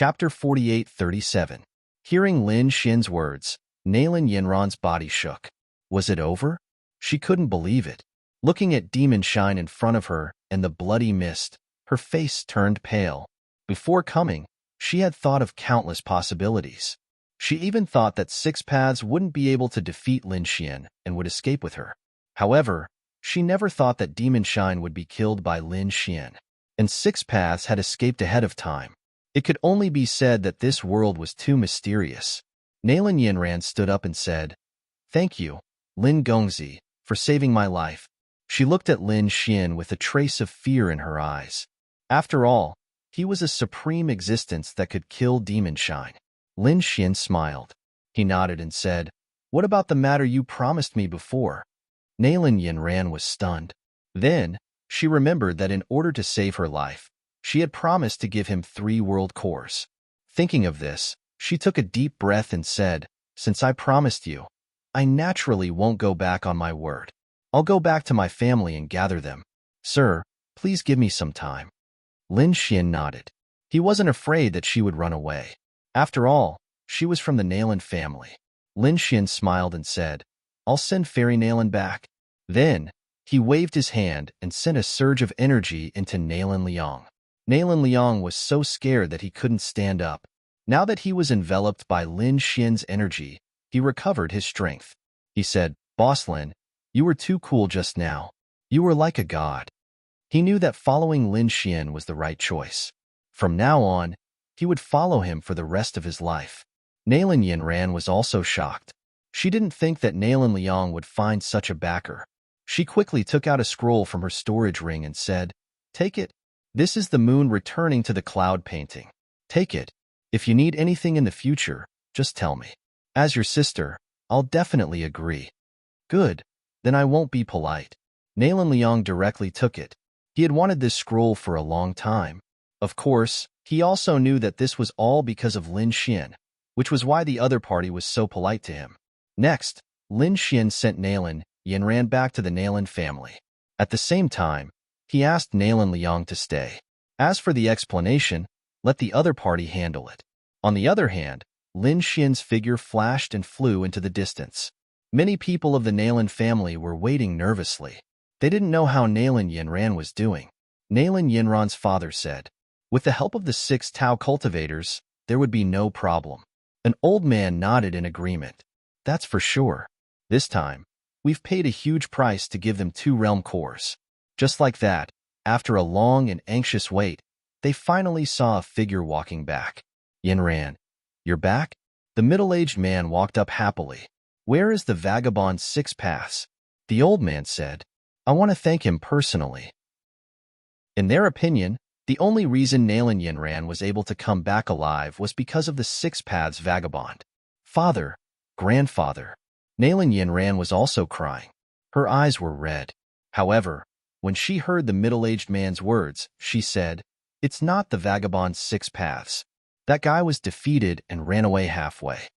Chapter 48-37. Hearing Lin Xin's words, Nalan Yinran's body shook. Was it over? She couldn't believe it. Looking at demon shine in front of her and the bloody mist, her face turned pale. Before coming, she had thought of countless possibilities. She even thought that Six Paths wouldn't be able to defeat Lin Xian and would escape with her. However, she never thought that Demon Shine would be killed by Lin Xian, and Six Paths had escaped ahead of time. It could only be said that this world was too mysterious. Nalan Yinran stood up and said, "Thank you, Lin Gongzi, for saving my life." She looked at Lin Xian with a trace of fear in her eyes. After all, he was a supreme existence that could kill Demon Shine. Lin Xian smiled. He nodded and said, "What about the matter you promised me before?" Nalan Yinran was stunned. Then, she remembered that in order to save her life, she had promised to give him 3 world cores. Thinking of this, she took a deep breath and said, "Since I promised you, I naturally won't go back on my word. I'll go back to my family and gather them. Sir, please give me some time." Lin Xian nodded. He wasn't afraid that she would run away. After all, she was from the Nalan family. Lin Xian smiled and said, "I'll send Fairy Nalan back." Then, he waved his hand and sent a surge of energy into Nalan Liang. Nalan Liang was so scared that he couldn't stand up. Now that he was enveloped by Lin Xian's energy, he recovered his strength. He said, "Boss Lin, you were too cool just now. You were like a god." He knew that following Lin Xian was the right choice. From now on, he would follow him for the rest of his life. Nalan Yinran was also shocked. She didn't think that Nalan Liang would find such a backer. She quickly took out a scroll from her storage ring and said, "Take it. This is the moon returning to the cloud painting. Take it. If you need anything in the future, just tell me. As your sister, I'll definitely agree." "Good. Then I won't be polite." Nalan Liang directly took it. He had wanted this scroll for a long time. Of course, he also knew that this was all because of Lin Xian, which was why the other party was so polite to him. Next, Lin Xian sent Nalan Yinran back to the Nalan family. At the same time, he asked Nalan Liang to stay. As for the explanation, let the other party handle it. On the other hand, Lin Xian's figure flashed and flew into the distance. Many people of the Nalan family were waiting nervously. They didn't know how Nalan Yinran was doing. Nalan Yinran's father said, "With the help of the 6 Tao cultivators, there would be no problem." An old man nodded in agreement. "That's for sure. This time, we've paid a huge price to give them 2 realm cores." Just like that, after a long and anxious wait, they finally saw a figure walking back. "Yinran, you're back?" The middle-aged man walked up happily. "Where is the vagabond 6 Paths?" The old man said, "I want to thank him personally." In their opinion, the only reason Nalan Yinran was able to come back alive was because of the 6 Paths vagabond. "Father, grandfather." Nalan Yinran was also crying. Her eyes were red. However, when she heard the middle-aged man's words, she said, "It's not the vagabond 6 Paths. That guy was defeated and ran away halfway."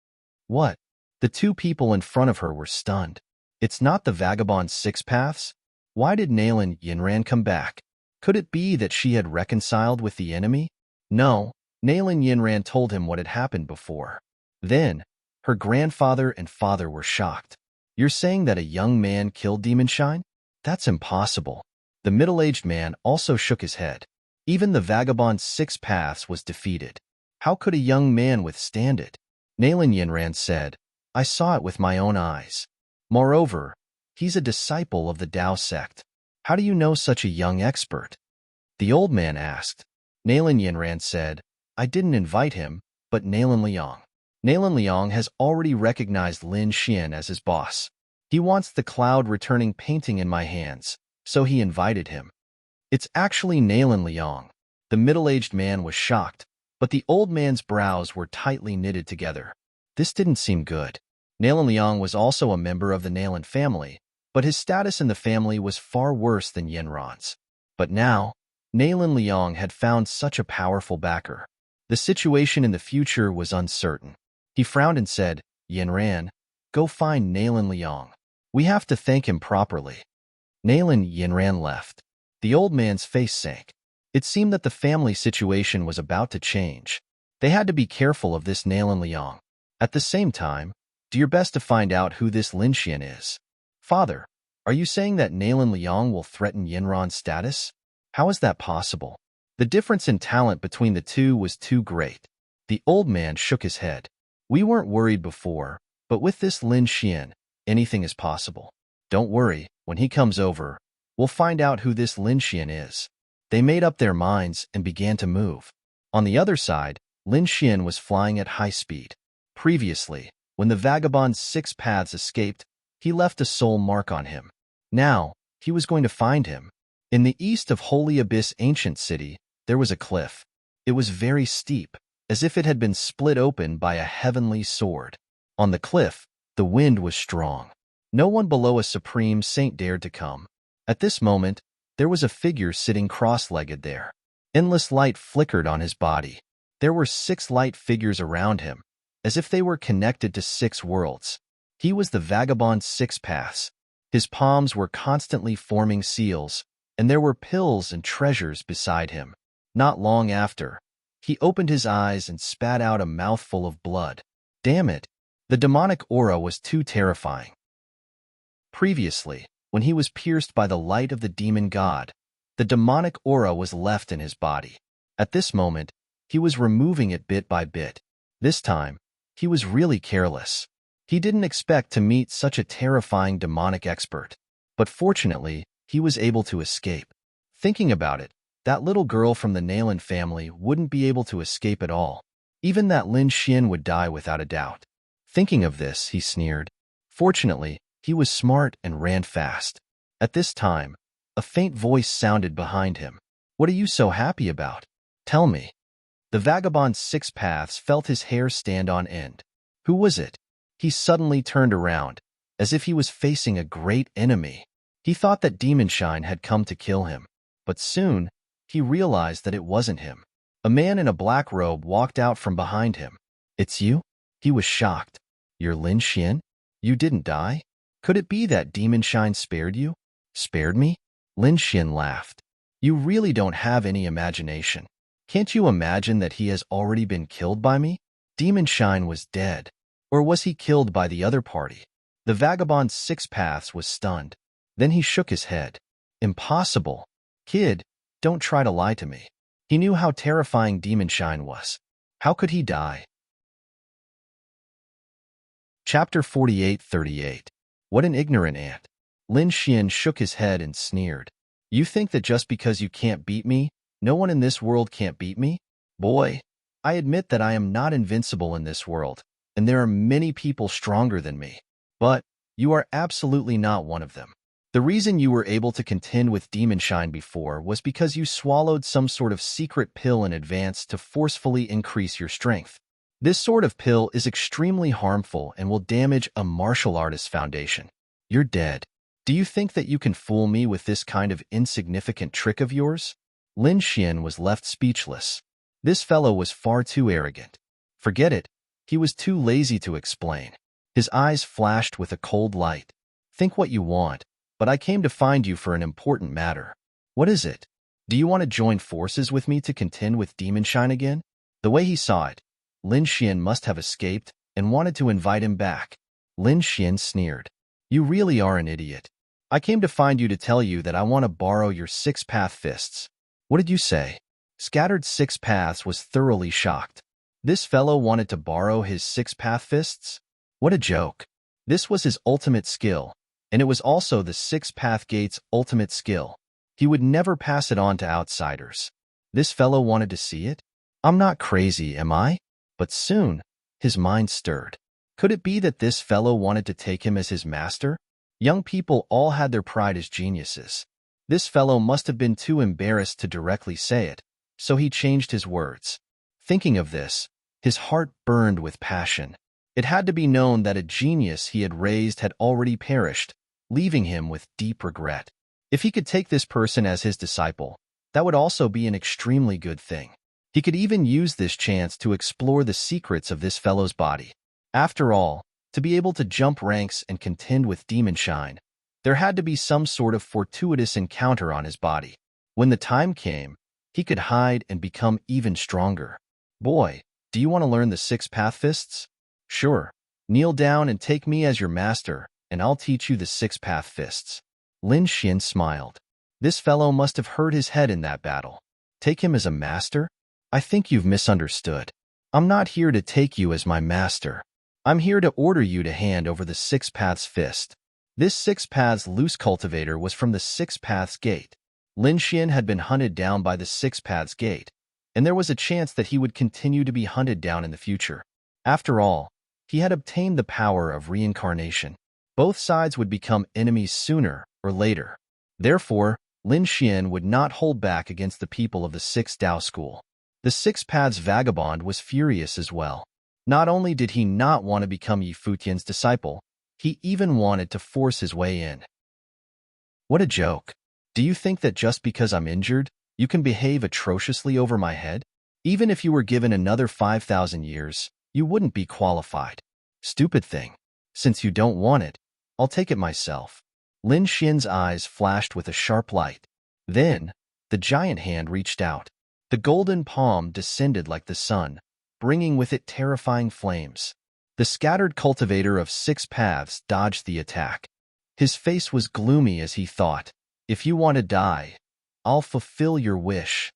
"What?" The 2 people in front of her were stunned. "It's not the vagabond 6 Paths? Why did Nalan Yinran come back? Could it be that she had reconciled with the enemy?" No, Nalan Yinran told him what had happened before. Then, her grandfather and father were shocked. "You're saying that a young man killed Demon Shine? That's impossible." The middle-aged man also shook his head. Even the vagabond 6 Paths was defeated. How could a young man withstand it? Nalan Yinran said, "I saw it with my own eyes. Moreover, he's a disciple of the Tao sect. How do you know such a young expert?" The old man asked. Nalan Yinran said, "I didn't invite him, but Nalan Liang. Nalan Liang has already recognized Lin Xian as his boss. He wants the cloud returning painting in my hands, so he invited him." "It's actually Nalan Liang." The middle-aged man was shocked, but the old man's brows were tightly knitted together. This didn't seem good. Nalan Liang was also a member of the Nalan family, but his status in the family was far worse than Yinran's. But now, Nalan Liang had found such a powerful backer. The situation in the future was uncertain. He frowned and said, "Yinran, go find Nalan Liang. We have to thank him properly." Nalan Yinran left. The old man's face sank. It seemed that the family situation was about to change. They had to be careful of this Nalan Liang. At the same time, do your best to find out who this Lin Xian is. Father, are you saying that Nalan Liang will threaten Yinran's status? How is that possible? The difference in talent between the two was too great. The old man shook his head. We weren't worried before, but with this Lin Xian, anything is possible. Don't worry, when he comes over, we'll find out who this Lin Xian is. They made up their minds and began to move. On the other side, Lin Xian was flying at high speed. Previously, when the vagabond's 6 paths escaped, he left a soul mark on him. Now, he was going to find him. In the east of Holy Abyss Ancient City, there was a cliff. It was very steep, as if it had been split open by a heavenly sword. On the cliff, the wind was strong. No one below a supreme saint dared to come. At this moment, there was a figure sitting cross-legged there. Endless light flickered on his body. There were 6 light figures around him, as if they were connected to 6 worlds. He was the vagabond's 6 paths. His palms were constantly forming seals, and there were pills and treasures beside him. Not long after, he opened his eyes and spat out a mouthful of blood. Damn it! The demonic aura was too terrifying. Previously, when he was pierced by the light of the demon god, the demonic aura was left in his body. At this moment, he was removing it bit by bit. This time, he was really careless. He didn't expect to meet such a terrifying demonic expert. But fortunately, he was able to escape. Thinking about it, that little girl from the Nalan family wouldn't be able to escape at all. Even that Lin Xian would die without a doubt. Thinking of this, he sneered. Fortunately, he was smart and ran fast. At this time, a faint voice sounded behind him. What are you so happy about? Tell me. The vagabond's 6 paths felt his hair stand on end. Who was it? He suddenly turned around, as if he was facing a great enemy. He thought that Demon Shine had come to kill him. But soon, he realized that it wasn't him. A man in a black robe walked out from behind him. It's you? He was shocked. You're Lin Xian? You didn't die? Could it be that Demon Shine spared you? Spared me? Lin Xian laughed. You really don't have any imagination. Can't you imagine that he has already been killed by me? Demon Shine was dead. Or was he killed by the other party? The vagabond's 6 paths was stunned. Then he shook his head. Impossible. Kid, don't try to lie to me. He knew how terrifying Demon Shine was. How could he die? Chapter 48:38. What an ignorant ant. Lin Xian shook his head and sneered. You think that just because you can't beat me, no one in this world can't beat me? Boy, I admit that I am not invincible in this world, and there are many people stronger than me. But you are absolutely not one of them. The reason you were able to contend with Demon Shine before was because you swallowed some sort of secret pill in advance to forcefully increase your strength. This sort of pill is extremely harmful and will damage a martial artist's foundation. You're dead. Do you think that you can fool me with this kind of insignificant trick of yours? Lin Xian was left speechless. This fellow was far too arrogant. Forget it. He was too lazy to explain. His eyes flashed with a cold light. Think what you want, but I came to find you for an important matter. What is it? Do you want to join forces with me to contend with Demon Shine again? The way he saw it, Lin Xian must have escaped and wanted to invite him back. Lin Xian sneered. You really are an idiot. I came to find you to tell you that I want to borrow your 6-path fists. What did you say? Scattered 6 paths was thoroughly shocked. This fellow wanted to borrow his 6-path fists? What a joke. This was his ultimate skill, and it was also the 6-path gate's ultimate skill. He would never pass it on to outsiders. This fellow wanted to see it? I'm not crazy, am I? But soon, his mind stirred. Could it be that this fellow wanted to take him as his master? Young people all had their pride as geniuses. This fellow must have been too embarrassed to directly say it, so he changed his words. Thinking of this, his heart burned with passion. It had to be known that a genius he had raised had already perished, leaving him with deep regret. If he could take this person as his disciple, that would also be an extremely good thing. He could even use this chance to explore the secrets of this fellow's body. After all, to be able to jump ranks and contend with Demon Shine, there had to be some sort of fortuitous encounter on his body. When the time came, he could hide and become even stronger. Boy, Do you want to learn the 6 path fists? Sure. Kneel down and take me as your master, and I'll teach you the 6 path fists. Lin Xian smiled. This fellow must have hurt his head in that battle. Take him as a master? I think you've misunderstood. I'm not here to take you as my master. I'm here to order you to hand over the 6 paths fist. This 6 paths loose cultivator was from the 6 paths gate. Lin Xian had been hunted down by the 6 paths gate, and there was a chance that he would continue to be hunted down in the future. After all, he had obtained the power of reincarnation. Both sides would become enemies sooner or later. Therefore, Lin Xian would not hold back against the people of the 6 Dao school. The 6 paths vagabond was furious as well. Not only did he not want to become Yi Futian's disciple, he even wanted to force his way in. What a joke. Do you think that just because I'm injured, you can behave atrociously over my head? Even if you were given another 5,000 years, you wouldn't be qualified. Stupid thing. Since you don't want it, I'll take it myself. Lin Xian's eyes flashed with a sharp light. Then, the giant hand reached out. The golden palm descended like the sun, bringing with it terrifying flames. The scattered cultivator of 6 paths dodged the attack. His face was gloomy as he thought, if you want to die, I'll fulfill your wish.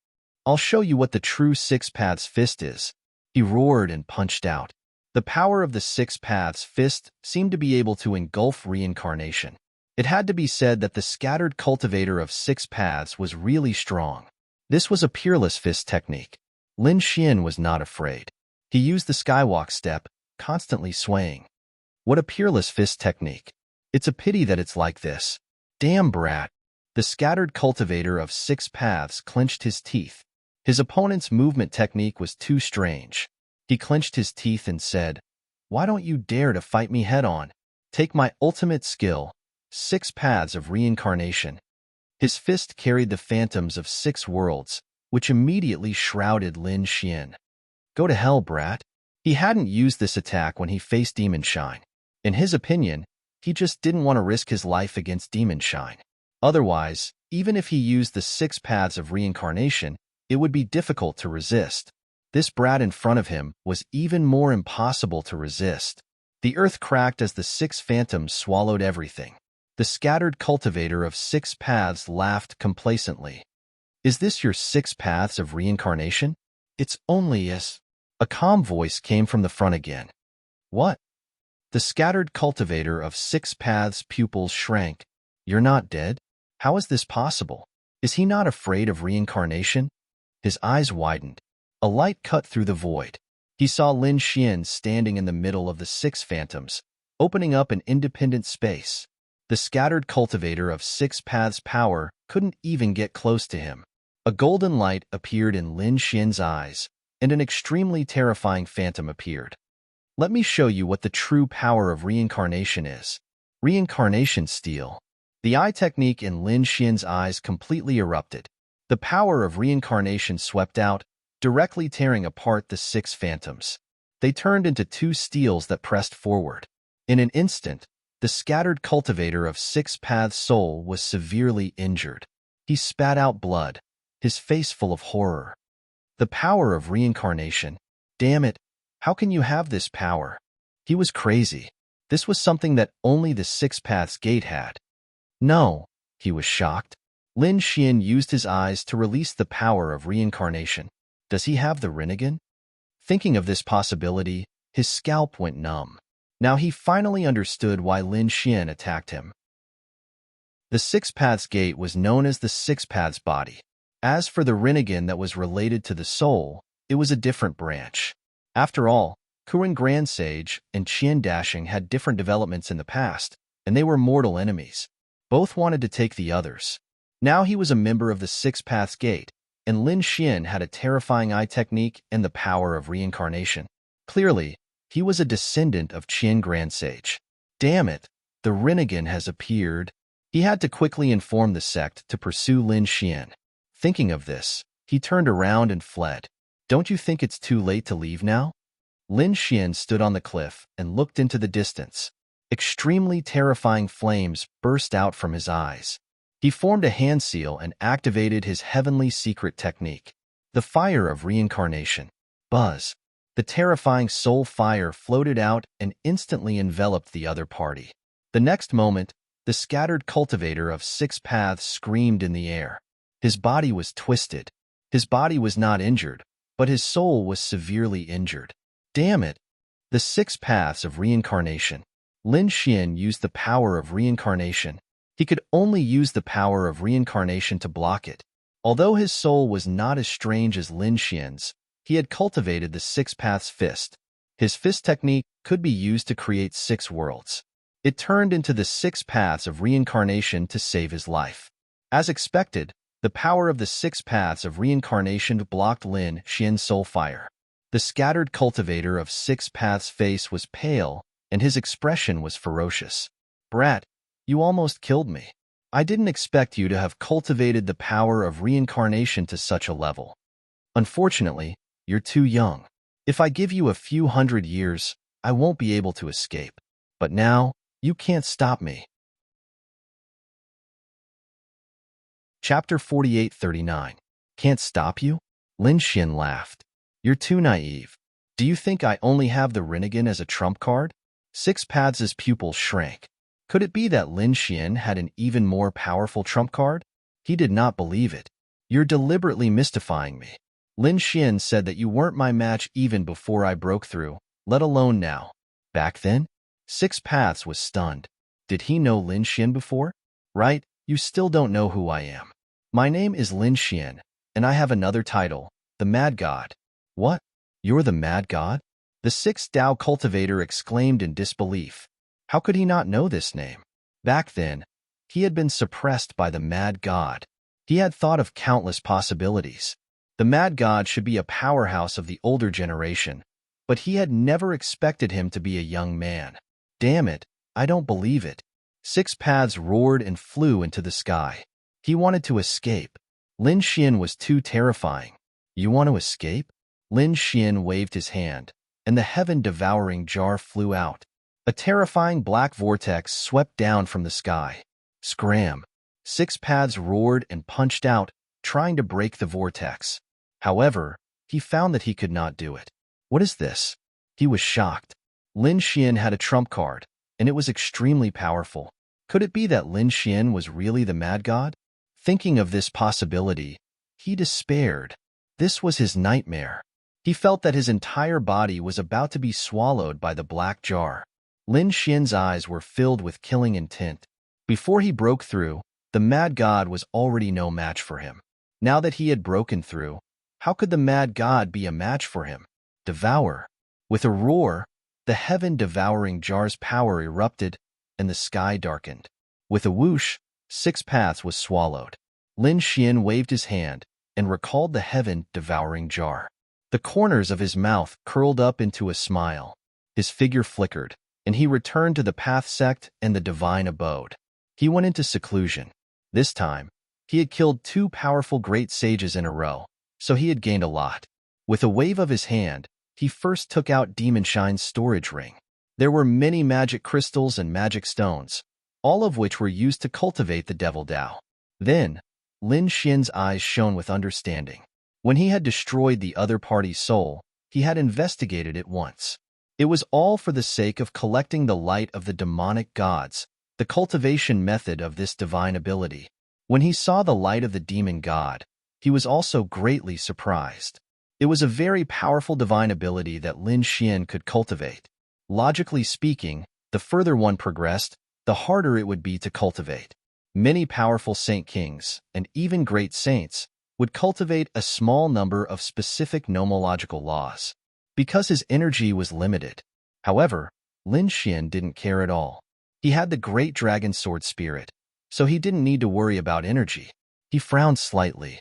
I'll show you what the true 6 paths fist is. He roared and punched out. The power of the 6 paths fist seemed to be able to engulf reincarnation. It had to be said that the scattered cultivator of 6 paths was really strong. This was a peerless fist technique. Lin Xian was not afraid. He used the skywalk step, constantly swaying. What a peerless fist technique. It's a pity that it's like this. Damn brat. The scattered cultivator of 6 paths clenched his teeth. His opponent's movement technique was too strange. He clenched his teeth and said, "Why don't you dare to fight me head-on? Take my ultimate skill, 6 paths of reincarnation." His fist carried the phantoms of 6 worlds, which immediately shrouded Lin Xian. Go to hell, brat. He hadn't used this attack when he faced Demon Shine. In his opinion, he just didn't want to risk his life against Demon Shine. Otherwise, even if he used the 6 paths of reincarnation, it would be difficult to resist. This brat in front of him was even more impossible to resist. The earth cracked as the 6 phantoms swallowed everything. The scattered cultivator of 6 paths laughed complacently. Is this your 6 paths of reincarnation? It's only as... A calm voice came from the front again. What? The scattered cultivator of 6 paths pupils shrank. You're not dead? How is this possible? Is he not afraid of reincarnation? His eyes widened. A light cut through the void. He saw Lin Xian standing in the middle of the 6 phantoms, opening up an independent space. The scattered cultivator of 6 paths power couldn't even get close to him. A golden light appeared in Lin Xian's eyes, and an extremely terrifying phantom appeared. Let me show you what the true power of reincarnation is. Reincarnation steel. The eye technique in Lin Xian's eyes completely erupted. The power of reincarnation swept out, directly tearing apart the 6 phantoms. They turned into 2 steels that pressed forward. In an instant, the scattered cultivator of 6 paths soul was severely injured. He spat out blood, his face full of horror. The power of reincarnation. Damn it, how can you have this power? He was crazy. This was something that only the 6 paths gate had. No, he was shocked. Lin Xian used his eyes to release the power of reincarnation. Does he have the Rinnegan? Thinking of this possibility, his scalp went numb. Now he finally understood why Lin Xian attacked him. The 6 paths gate was known as the 6 paths body. As for the Rinnegan that was related to the soul, it was a different branch. After all, Kuren Grand Sage and Qian Dashing had different developments in the past, and they were mortal enemies. Both wanted to take the others. Now he was a member of the 6 paths gate, and Lin Xian had a terrifying eye technique and the power of reincarnation. Clearly, he was a descendant of Qian Grand Sage. Damn it, the Rinnegan has appeared. He had to quickly inform the sect to pursue Lin Xian. Thinking of this, he turned around and fled. Don't you think it's too late to leave now? Lin Xian stood on the cliff and looked into the distance. Extremely terrifying flames burst out from his eyes. He formed a hand seal and activated his heavenly secret technique, the fire of reincarnation. Buzz. The terrifying soul fire floated out and instantly enveloped the other party. The next moment, the scattered cultivator of 6 paths screamed in the air. His body was twisted. His body was not injured, but his soul was severely injured. Damn it! The 6 paths of reincarnation. Lin Xian used the power of reincarnation. He could only use the power of reincarnation to block it. Although his soul was not as strange as Lin Xian's, he had cultivated the 6 paths fist. His fist technique could be used to create 6 worlds. It turned into the 6 paths of reincarnation to save his life. As expected, the power of the 6 paths of reincarnation blocked Lin Xian's soul fire. The scattered cultivator of 6 paths' face was pale, and his expression was ferocious. Brat, you almost killed me. I didn't expect you to have cultivated the power of reincarnation to such a level. Unfortunately, you're too young. If I give you a few hundred years, I won't be able to escape. But now, you can't stop me. Chapter 48-39. Can't stop you? Lin Xian laughed. You're too naive. Do you think I only have the Rinnegan as a trump card? 6 paths' pupils shrank. Could it be that Lin Xian had an even more powerful trump card? He did not believe it. You're deliberately mystifying me. Lin Xian said that you weren't my match even before I broke through, let alone now. Back then? 6 paths was stunned. Did he know Lin Xian before? Right, you still don't know who I am. My name is Lin Xian, and I have another title, the Mad God. What? You're the Mad God? The 6 Dao cultivator exclaimed in disbelief. How could he not know this name? Back then, he had been suppressed by the Mad God. He had thought of countless possibilities. The Mad God should be a powerhouse of the older generation, but he had never expected him to be a young man. Damn it, I don't believe it. 6 paths roared and flew into the sky. He wanted to escape. Lin Xian was too terrifying. You want to escape? Lin Xian waved his hand, and the heaven-devouring jar flew out. A terrifying black vortex swept down from the sky. Scram! 6 paths roared and punched out, trying to break the vortex. However, he found that he could not do it. What is this? He was shocked. Lin Xian had a trump card, and it was extremely powerful. Could it be that Lin Xian was really the Mad God? Thinking of this possibility, he despaired. This was his nightmare. He felt that his entire body was about to be swallowed by the black jar. Lin Xian's eyes were filled with killing intent. Before he broke through, the Mad God was already no match for him. Now that he had broken through, how could the Mad God be a match for him? Devour. With a roar, the heaven-devouring jar's power erupted, and the sky darkened. With a whoosh, 6 paths was swallowed. Lin Xian waved his hand and recalled the heaven-devouring jar. The corners of his mouth curled up into a smile. His figure flickered, and he returned to the Path sect and the divine abode. He went into seclusion. This time, he had killed 2 powerful great sages in a row, so he had gained a lot. With a wave of his hand, he first took out Demon Shine's storage ring. There were many magic crystals and magic stones, all of which were used to cultivate the Devil Dao. Then, Lin Xian's eyes shone with understanding. When he had destroyed the other party's soul, he had investigated it once. It was all for the sake of collecting the light of the demonic gods, the cultivation method of this divine ability. When he saw the light of the demon god, he was also greatly surprised. It was a very powerful divine ability that Lin Xian could cultivate. Logically speaking, the further one progressed, the harder it would be to cultivate. Many powerful saint kings, and even great saints, would cultivate a small number of specific nomological laws, because his energy was limited. However, Lin Xian didn't care at all. He had the great dragon sword spirit, so he didn't need to worry about energy. He frowned slightly.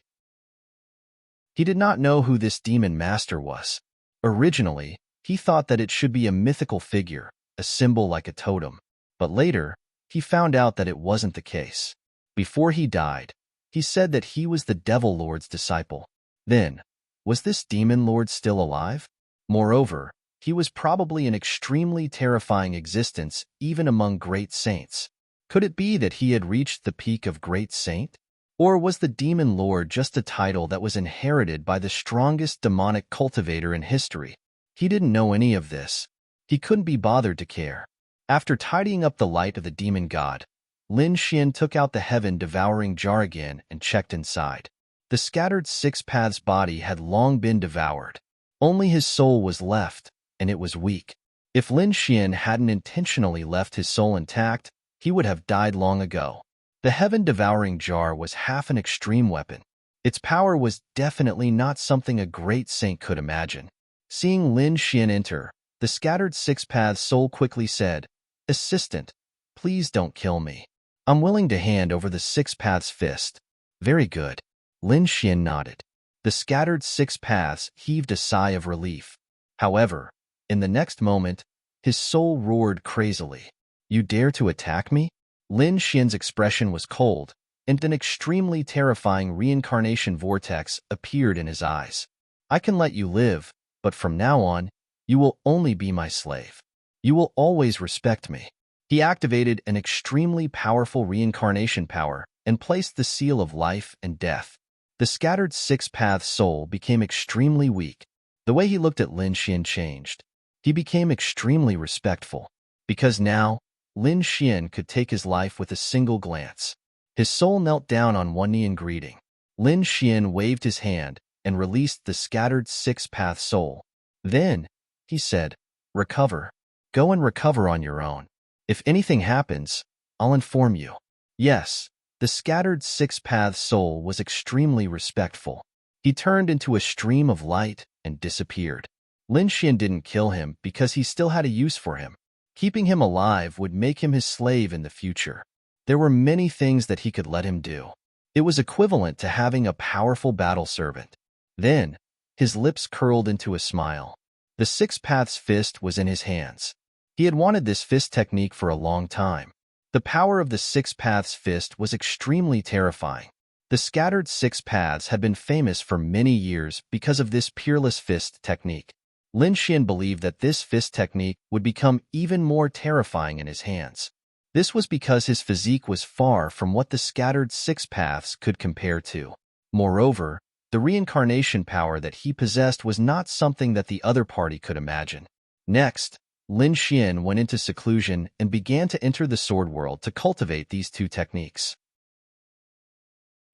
He did not know who this demon master was. Originally, he thought that it should be a mythical figure, a symbol like a totem. But later, he found out that it wasn't the case. Before he died, he said that he was the Devil Lord's disciple. Then, was this demon lord still alive? Moreover, he was probably an extremely terrifying existence even among great saints. Could it be that he had reached the peak of great saint? Or was the demon lord just a title that was inherited by the strongest demonic cultivator in history? He didn't know any of this. He couldn't be bothered to care. After tidying up the light of the demon god, Lin Xian took out the heaven-devouring jar again and checked inside. The scattered six paths body had long been devoured. Only his soul was left, and it was weak. If Lin Xian hadn't intentionally left his soul intact, he would have died long ago. The heaven-devouring jar was half an extreme weapon. Its power was definitely not something a great saint could imagine. Seeing Lin Xian enter, the scattered six paths soul quickly said, "Assistant, please don't kill me. I'm willing to hand over the six paths fist." "Very good." Lin Xian nodded. The scattered six paths heaved a sigh of relief. However, in the next moment, his soul roared crazily. "You dare to attack me?" Lin Xian's expression was cold, and an extremely terrifying reincarnation vortex appeared in his eyes. "I can let you live, but from now on, you will only be my slave. You will always respect me." He activated an extremely powerful reincarnation power and placed the seal of life and death. The scattered six paths soul became extremely weak. The way he looked at Lin Xian changed. He became extremely respectful, because now Lin Xian could take his life with a single glance. His soul knelt down on one knee in greeting. Lin Xian waved his hand and released the scattered six paths soul. Then, he said, "Recover. Go and recover on your own. If anything happens, I'll inform you." Yes, the scattered six paths soul was extremely respectful. He turned into a stream of light and disappeared. Lin Xian didn't kill him because he still had a use for him. Keeping him alive would make him his slave in the future. There were many things that he could let him do. It was equivalent to having a powerful battle servant. Then, his lips curled into a smile. The six paths fist was in his hands. He had wanted this fist technique for a long time. The power of the six paths fist was extremely terrifying. The scattered six paths had been famous for many years because of this peerless fist technique. Lin Xian believed that this fist technique would become even more terrifying in his hands. This was because his physique was far from what the scattered six paths could compare to. Moreover, the reincarnation power that he possessed was not something that the other party could imagine. Next, Lin Xian went into seclusion and began to enter the sword world to cultivate these two techniques.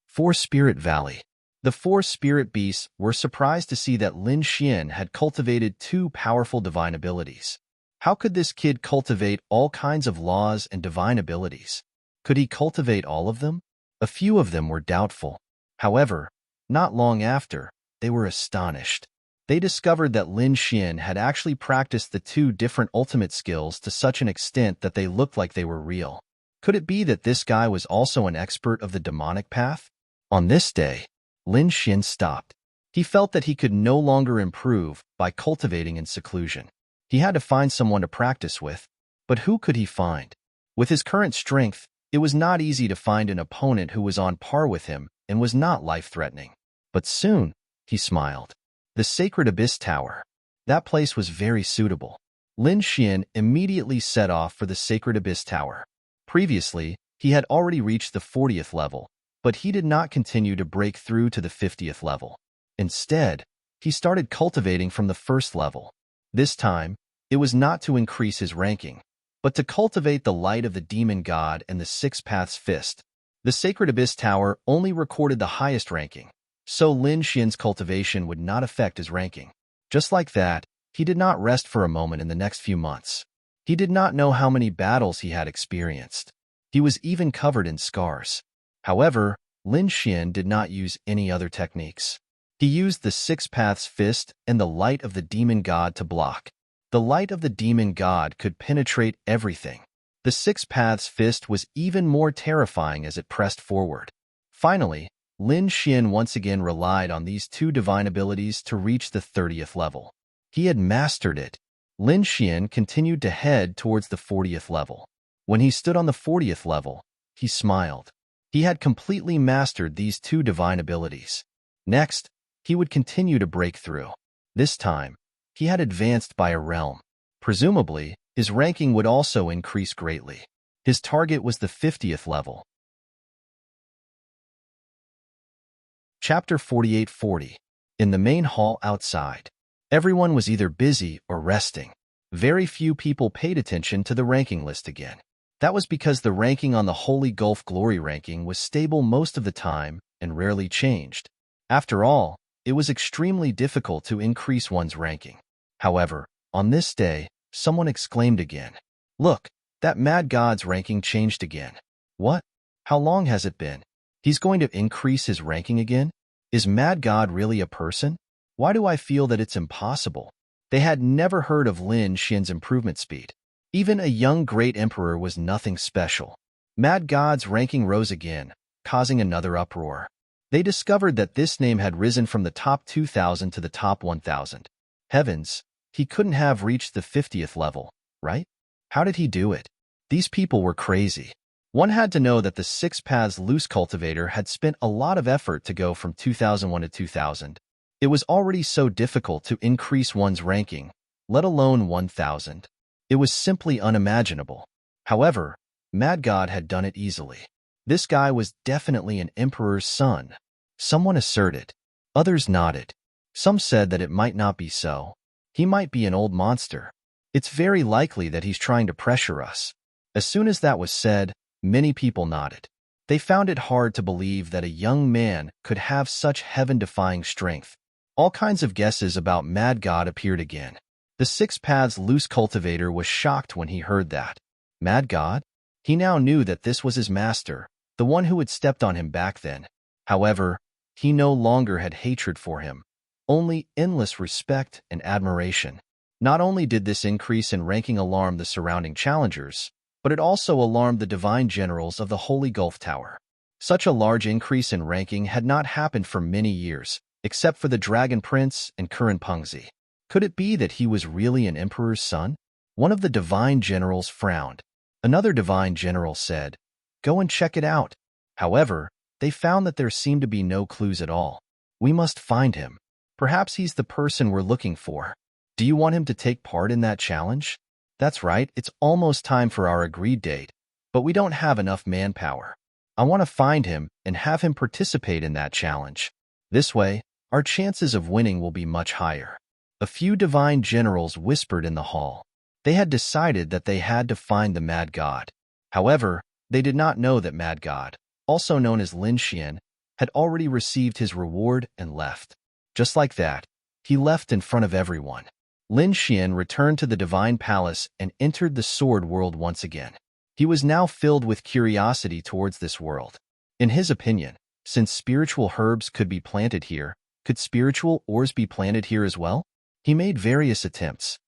4 Spirit Valley. The 4 spirit beasts were surprised to see that Lin Xian had cultivated 2 powerful divine abilities. How could this kid cultivate all kinds of laws and divine abilities? Could he cultivate all of them? A few of them were doubtful. However, not long after, they were astonished. They discovered that Lin Xian had actually practiced the 2 different ultimate skills to such an extent that they looked like they were real. Could it be that this guy was also an expert of the demonic path? On this day, Lin Xian stopped. He felt that he could no longer improve by cultivating in seclusion. He had to find someone to practice with, but who could he find? With his current strength, it was not easy to find an opponent who was on par with him and was not life-threatening. But soon, he smiled. The Sacred Abyss Tower. That place was very suitable. Lin Xian immediately set off for the Sacred Abyss Tower. Previously, he had already reached the 40th level, but he did not continue to break through to the 50th level. Instead, he started cultivating from the 1st level. This time, it was not to increase his ranking, but to cultivate the light of the demon god and the 6 paths fist. The Sacred Abyss Tower only recorded the highest ranking, so Lin Xian's cultivation would not affect his ranking. Just like that, he did not rest for a moment in the next few months. He did not know how many battles he had experienced. He was even covered in scars. However, Lin Xian did not use any other techniques. He used the 6 paths fist and the light of the demon god to block. The light of the demon god could penetrate everything. The 6 paths fist was even more terrifying as it pressed forward. Finally, Lin Xian once again relied on these 2 divine abilities to reach the 30th level. He had mastered it. Lin Xian continued to head towards the 40th level. When he stood on the 40th level, he smiled. He had completely mastered these 2 divine abilities. Next, he would continue to break through. This time, he had advanced by a realm. Presumably, his ranking would also increase greatly. His target was the 50th level. Chapter 4840. In the main hall outside. Everyone was either busy or resting. Very few people paid attention to the ranking list again. That was because the ranking on the Holy Gulf Glory ranking was stable most of the time and rarely changed. After all, it was extremely difficult to increase one's ranking. However, on this day, someone exclaimed again, "Look, that Mad God's ranking changed again." What? How long has it been? He's going to increase his ranking again? Is Mad God really a person? Why do I feel that it's impossible? They had never heard of Lin Xin's improvement speed. Even a young great emperor was nothing special. Mad God's ranking rose again, causing another uproar. They discovered that this name had risen from the top 2,000 to the top 1,000. Heavens, he couldn't have reached the 50th level, right? How did he do it? These people were crazy. One had to know that the Six Paths Loose Cultivator had spent a lot of effort to go from 2001 to 2000. It was already so difficult to increase one's ranking, let alone 1,000. It was simply unimaginable. However, Mad God had done it easily. This guy was definitely an emperor's son. Someone asserted. Others nodded. Some said that it might not be so. He might be an old monster. It's very likely that he's trying to pressure us. As soon as that was said, many people nodded. They found it hard to believe that a young man could have such heaven-defying strength. All kinds of guesses about Mad God appeared again. The Six Paths Loose Cultivator was shocked when he heard that. Mad God? He now knew that this was his master, the one who had stepped on him back then. However, he no longer had hatred for him, only endless respect and admiration. Not only did this increase in ranking alarm the surrounding challengers, but it also alarmed the divine generals of the Holy Gulf Tower. Such a large increase in ranking had not happened for many years, except for the Dragon Prince and Kuren Pengzi. Could it be that he was really an emperor's son? One of the divine generals frowned. Another divine general said, "Go and check it out." However, they found that there seemed to be no clues at all. "We must find him. Perhaps he's the person we're looking for. Do you want him to take part in that challenge?" "That's right, it's almost time for our agreed date, but we don't have enough manpower. I want to find him and have him participate in that challenge. This way, our chances of winning will be much higher." A few divine generals whispered in the hall. They had decided that they had to find the Mad God. However, they did not know that Mad God, also known as Lin Xian, had already received his reward and left. Just like that, he left in front of everyone. Lin Xian returned to the divine palace and entered the sword world once again. He was now filled with curiosity towards this world. In his opinion, since spiritual herbs could be planted here, could spiritual ores be planted here as well? He made various attempts.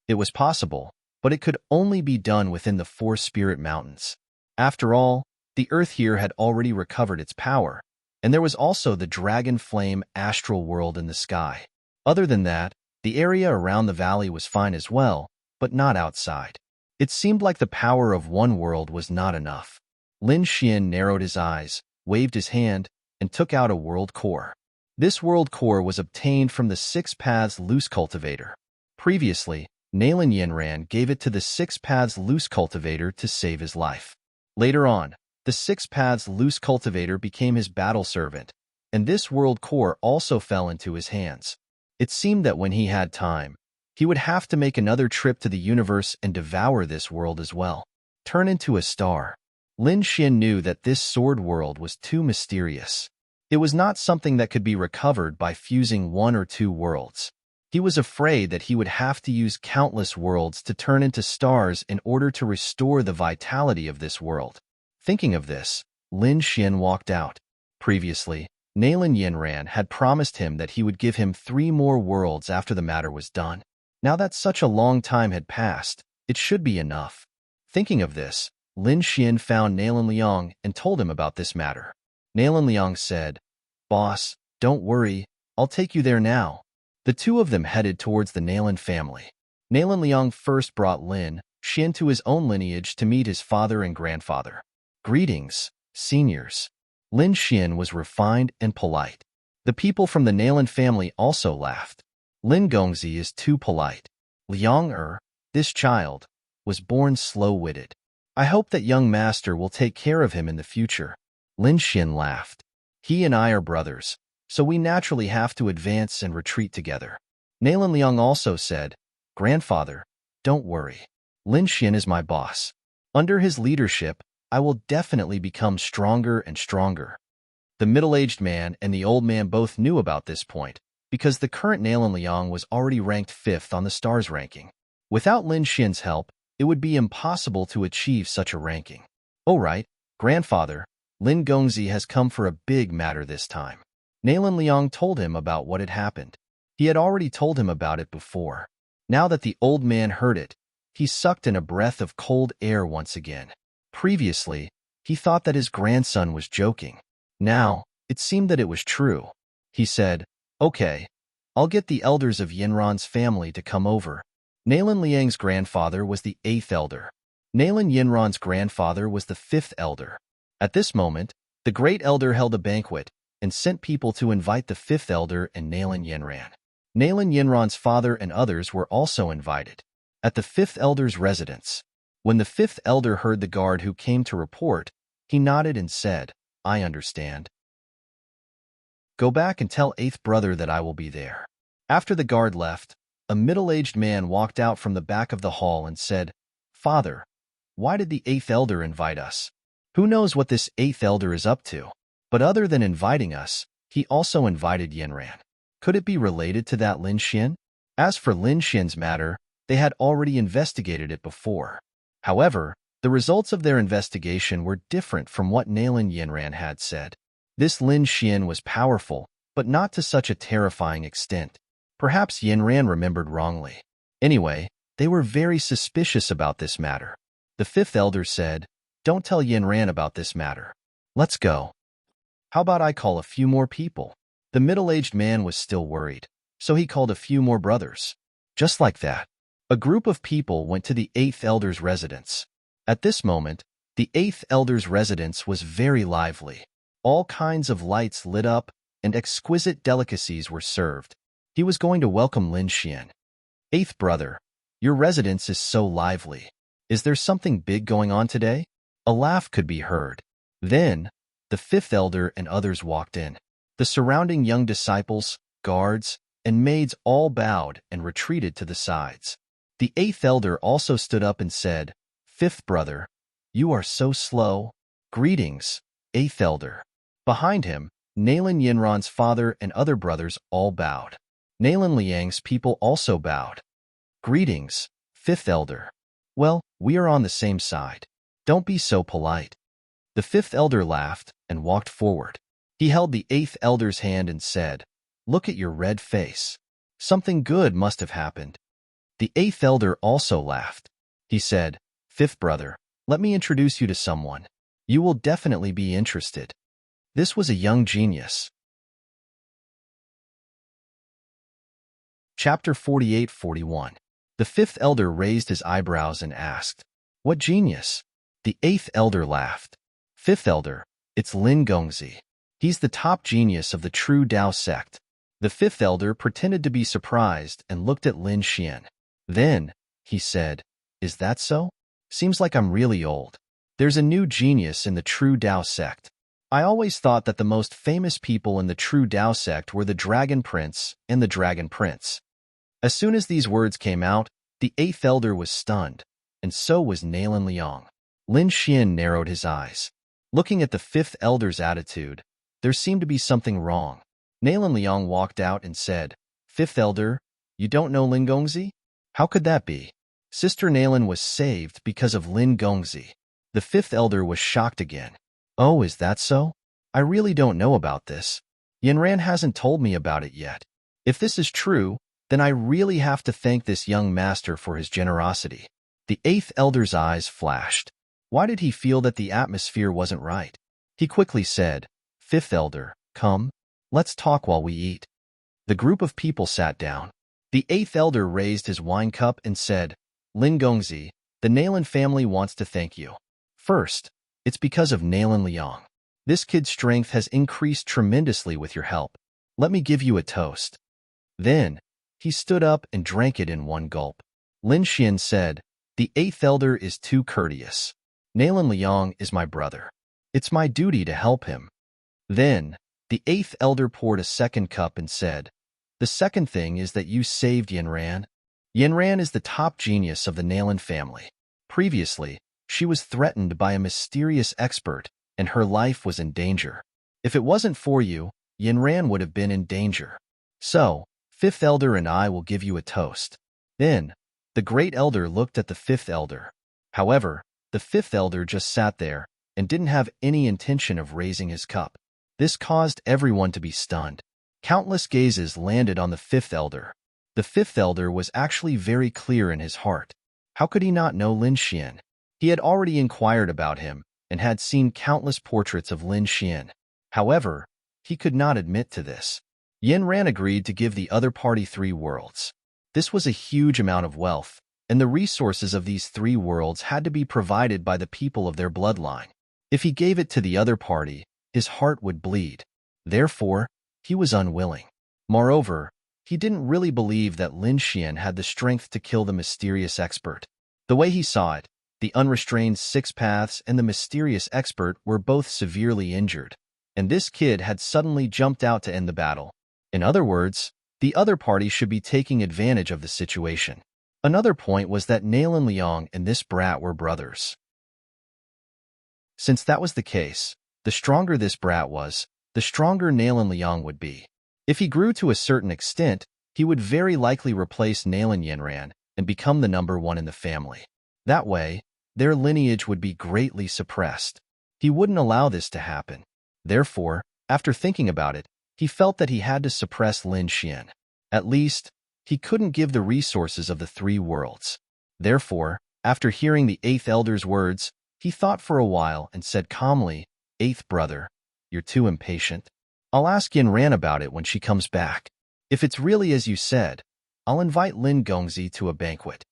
It was possible, but it could only be done within the four spirit mountains. After all, the earth here had already recovered its power, and there was also the dragon flame astral world in the sky. Other than that, the area around the valley was fine as well, but not outside. It seemed like the power of one world was not enough. Lin Xian narrowed his eyes, waved his hand, and took out a world core. This world core was obtained from the Six Paths Loose Cultivator. Previously, Nalan Yinran gave it to the Six Paths Loose Cultivator to save his life. Later on, the Six Paths Loose Cultivator became his battle servant, and this world core also fell into his hands. It seemed that when he had time, he would have to make another trip to the universe and devour this world as well. Turn into a star. Lin Xian knew that this sword world was too mysterious. It was not something that could be recovered by fusing one or two worlds. He was afraid that he would have to use countless worlds to turn into stars in order to restore the vitality of this world. Thinking of this, Lin Xian walked out. Previously, Nalan Yinran had promised him that he would give him 3 more worlds after the matter was done. Now that such a long time had passed, it should be enough. Thinking of this, Lin Xian found Nalan Liang and told him about this matter. Nalan Liang said, "Boss, don't worry, I'll take you there now." The two of them headed towards the Nalan family. Nalan Liang first brought Lin Xian to his own lineage to meet his father and grandfather. "Greetings, seniors." Lin Xian was refined and polite. The people from the Nalan family also laughed. Lin Gongzi is too polite. Liang this child, was born slow-witted. I hope that young master will take care of him in the future. Lin Xian laughed. He and I are brothers. so we naturally have to advance and retreat together. Nalan Liang also said, Grandfather, don't worry. Lin Xian is my boss. Under his leadership, I will definitely become stronger and stronger. The middle-aged man and the old man both knew about this point, because the current Nalan Liang was already ranked 5th on the stars ranking. Without Lin Xian's help, it would be impossible to achieve such a ranking. Oh right, Grandfather, Lin Gongzi has come for a big matter this time. Nalan Liang told him about what had happened. He had already told him about it before. Now that the old man heard it, he sucked in a breath of cold air once again. Previously, he thought that his grandson was joking. Now, it seemed that it was true. He said, Okay, I'll get the elders of Yinran's family to come over. Nalan Liang's grandfather was the 8th elder. Nalan Yinran's grandfather was the 5th elder. At this moment, the great elder held a banquet and sent people to invite the 5th elder and Nalan Yinran. Nalan Yinran's father and others were also invited. At the 5th elder's residence, when the 5th elder heard the guard who came to report, he nodded and said, I understand. Go back and tell 8th brother that I will be there. After the guard left, a middle-aged man walked out from the back of the hall and said, Father, why did the 8th elder invite us? Who knows what this 8th elder is up to? But other than inviting us, he also invited Yinran. Could it be related to that Lin Xian? As for Lin Xian's matter, they had already investigated it before. However, the results of their investigation were different from what Nalan Yinran had said. This Lin Xian was powerful, but not to such a terrifying extent. Perhaps Yinran remembered wrongly. Anyway, they were very suspicious about this matter. The 5th elder said, Don't tell Yinran about this matter. Let's go. How about I call a few more people? The middle-aged man was still worried, so he called a few more brothers. Just like that, a group of people went to the 8th elder's residence. At this moment, the 8th elder's residence was very lively. All kinds of lights lit up, and exquisite delicacies were served. He was going to welcome Lin Xian. 8th brother, your residence is so lively. Is there something big going on today? A laugh could be heard. Then, the 5th elder and others walked in. The surrounding young disciples, guards, and maids all bowed and retreated to the sides. The 8th elder also stood up and said, 5th brother, you are so slow. Greetings, 8th elder. Behind him, Nalan Yinran's father and other brothers all bowed. Nalan Liang's people also bowed. Greetings, 5th elder. Well, we are on the same side. Don't be so polite. The 5th elder laughed and walked forward. He held the 8th elder's hand and said, Look at your red face. Something good must have happened. The 8th elder also laughed. He said, 5th brother, let me introduce you to someone. You will definitely be interested. This was a young genius. Chapter 48-41. The 5th elder raised his eyebrows and asked, What genius? The 8th elder laughed. 5th elder, it's Lin Gongzi. He's the top genius of the true Tao sect. The 5th elder pretended to be surprised and looked at Lin Xian. Then, he said, Is that so? Seems like I'm really old. There's a new genius in the true Tao sect. I always thought that the most famous people in the true Tao sect were the Dragon Prince and the Dragon Prince. As soon as these words came out, the 8th elder was stunned, and so was Nalan Liang. Lin Xian narrowed his eyes. Looking at the 5th elder's attitude, there seemed to be something wrong. Nalan Liang walked out and said, 5th elder, you don't know Lin Gongzi? How could that be? Sister Nalan was saved because of Lin Gongzi. The 5th elder was shocked again. Oh, is that so? I really don't know about this. Yinran hasn't told me about it yet. If this is true, then I really have to thank this young master for his generosity. The 8th elder's eyes flashed. Why did he feel that the atmosphere wasn't right? He quickly said, 5th elder, come, let's talk while we eat. The group of people sat down. The 8th elder raised his wine cup and said, Lin Gongzi, the Nalan family wants to thank you. First, it's because of Nalan Liang. This kid's strength has increased tremendously with your help. Let me give you a toast. Then, he stood up and drank it in one gulp. Lin Xian said, The 8th elder is too courteous. Nalan Liang is my brother. It's my duty to help him. Then, The eighth elder poured a second cup and said, "The second thing is that you saved Yinran. Yinran is the top genius of the Nalan family. Previously, she was threatened by a mysterious expert, and her life was in danger. If it wasn't for you, Yinran would have been in danger. So, fifth elder and I will give you a toast." Then, the great elder looked at the fifth elder. However, the fifth elder just sat there and didn't have any intention of raising his cup. This caused everyone to be stunned. Countless gazes landed on the fifth elder. The fifth elder was actually very clear in his heart. How could he not know Lin Xian? He had already inquired about him and had seen countless portraits of Lin Xian. However, he could not admit to this. Ran agreed to give the other party 3 worlds. This was a huge amount of wealth, and the resources of these 3 worlds had to be provided by the people of their bloodline. If he gave it to the other party, his heart would bleed. Therefore, he was unwilling. Moreover, he didn't really believe that Lin Xian had the strength to kill the mysterious expert. The way he saw it, the unrestrained 6 paths and the mysterious expert were both severely injured, and this kid had suddenly jumped out to end the battle. In other words, the other party should be taking advantage of the situation. Another point was that Nalan Liang and this brat were brothers. Since that was the case, the stronger this brat was, the stronger Nalan Liang would be. If he grew to a certain extent, he would very likely replace Nalan Yinran and become the number 1 in the family. That way, their lineage would be greatly suppressed. He wouldn't allow this to happen. Therefore, after thinking about it, he felt that he had to suppress Lin Xian. At least, he couldn't give the resources of the 3 worlds. Therefore, after hearing the 8th elder's words, he thought for a while and said calmly, "8th brother, you're too impatient. I'll ask Yinran about it when she comes back. If it's really as you said, I'll invite Lin Gongzi to a banquet."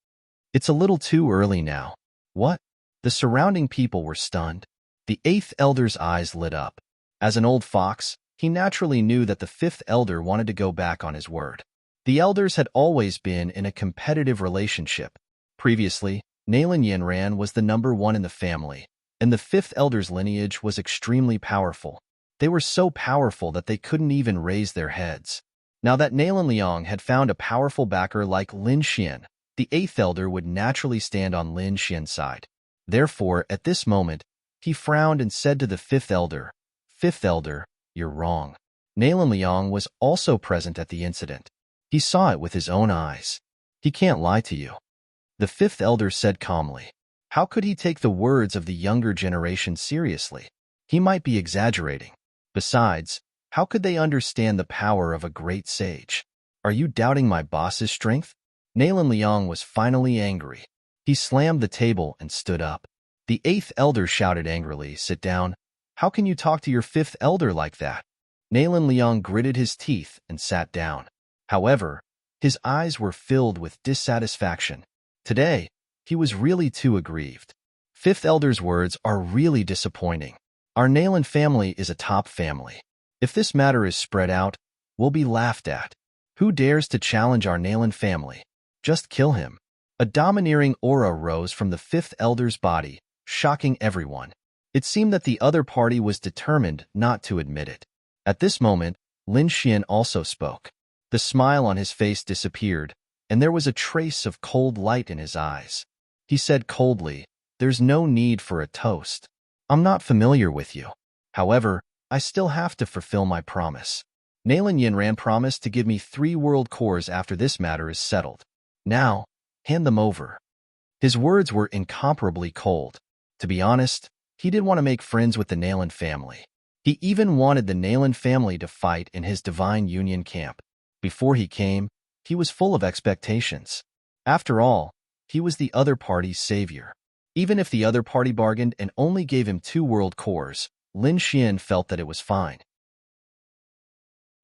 "It's a little too early now." "What?" The surrounding people were stunned. The 8th elder's eyes lit up. As an old fox, he naturally knew that the 5th elder wanted to go back on his word. The elders had always been in a competitive relationship. Previously, Nalan Yinran was the number 1 in the family, and the 5th elder's lineage was extremely powerful. They were so powerful that they couldn't even raise their heads. Now that Nalan Liang had found a powerful backer like Lin Xian, the 8th elder would naturally stand on Lin Xian's side. Therefore, at this moment, he frowned and said to the 5th elder, "5th elder, you're wrong." Nalan Liang was also present at the incident. He saw it with his own eyes. "He can't lie to you." The 5th elder said calmly. How could he take the words of the younger generation seriously? He might be exaggerating. Besides, how could they understand the power of a great sage? "Are you doubting my boss's strength?" Nalan Liang was finally angry. He slammed the table and stood up. The 8th elder shouted angrily, "Sit down. How can you talk to your 5th elder like that?" Nalan Liang gritted his teeth and sat down. However, his eyes were filled with dissatisfaction. Today, he was really too aggrieved. 5th elder's words are really disappointing. Our Nalan family is a top family. If this matter is spread out, we'll be laughed at. Who dares to challenge our Nalan family? Just kill him. A domineering aura rose from the 5th elder's body, shocking everyone. It seemed that the other party was determined not to admit it. At this moment, Lin Xian also spoke. The smile on his face disappeared, and there was a trace of cold light in his eyes. He said coldly, "There's no need for a toast. I'm not familiar with you. However, I still have to fulfill my promise. Nalan Yinran promised to give me 3 world cores after this matter is settled. Now, hand them over." His words were incomparably cold. To be honest, he didn't want to make friends with the Nalan family. He even wanted the Nalan family to fight in his Divine Union camp. Before he came, he was full of expectations. After all, he was the other party's savior. Even if the other party bargained and only gave him 2 world cores, Lin Xian felt that it was fine.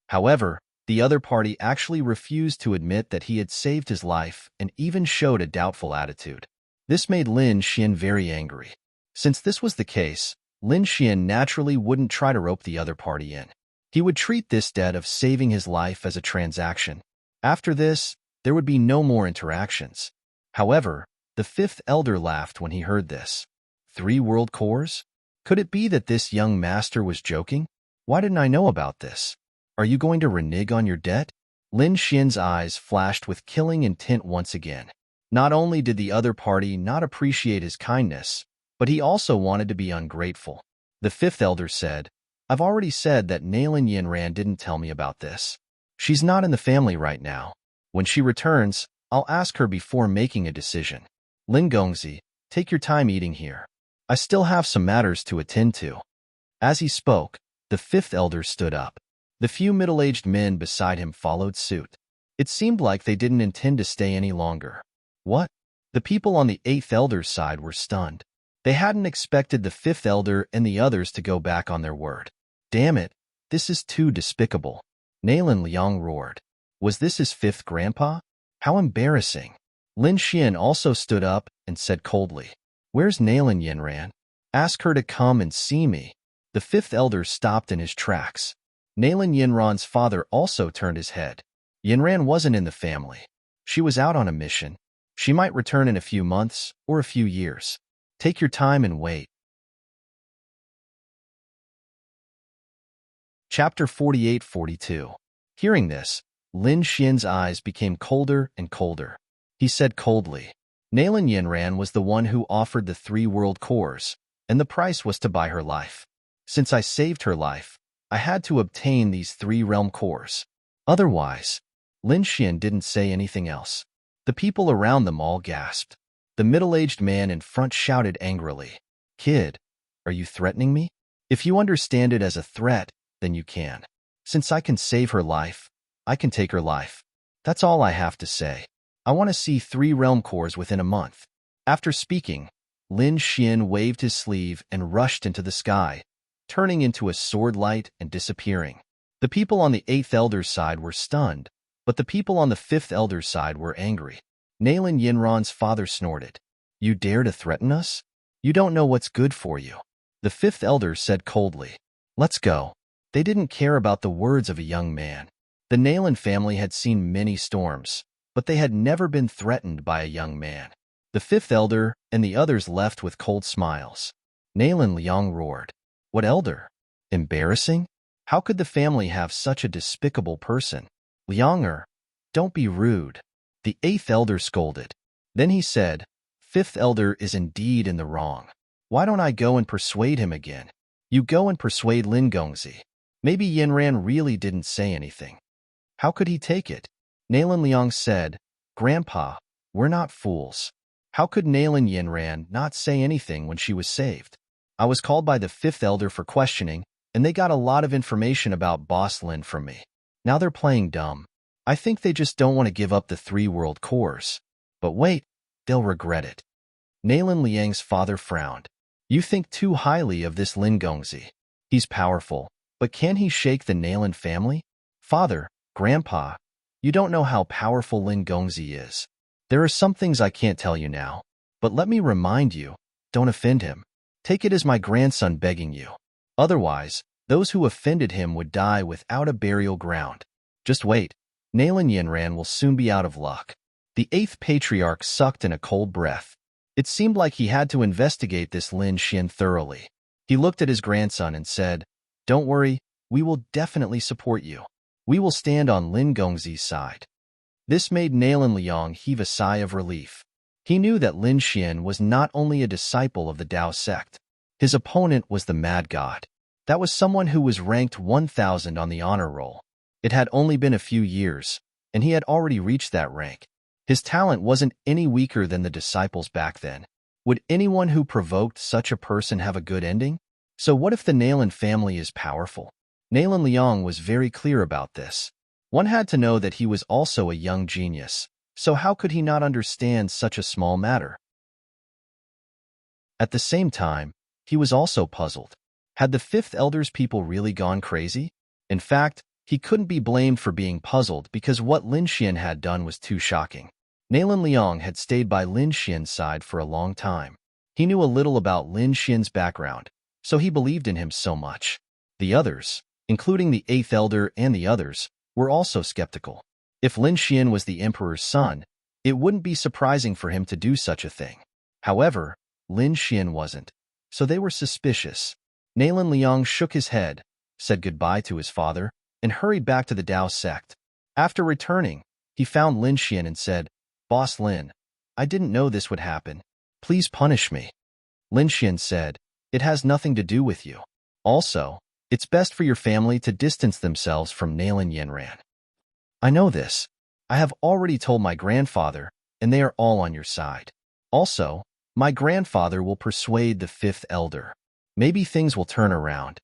However, the other party actually refused to admit that he had saved his life and even showed a doubtful attitude. This made Lin Xian very angry. Since this was the case, Lin Xian naturally wouldn't try to rope the other party in. He would treat this debt of saving his life as a transaction. After this, there would be no more interactions. However, the 5th elder laughed when he heard this. 3 world cores? Could it be that this young master was joking? Why didn't I know about this? Are you going to renege on your debt? Lin Xian's eyes flashed with killing intent once again. Not only did the other party not appreciate his kindness, but he also wanted to be ungrateful. The fifth elder said, I've already said that Nailin Yinran didn't tell me about this. She's not in the family right now. When she returns, I'll ask her before making a decision. Lin Gongzi, take your time eating here. I still have some matters to attend to. As he spoke, the fifth elder stood up. The few middle-aged men beside him followed suit. It seemed like they didn't intend to stay any longer. What? The people on the eighth elder's side were stunned. They hadn't expected the fifth elder and the others to go back on their word. Damn it, this is too despicable. Nailin Liang roared. Was this his fifth grandpa? How embarrassing. Lin Xian also stood up and said coldly, Where's Nailin Yinran? Ask her to come and see me. The fifth elder stopped in his tracks. Nailin Yinran's father also turned his head. Yinran wasn't in the family. She was out on a mission. She might return in a few months or a few years. Take your time and wait. Chapter 48-42. Hearing this, Lin Xian's eyes became colder and colder. He said coldly, Nailin Yinran was the one who offered the 3 world cores, and the price was to buy her life. Since I saved her life, I had to obtain these 3 realm cores. Otherwise, Lin Xian didn't say anything else. The people around them all gasped. The middle-aged man in front shouted angrily, Kid, are you threatening me? If you understand it as a threat, then you can. Since I can save her life, I can take her life. That's all I have to say. I want to see 3 realm cores within a month. After speaking, Lin Xian waved his sleeve and rushed into the sky, turning into a sword light and disappearing. The people on the 8th elder's side were stunned, but the people on the 5th elder's side were angry. Nailin Yinran's father snorted. You dare to threaten us? You don't know what's good for you. The 5th elder said coldly. Let's go. They didn't care about the words of a young man. The Nailin family had seen many storms, but they had never been threatened by a young man. The 5th elder and the others left with cold smiles. Nailin Liang roared. What elder? Embarrassing? How could the family have such a despicable person? Lianger, don't be rude. The 8th elder scolded. Then he said, 5th elder is indeed in the wrong. Why don't I go and persuade him again? You go and persuade Lin Gongzi. Maybe Yinran really didn't say anything. How could he take it? Nailin Liang said, Grandpa, we're not fools. How could Nailin Yinran not say anything when she was saved? I was called by the 5th elder for questioning, and they got a lot of information about Boss Lin from me. Now they're playing dumb. I think they just don't want to give up the 3 world cores. But wait, they'll regret it. Nailin Liang's father frowned. You think too highly of this Lin Gongzi. He's powerful, but can he shake the Nailin family? Father, Grandpa, you don't know how powerful Lin Gongzi is. There are some things I can't tell you now, but let me remind you, don't offend him. Take it as my grandson begging you. Otherwise, those who offended him would die without a burial ground. Just wait. Nailin Yinran will soon be out of luck. The 8th patriarch sucked in a cold breath. It seemed like he had to investigate this Lin Xian thoroughly. He looked at his grandson and said, Don't worry, we will definitely support you. We will stand on Lin Gongzi's side. This made Nailin Liang heave a sigh of relief. He knew that Lin Xian was not only a disciple of the Tao sect. His opponent was the Mad God. That was someone who was ranked 1,000 on the honor roll. It had only been a few years, and he had already reached that rank. His talent wasn't any weaker than the disciples back then. Would anyone who provoked such a person have a good ending? So what if the Nailin family is powerful? Nailin Liang was very clear about this. One had to know that he was also a young genius, so how could he not understand such a small matter? At the same time, he was also puzzled. Had the 5th elder's people really gone crazy? In fact, he couldn't be blamed for being puzzled because what Lin Xian had done was too shocking. Nailin Liang had stayed by Lin Xian's side for a long time. He knew a little about Lin Xian's background, so he believed in him so much. The others, including the 8th elder and the others, were also skeptical. If Lin Xian was the emperor's son, it wouldn't be surprising for him to do such a thing. However, Lin Xian wasn't, so they were suspicious. Nailin Liang shook his head, said goodbye to his father, and hurried back to the Tao sect. After returning, he found Lin Xian and said, "Boss Lin, I didn't know this would happen. Please punish me." Lin Xian said, "It has nothing to do with you. Also, it's best for your family to distance themselves from Nalan Yanran. I know this. I have already told my grandfather, and they are all on your side. Also, my grandfather will persuade the fifth elder. Maybe things will turn around.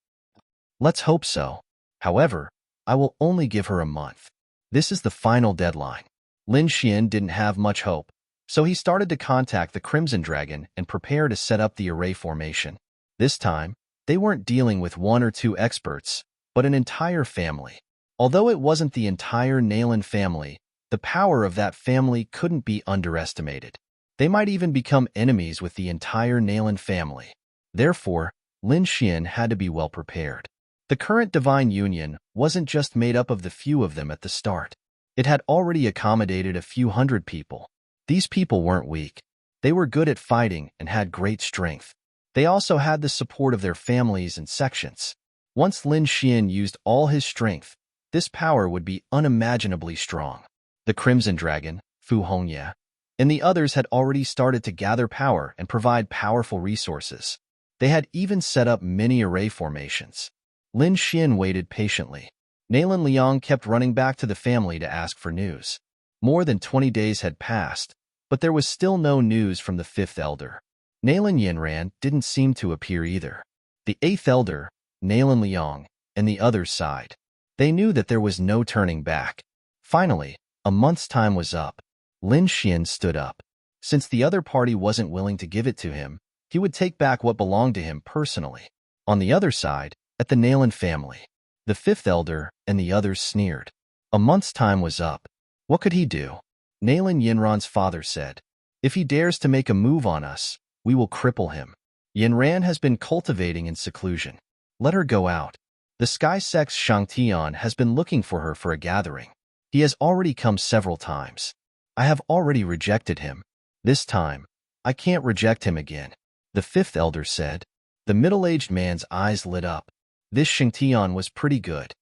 Let's hope so. However, I will only give her a month. This is the final deadline." Lin Xian didn't have much hope, so he started to contact the Crimson Dragon and prepare to set up the array formation. This time, they weren't dealing with one or two experts, but an entire family. Although it wasn't the entire Nalan family, the power of that family couldn't be underestimated. They might even become enemies with the entire Nalan family. Therefore, Lin Xian had to be well prepared. The current divine union wasn't just made up of the few of them at the start. It had already accommodated a few hundred people. These people weren't weak. They were good at fighting and had great strength. They also had the support of their families and sections. Once Lin Xian used all his strength, this power would be unimaginably strong. The Crimson Dragon, Fu Hongye, and the others had already started to gather power and provide powerful resources. They had even set up many array formations. Lin Xian waited patiently. Nalan Liang kept running back to the family to ask for news. More than 20 days had passed, but there was still no news from the fifth elder. Nalan Yanran didn't seem to appear either. The eighth elder, Nalan Liang, and the others sighed. They knew that there was no turning back. Finally, a month's time was up. Lin Xian stood up. Since the other party wasn't willing to give it to him, he would take back what belonged to him personally. On the other side, at the Nalan family, the fifth elder and the others sneered. A month's time was up. What could he do? Nalan Yanran's father said, "If he dares to make a move on us, we will cripple him. Yanran has been cultivating in seclusion. Let her go out. The Sky Sect's Shangtian has been looking for her for a gathering. He has already come several times. I have already rejected him. This time, I can't reject him again," the fifth elder said. The middle-aged man's eyes lit up. This Shangtian was pretty good.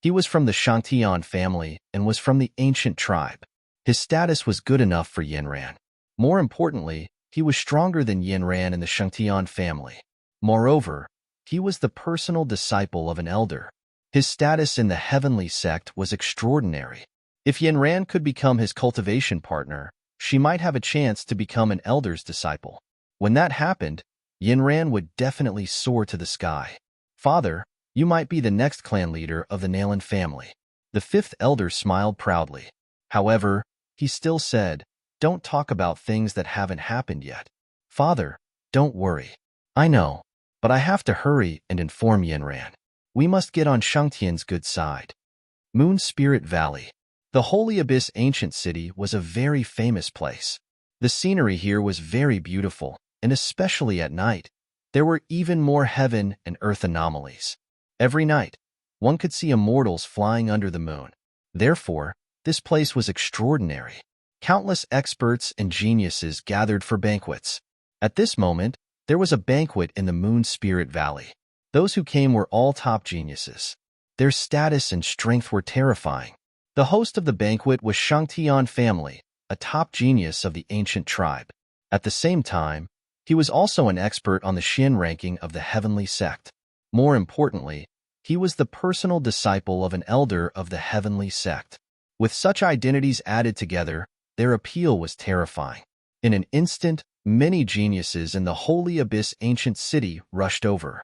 He was from the Shangtian family and was from the ancient tribe. His status was good enough for Yanran. More importantly, he was stronger than Yanran in the Shangtian family. Moreover, he was the personal disciple of an elder. His status in the heavenly sect was extraordinary. If Yanran could become his cultivation partner, she might have a chance to become an elder's disciple. When that happened, Yanran would definitely soar to the sky. "Father, you might be the next clan leader of the Nalan family." The fifth elder smiled proudly. However, he still said, "Don't talk about things that haven't happened yet." "Father, don't worry. I know, but I have to hurry and inform Yanran. We must get on Shangtian's good side." Moon Spirit Valley. The Holy Abyss ancient city was a very famous place. The scenery here was very beautiful, and especially at night, there were even more heaven and earth anomalies. Every night, one could see immortals flying under the moon. Therefore, this place was extraordinary. Countless experts and geniuses gathered for banquets. At this moment, there was a banquet in the Moon Spirit Valley. Those who came were all top geniuses. Their status and strength were terrifying. The host of the banquet was Shangtian family, a top genius of the ancient tribe. At the same time, he was also an expert on the Xin ranking of the heavenly sect. More importantly, he was the personal disciple of an elder of the heavenly sect. With such identities added together, their appeal was terrifying. In an instant, many geniuses in the Holy Abyss ancient city rushed over.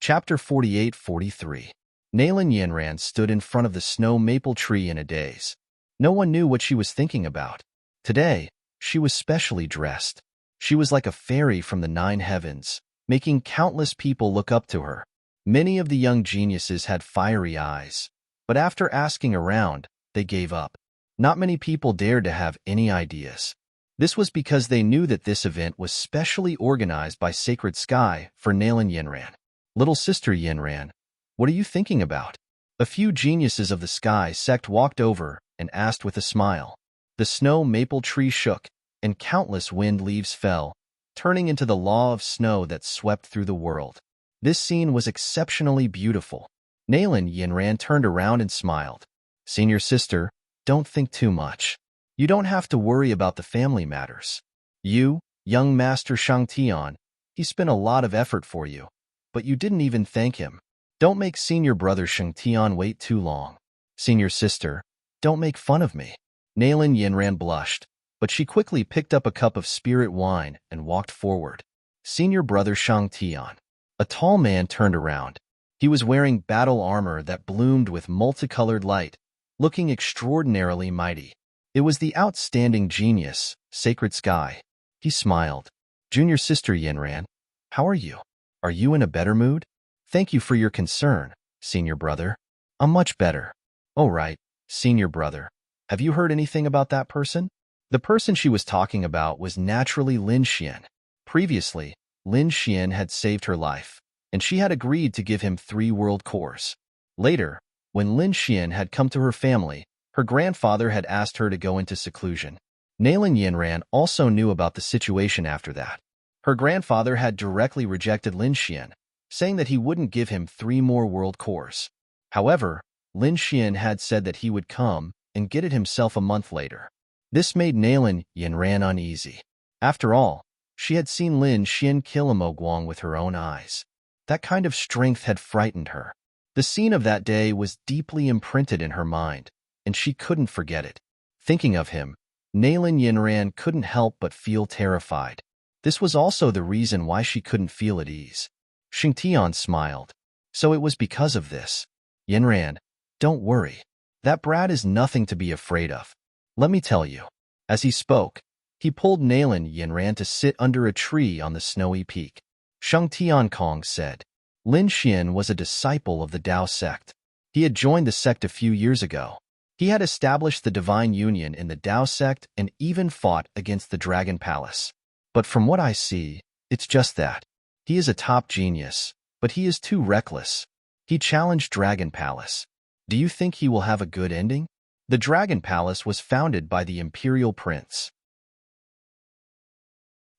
Chapter 48-43. Nalan Yanran stood in front of the snow maple tree in a daze. No one knew what she was thinking about. Today, she was specially dressed. She was like a fairy from the 9 heavens, making countless people look up to her. Many of the young geniuses had fiery eyes, but after asking around, they gave up. Not many people dared to have any ideas. This was because they knew that this event was specially organized by Sacred Sky for Nalan Yanran. "Little sister Yanran, what are you thinking about?" A few geniuses of the Sky sect walked over and asked with a smile. The snow maple tree shook, and countless wind leaves fell, turning into the law of snow that swept through the world. This scene was exceptionally beautiful. Nalan Yinran turned around and smiled. Senior sister, don't think too much. You don't have to worry about the family matters. You, young Master Shangtian, he spent a lot of effort for you, but you didn't even thank him. Don't make senior brother Shangtian wait too long. Senior sister, don't make fun of me. Nalan Yinran blushed, but she quickly picked up a cup of spirit wine and walked forward. Senior brother Shangtian. A tall man turned around. He was wearing battle armor that bloomed with multicolored light, looking extraordinarily mighty. It was the outstanding genius, Sacred Sky. He smiled. Junior sister Yinran, how are you? Are you in a better mood? Thank you for your concern, senior brother. I'm much better. Oh right, senior brother. Have you heard anything about that person? The person she was talking about was naturally Lin Xian. Previously, Lin Xian had saved her life, and she had agreed to give him 3 world cores. Later, when Lin Xian had come to her family, her grandfather had asked her to go into seclusion. Nalan Yinran also knew about the situation after that. Her grandfather had directly rejected Lin Xian, saying that he wouldn't give him 3 more world cores. However, Lin Xian had said that he would come and get it himself a month later. This made Nalan Yinran uneasy. After all, she had seen Lin Xian kill a Moguang with her own eyes. That kind of strength had frightened her. The scene of that day was deeply imprinted in her mind, and she couldn't forget it. Thinking of him, Nalan Yinran couldn't help but feel terrified. This was also the reason why she couldn't feel at ease. Xingtian smiled. So it was because of this. Yinran, don't worry. That brat is nothing to be afraid of. Let me tell you. As he spoke, he pulled Nalan Yinran to sit under a tree on the snowy peak. Sheng Tiankong said, Lin Xian was a disciple of the Dao sect. He had joined the sect a few years ago. He had established the divine union in the Dao sect and even fought against the Dragon Palace. But from what I see, it's just that. He is a top genius, but he is too reckless. He challenged Dragon Palace. Do you think he will have a good ending? The Dragon Palace was founded by the Imperial Prince.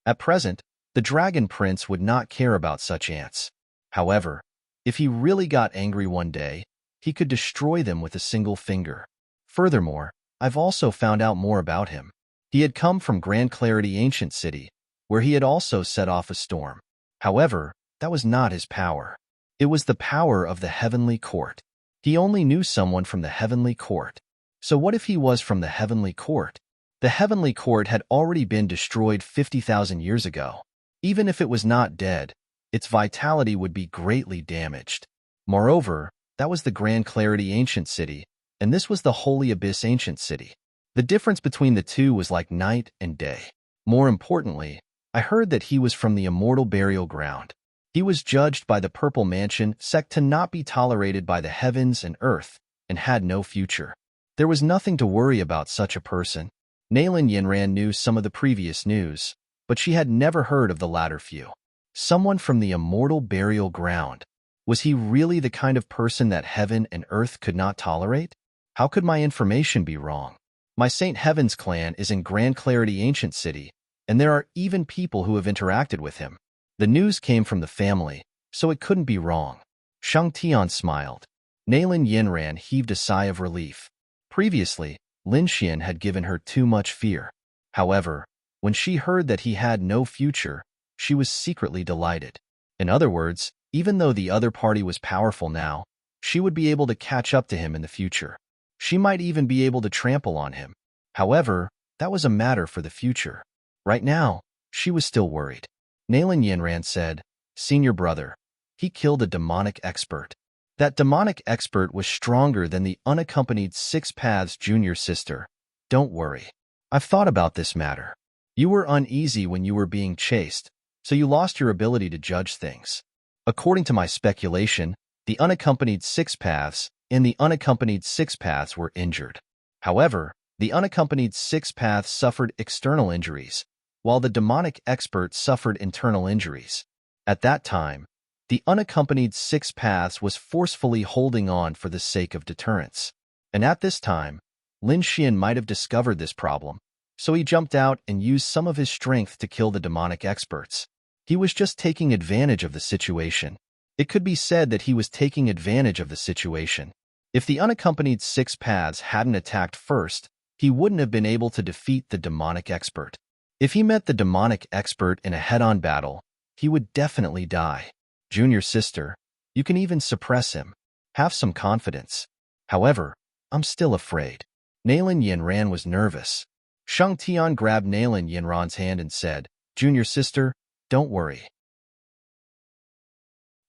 At present, the Dragon Prince would not care about such ants. However, if he really got angry one day, he could destroy them with a single finger. Furthermore, I've also found out more about him. He had come from Grand Clarity Ancient City, where he had also set off a storm. However, that was not his power. It was the power of the Heavenly Court. He only knew someone from the Heavenly Court. So what if he was from the Heavenly Court? The Heavenly Court had already been destroyed 50,000 years ago. Even if it was not dead, its vitality would be greatly damaged. Moreover, that was the Grand Clarity Ancient City, and this was the Holy Abyss Ancient City. The difference between the two was like night and day. More importantly, I heard that he was from the Immortal Burial Ground. He was judged by the Purple Mansion sect to not be tolerated by the heavens and earth, and had no future. There was nothing to worry about such a person. Nalan Yinran knew some of the previous news, but she had never heard of the latter few. Someone from the Immortal Burial Ground. Was he really the kind of person that heaven and earth could not tolerate? How could my information be wrong? My Saint Heaven's clan is in Grand Clarity Ancient City, and there are even people who have interacted with him. The news came from the family, so it couldn't be wrong. Shang Tian smiled. Nalan Yinran heaved a sigh of relief. Previously, Lin Xian had given her too much fear. However, when she heard that he had no future, she was secretly delighted. In other words, even though the other party was powerful now, she would be able to catch up to him in the future. She might even be able to trample on him. However, that was a matter for the future. Right now, she was still worried. Nalan Yinran said, Senior brother, he killed a demonic expert. That demonic expert was stronger than the unaccompanied Six Paths junior sister. Don't worry. I've thought about this matter. You were uneasy when you were being chased, so you lost your ability to judge things. According to my speculation, the unaccompanied Six Paths and the unaccompanied Six Paths were injured. However, the unaccompanied Six Paths suffered external injuries, while the demonic expert suffered internal injuries. At that time, the unaccompanied Six Paths was forcefully holding on for the sake of deterrence. And at this time, Lin Xian might have discovered this problem, So he jumped out and used some of his strength to kill the demonic experts. He was just taking advantage of the situation. It could be said that he was taking advantage of the situation. If the unaccompanied six paths hadn't attacked first, he wouldn't have been able to defeat the demonic expert. If he met the demonic expert in a head-on battle, he would definitely die. Junior sister, you can even suppress him. Have some confidence. However, I'm still afraid. Nalan Yinran was nervous. Shang Tian grabbed Nalan Yinran's hand and said, Junior sister, don't worry.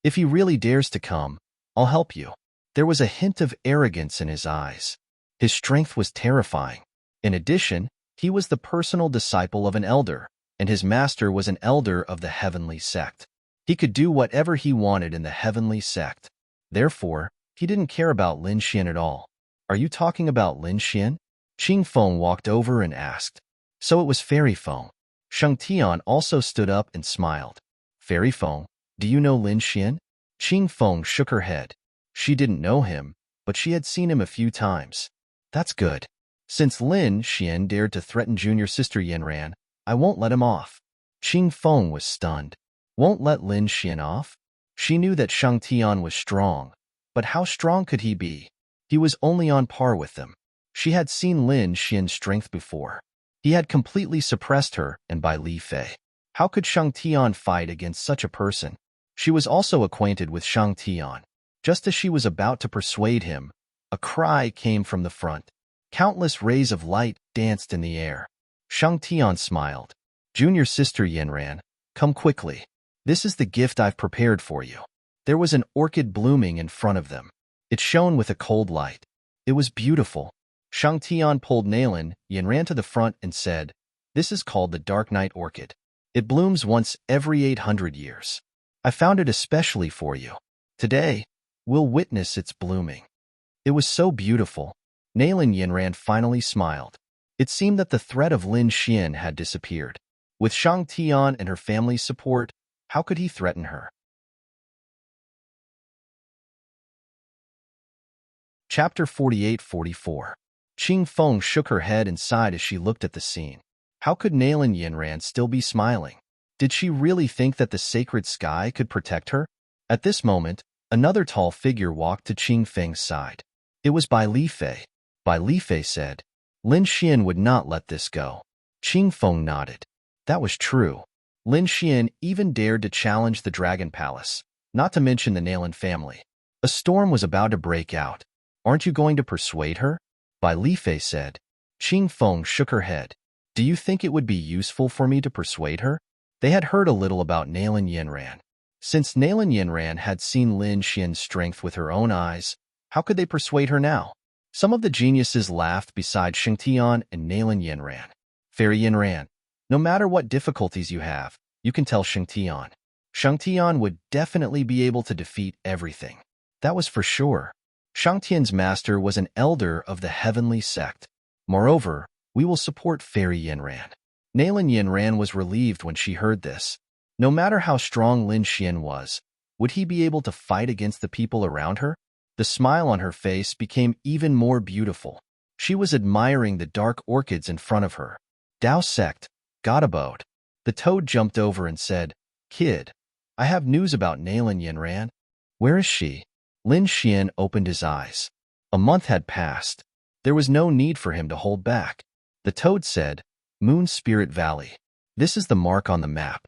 If he really dares to come, I'll help you. There was a hint of arrogance in his eyes. His strength was terrifying. In addition, he was the personal disciple of an elder, and his master was an elder of the heavenly sect. He could do whatever he wanted in the heavenly sect. Therefore, he didn't care about Lin Xian at all. Are you talking about Lin Xian? Qing Feng walked over and asked. So it was Fairy Feng. Shang Tian also stood up and smiled. Fairy Feng, do you know Lin Xian? Qing Feng shook her head. She didn't know him, but she had seen him a few times. That's good. Since Lin Xian dared to threaten junior sister Yinran, I won't let him off. Qing Feng was stunned. Won't let Lin Xian off? She knew that Shang Tian was strong, but how strong could he be? He was only on par with them. She had seen Lin Xian's strength before. He had completely suppressed her and by Li Fei. How could Shang Tian fight against such a person? She was also acquainted with Shang Tian. Just as she was about to persuade him, a cry came from the front. Countless rays of light danced in the air. Shang Tian smiled. Junior sister Yinran, come quickly. This is the gift I've prepared for you. There was an orchid blooming in front of them. It shone with a cold light. It was beautiful. Shang Tian pulled Nalan Yinran to the front and said, This is called the Dark Night Orchid. It blooms once every 800 years. I found it especially for you. Today, we'll witness its blooming. It was so beautiful. Nalan Yinran finally smiled. It seemed that the threat of Lin Xian had disappeared. With Shang Tian and her family's support, how could he threaten her? Chapter 48-44. Qing Feng shook her head and sighed as she looked at the scene. How could Nalan Yinran still be smiling? Did she really think that the sacred sky could protect her? At this moment, another tall figure walked to Qing Feng's side. It was Bai Li Fei. Bai Li Fei said, Lin Xian would not let this go. Qing Feng nodded. That was true. Lin Xian even dared to challenge the Dragon Palace, not to mention the Nalan family. A storm was about to break out. Aren't you going to persuade her? Bai Li Fei said. Qing Feng shook her head. Do you think it would be useful for me to persuade her? They had heard a little about Nalan Yinran. Since Nalan Yinran had seen Lin Xian's strength with her own eyes, how could they persuade her now? Some of the geniuses laughed beside Shang Tian and Nalan Yinran. Fairy Yinran, no matter what difficulties you have, you can tell Shang Tian. Shang Tian would definitely be able to defeat everything. That was for sure. Shang Tian's master was an elder of the heavenly sect. Moreover, we will support Fairy Yinran. Nalan Yinran was relieved when she heard this. No matter how strong Lin Xian was, would he be able to fight against the people around her? The smile on her face became even more beautiful. She was admiring the dark orchids in front of her. Dao sect, God abode. The toad jumped over and said, Kid, I have news about Nalan Yinran. Where is she? Lin Xian opened his eyes. A month had passed. There was no need for him to hold back. The toad said, Moon Spirit Valley. This is the mark on the map.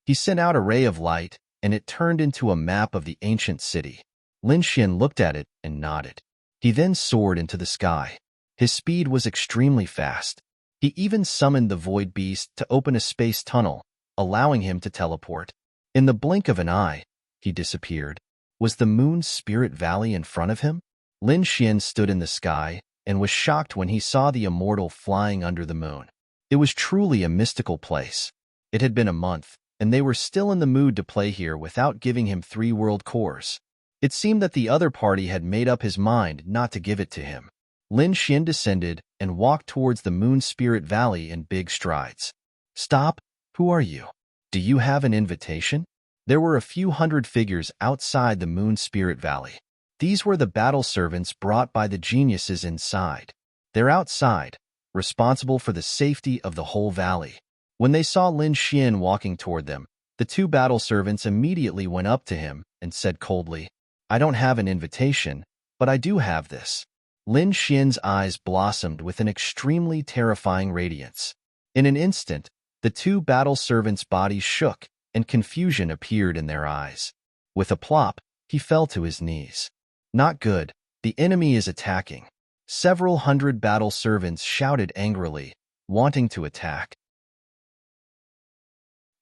He sent out a ray of light, and it turned into a map of the ancient city. Lin Xian looked at it and nodded. He then soared into the sky. His speed was extremely fast. He even summoned the Void Beast to open a space tunnel, allowing him to teleport. In the blink of an eye, he disappeared. Was the Moon Spirit Valley in front of him? Lin Xian stood in the sky and was shocked when he saw the immortal flying under the moon. It was truly a mystical place. It had been a month, and they were still in the mood to play here without giving him 3 world cores. It seemed that the other party had made up his mind not to give it to him. Lin Xian descended and walked towards the Moon Spirit Valley in big strides. Stop, who are you? Do you have an invitation? There were a few hundred figures outside the Moon Spirit Valley. These were the battle servants brought by the geniuses inside. They're outside, responsible for the safety of the whole valley. When they saw Lin Xian walking toward them, the two battle servants immediately went up to him and said coldly, "I don't have an invitation, but I do have this." Lin Xian's eyes blossomed with an extremely terrifying radiance. In an instant, the two battle servants' bodies shook, and confusion appeared in their eyes. With a plop, he fell to his knees. "Not good. The enemy is attacking." Several hundred battle servants shouted angrily, wanting to attack.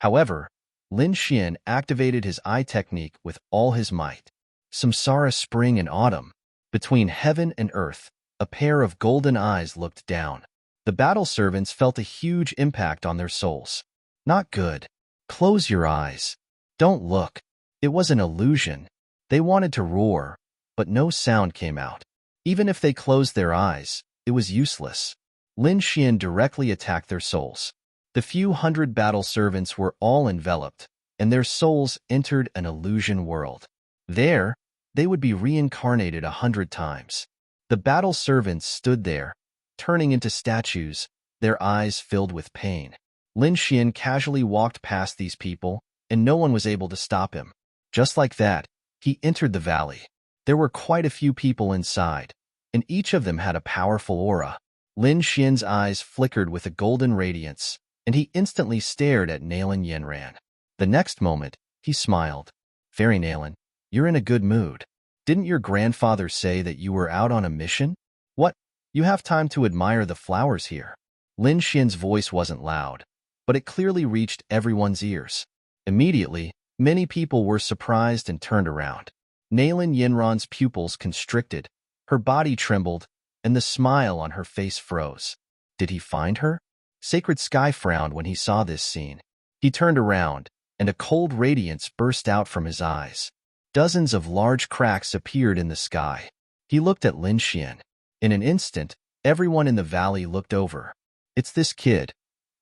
However, Lin Xian activated his eye technique with all his might. Samsara spring and autumn. Between heaven and earth, a pair of golden eyes looked down. The battle servants felt a huge impact on their souls. "Not good. Close your eyes. Don't look." It was an illusion. They wanted to roar, but no sound came out. Even if they closed their eyes, it was useless. Lin Xian directly attacked their souls. The few hundred battle servants were all enveloped, and their souls entered an illusion world. There, they would be reincarnated 100 times. The battle servants stood there, turning into statues, their eyes filled with pain. Lin Xian casually walked past these people, and no one was able to stop him. Just like that, he entered the valley. There were quite a few people inside, and each of them had a powerful aura. Lin Xian's eyes flickered with a golden radiance, and he instantly stared at Nalan Yenran. The next moment, he smiled. "Fairy Nalan, you're in a good mood. Didn't your grandfather say that you were out on a mission? What? You have time to admire the flowers here." Lin Xian's voice wasn't loud, but it clearly reached everyone's ears. Immediately, many people were surprised and turned around. Nalan Yenran's pupils constricted, her body trembled, and the smile on her face froze. Did he find her? Sacred Sky frowned when he saw this scene. He turned around, and a cold radiance burst out from his eyes. Dozens of large cracks appeared in the sky. He looked at Lin Xian. In an instant, everyone in the valley looked over. "It's this kid.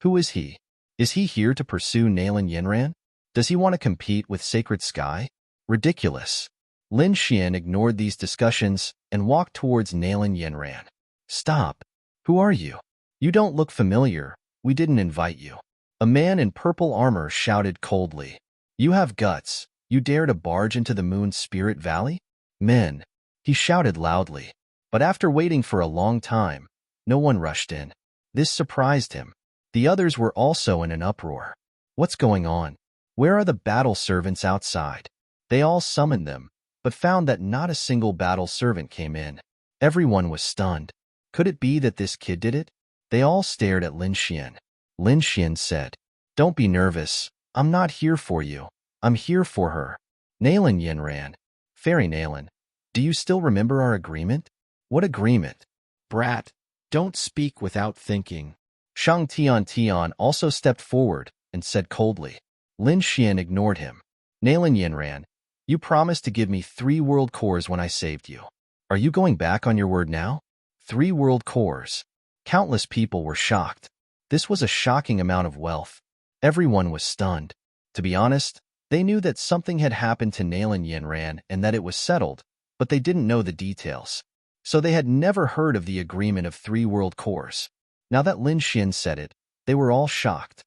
Who is he? Is he here to pursue Nalan Yenran? Does he want to compete with Sacred Sky? Ridiculous." Lin Xian ignored these discussions and walked towards Nalan Yenran. "Stop. Who are you? You don't look familiar. We didn't invite you." A man in purple armor shouted coldly. "You have guts. You dare to barge into the Moon's Spirit Valley? Men!" He shouted loudly. But after waiting for a long time, no one rushed in. This surprised him. The others were also in an uproar. "What's going on? Where are the battle servants outside?" They all summoned them, but found that not a single battle servant came in. Everyone was stunned. Could it be that this kid did it? They all stared at Lin Xian. Lin Xian said, "Don't be nervous. I'm not here for you. I'm here for her. Nalan Yenran. Fairy Nalan, do you still remember our agreement?" "What agreement?" "Brat, don't speak without thinking." Shang Tian also stepped forward and said coldly. Lin Xian ignored him. "Nalan Yenran, you promised to give me 3 world cores when I saved you. Are you going back on your word now?" 3 world cores. Countless people were shocked. This was a shocking amount of wealth. Everyone was stunned. To be honest, they knew that something had happened to Nalan Yenran and that it was settled, but they didn't know the details. So they had never heard of the agreement of 3 world cores. Now that Lin Xian said it, they were all shocked.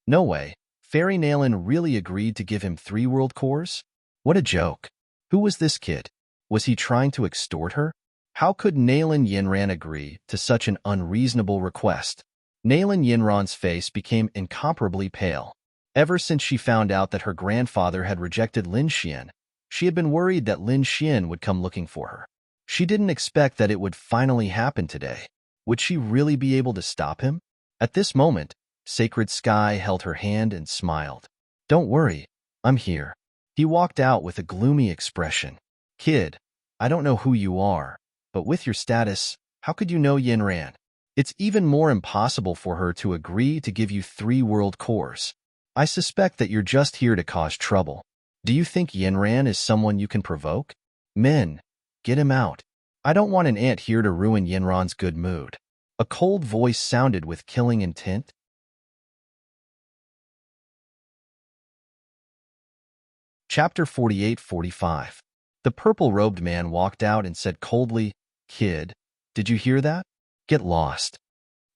No way. Fairy Nalan really agreed to give him 3 world cores? What a joke. Who was this kid? Was he trying to extort her? How could Nalan Yenran agree to such an unreasonable request? Nalan Yenran's face became incomparably pale. Ever since she found out that her grandfather had rejected Lin Xian, she had been worried that Lin Xian would come looking for her. She didn't expect that it would finally happen today. Would she really be able to stop him? At this moment, Sacred Sky held her hand and smiled. "Don't worry, I'm here." He walked out with a gloomy expression. "Kid, I don't know who you are, but with your status, how could you know Yenran? It's even more impossible for her to agree to give you 3 world cores. I suspect that you're just here to cause trouble. Do you think Yenran is someone you can provoke? Men, get him out. I don't want an ant here to ruin Yenran's good mood." A cold voice sounded with killing intent. Chapter 48-45. The purple-robed man walked out and said coldly, "Kid, Did you hear that? Get lost.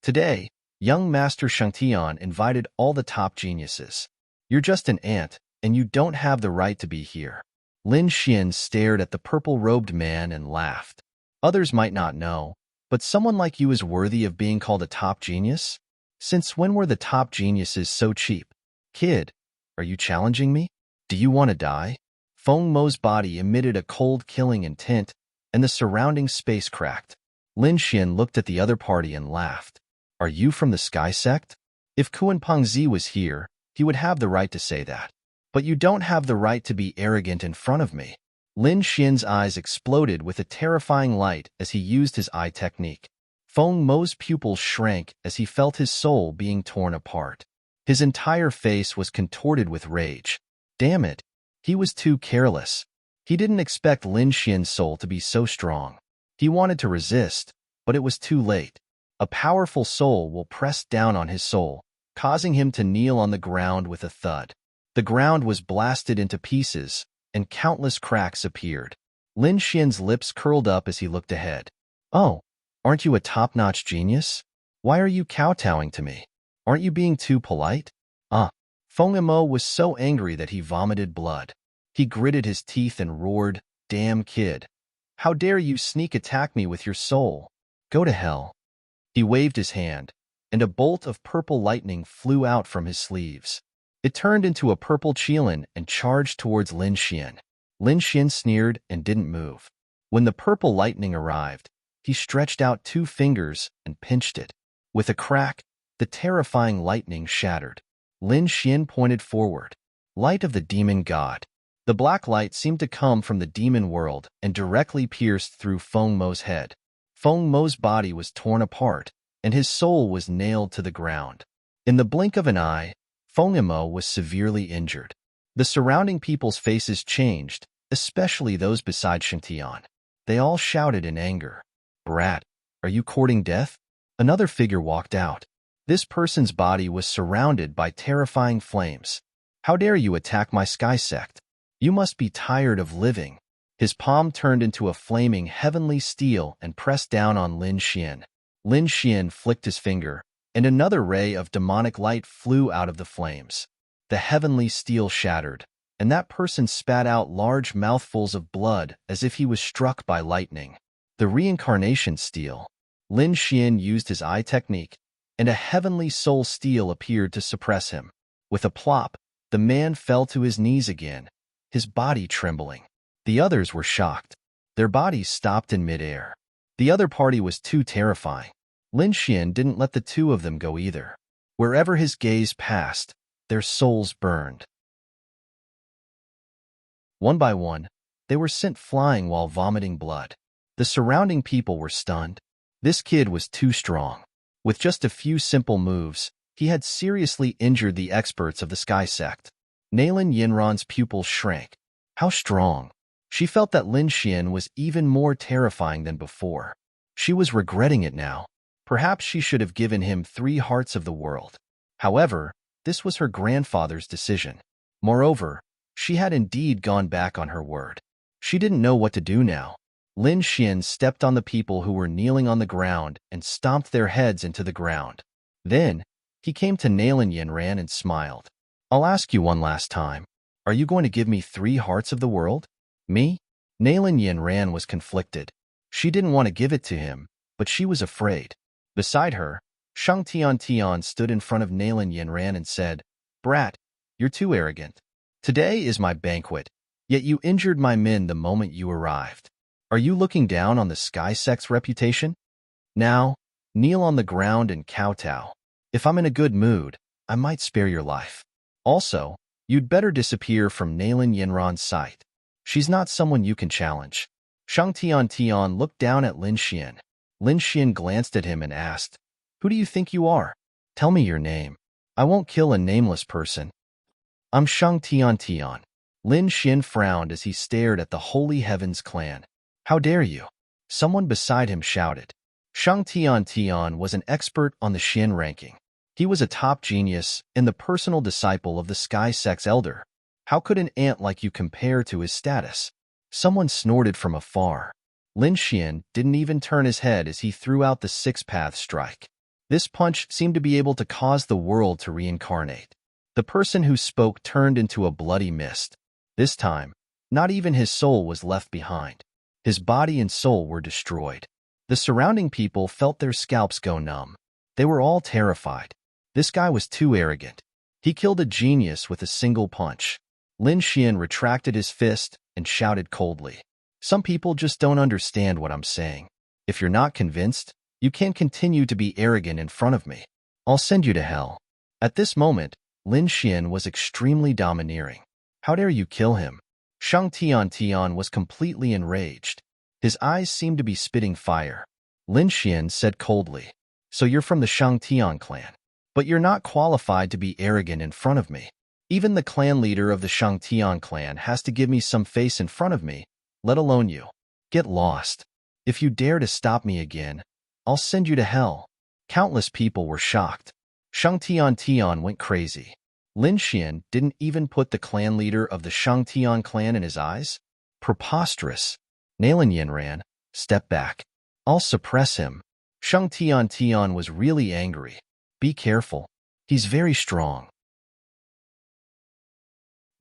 Today, young Master Shangtian invited all the top geniuses. You're just an ant, and you don't have the right to be here. Lin Xian stared at the purple-robed man and laughed. Others might not know, but someone like you is worthy of being called a top genius? Since when were the top geniuses so cheap? Kid, are you challenging me? Do you want to die? Feng Mo's body emitted a cold killing intent, and the surrounding space cracked. Lin Xian looked at the other party and laughed. Are you from the Sky Sect? If Kuan Pengzi was here, he would have the right to say that. But you don't have the right to be arrogant in front of me. Lin Xian's eyes exploded with a terrifying light as he used his eye technique. Feng Mo's pupils shrank as he felt his soul being torn apart. His entire face was contorted with rage. Damn it, he was too careless. He didn't expect Lin Xian's soul to be so strong. He wanted to resist, but it was too late. A powerful soul will press down on his soul, causing him to kneel on the ground with a thud. The ground was blasted into pieces, and countless cracks appeared. Lin Xian's lips curled up as he looked ahead. Oh, aren't you a top-notch genius? Why are you kowtowing to me? Aren't you being too polite? Feng Mo was so angry that he vomited blood. He gritted his teeth and roared, Damn kid. How dare you sneak attack me with your soul? Go to hell. He waved his hand, and a bolt of purple lightning flew out from his sleeves. It turned into a purple qilin and charged towards Lin Xian. Lin Xian sneered and didn't move. When the purple lightning arrived, he stretched out 2 fingers and pinched it. With a crack, the terrifying lightning shattered. Lin Xian pointed forward. Light of the demon god. The black light seemed to come from the demon world and directly pierced through Feng Mo's head. Feng Mo's body was torn apart, and his soul was nailed to the ground. In the blink of an eye, Feng Mo was severely injured. The surrounding people's faces changed, especially those beside Shangtian. They all shouted in anger. Brat, are you courting death? Another figure walked out. This person's body was surrounded by terrifying flames. How dare you attack my Sky Sect? You must be tired of living. His palm turned into a flaming heavenly steel and pressed down on Lin Xian. Lin Xian flicked his finger, and another ray of demonic light flew out of the flames. The heavenly steel shattered, and that person spat out large mouthfuls of blood as if he was struck by lightning. The reincarnation steel. Lin Xian used his eye technique, and a heavenly soul steel appeared to suppress him. With a plop, the man fell to his knees again, his body trembling. The others were shocked. Their bodies stopped in midair. The other party was too terrifying. Lin Xian didn't let the 2 of them go either. Wherever his gaze passed, their souls burned. One by one, they were sent flying while vomiting blood. The surrounding people were stunned. This kid was too strong. With just a few simple moves, he had seriously injured the experts of the Sky Sect. Nalan Yinran's pupils shrank. How strong! She felt that Lin Xian was even more terrifying than before. She was regretting it now. Perhaps she should have given him 3 hearts of the world. However, this was her grandfather's decision. Moreover, she had indeed gone back on her word. She didn't know what to do now. Lin Xian stepped on the people who were kneeling on the ground and stomped their heads into the ground. Then, he came to Nalan Yinran and smiled. I'll ask you one last time. Are you going to give me 3 hearts of the world? Me? Nalan Yinran was conflicted. She didn't want to give it to him, but she was afraid. Beside her, Shangtian stood in front of Nalan Yinran and said, Brat, you're too arrogant. Today is my banquet, yet you injured my men the moment you arrived. Are you looking down on the Sky Sect's reputation? Now, kneel on the ground and kowtow. If I'm in a good mood, I might spare your life. Also, you'd better disappear from Nalan Yinran's sight. She's not someone you can challenge. Shangtian looked down at Lin Xian. Lin Xian glanced at him and asked, Who do you think you are? Tell me your name. I won't kill a nameless person. I'm Shangtian. Lin Xian frowned as he stared at the Holy Heavens clan. How dare you? Someone beside him shouted. Shangtian was an expert on the Xian ranking. He was a top genius and the personal disciple of the Sky Sect's elder. How could an ant like you compare to his status? Someone snorted from afar. Lin Xian didn't even turn his head as he threw out the six-path strike. This punch seemed to be able to cause the world to reincarnate. The person who spoke turned into a bloody mist. This time, not even his soul was left behind. His body and soul were destroyed. The surrounding people felt their scalps go numb. They were all terrified. This guy was too arrogant. He killed a genius with a single punch. Lin Xian retracted his fist and shouted coldly, "Some people just don't understand what I'm saying. If you're not convinced, you can't continue to be arrogant in front of me. I'll send you to hell." At this moment, Lin Xian was extremely domineering. "How dare you kill him?" Shang Tian was completely enraged. His eyes seemed to be spitting fire. Lin Xian said coldly, "So you're from the Shang Tian clan, but you're not qualified to be arrogant in front of me. Even the clan leader of the Shang Tian clan has to give me some face in front of me, let alone you. Get lost. If you dare to stop me again, I'll send you to hell." Countless people were shocked. Shang Tian went crazy. Lin Xian didn't even put the clan leader of the Shang Tian clan in his eyes? Preposterous. Nalan Yinran, step back. I'll suppress him. Shang Tian was really angry. Be careful. He's very strong.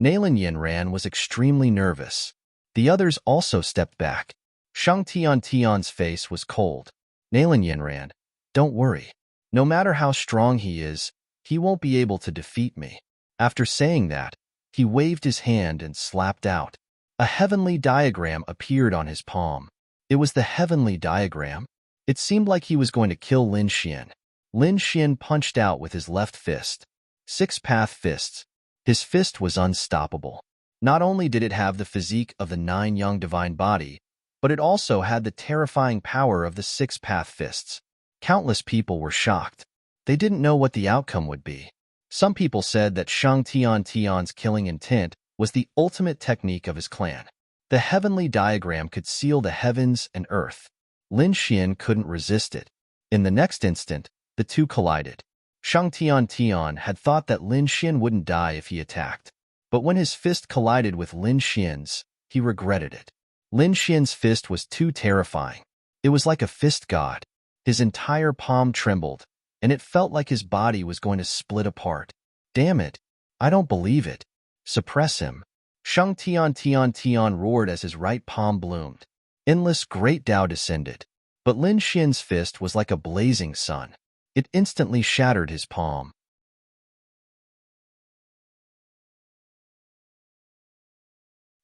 Nalan Yinran was extremely nervous. The others also stepped back. Shang Tian's face was cold. Nalan Yinran, don't worry. No matter how strong he is, he won't be able to defeat me. After saying that, he waved his hand and slapped out. A heavenly diagram appeared on his palm. It was the heavenly diagram. It seemed like he was going to kill Lin Xian. Lin Xian punched out with his left fist. Six-path fists. His fist was unstoppable. Not only did it have the physique of the 9 young divine body, but it also had the terrifying power of the six-path fists. Countless people were shocked. They didn't know what the outcome would be. Some people said that Shang Tian's killing intent was the ultimate technique of his clan. The heavenly diagram could seal the heavens and earth. Lin Xian couldn't resist it. In the next instant, the two collided. Shang Tian had thought that Lin Xian wouldn't die if he attacked. But when his fist collided with Lin Xian's, he regretted it. Lin Xian's fist was too terrifying. It was like a fist god. His entire palm trembled, and it felt like his body was going to split apart. Damn it! I don't believe it. Suppress him. Shang Tian roared as his right palm bloomed. Endless great Tao descended. But Lin Xian's fist was like a blazing sun. It instantly shattered his palm.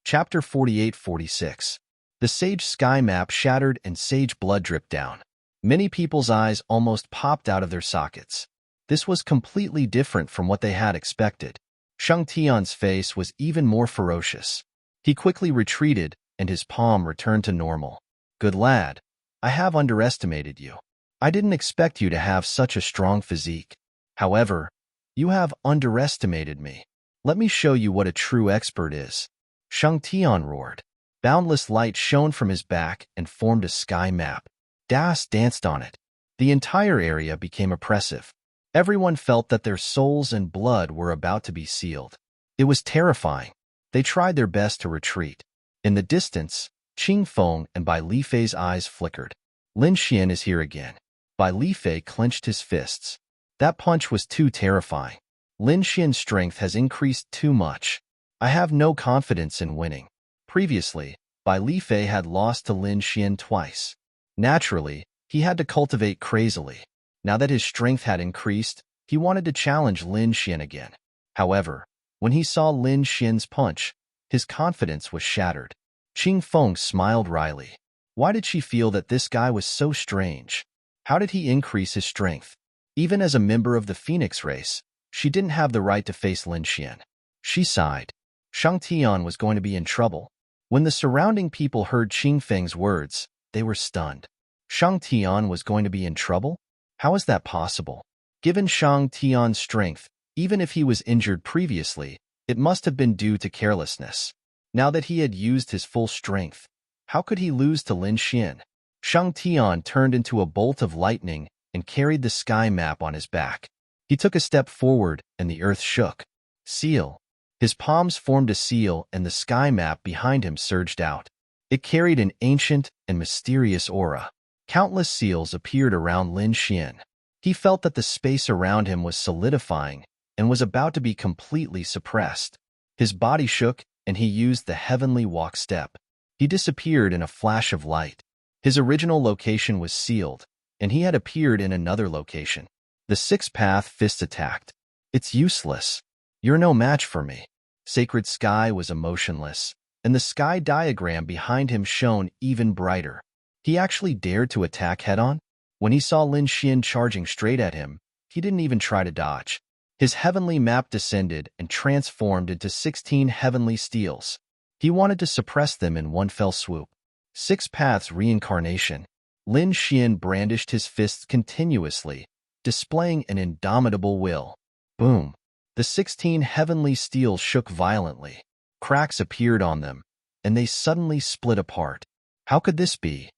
Chapter 48-46. The sage sky map shattered and sage blood dripped down. Many people's eyes almost popped out of their sockets. This was completely different from what they had expected. Shang Tian's face was even more ferocious. He quickly retreated, and his palm returned to normal. Good lad, I have underestimated you. I didn't expect you to have such a strong physique. However, you have underestimated me. Let me show you what a true expert is. Shang Tian roared. Boundless light shone from his back and formed a sky map. Das danced on it. The entire area became oppressive. Everyone felt that their souls and blood were about to be sealed. It was terrifying. They tried their best to retreat. In the distance, Qing Feng and Bai Lifei's eyes flickered. Lin Xian is here again. Bai Lifei clenched his fists. That punch was too terrifying. Lin Xian's strength has increased too much. I have no confidence in winning. Previously, Bai Lifei had lost to Lin Xian twice. Naturally, he had to cultivate crazily. Now that his strength had increased, he wanted to challenge Lin Xian again. However, when he saw Lin Xian's punch, his confidence was shattered. Qing Feng smiled wryly. Why did she feel that this guy was so strange? How did he increase his strength? Even as a member of the Phoenix race, she didn't have the right to face Lin Xian. She sighed. Shang Tian was going to be in trouble. When the surrounding people heard Qing Feng's words, they were stunned. Shang Tian was going to be in trouble? How is that possible? Given Shang Tian's strength, even if he was injured previously, it must have been due to carelessness. Now that he had used his full strength, how could he lose to Lin Xian? Shang Tian turned into a bolt of lightning and carried the sky map on his back. He took a step forward and the earth shook. Seal. His palms formed a seal and the sky map behind him surged out. It carried an ancient and mysterious aura. Countless seals appeared around Lin Xian. He felt that the space around him was solidifying and was about to be completely suppressed. His body shook, and he used the heavenly walk step. He disappeared in a flash of light. His original location was sealed, and he had appeared in another location. The six-path fist attacked. It's useless. You're no match for me. Sacred Sky was emotionless, and the sky diagram behind him shone even brighter. He actually dared to attack head-on? When he saw Lin Xian charging straight at him, he didn't even try to dodge. His heavenly map descended and transformed into 16 heavenly steels. He wanted to suppress them in one fell swoop. Six Paths Reincarnation. Lin Xian brandished his fists continuously, displaying an indomitable will. Boom! The 16 heavenly steels shook violently. Cracks appeared on them, and they suddenly split apart. How could this be?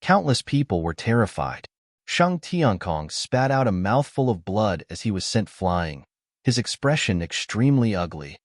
Countless people were terrified. Shang Tiankong spat out a mouthful of blood as he was sent flying, his expression extremely ugly.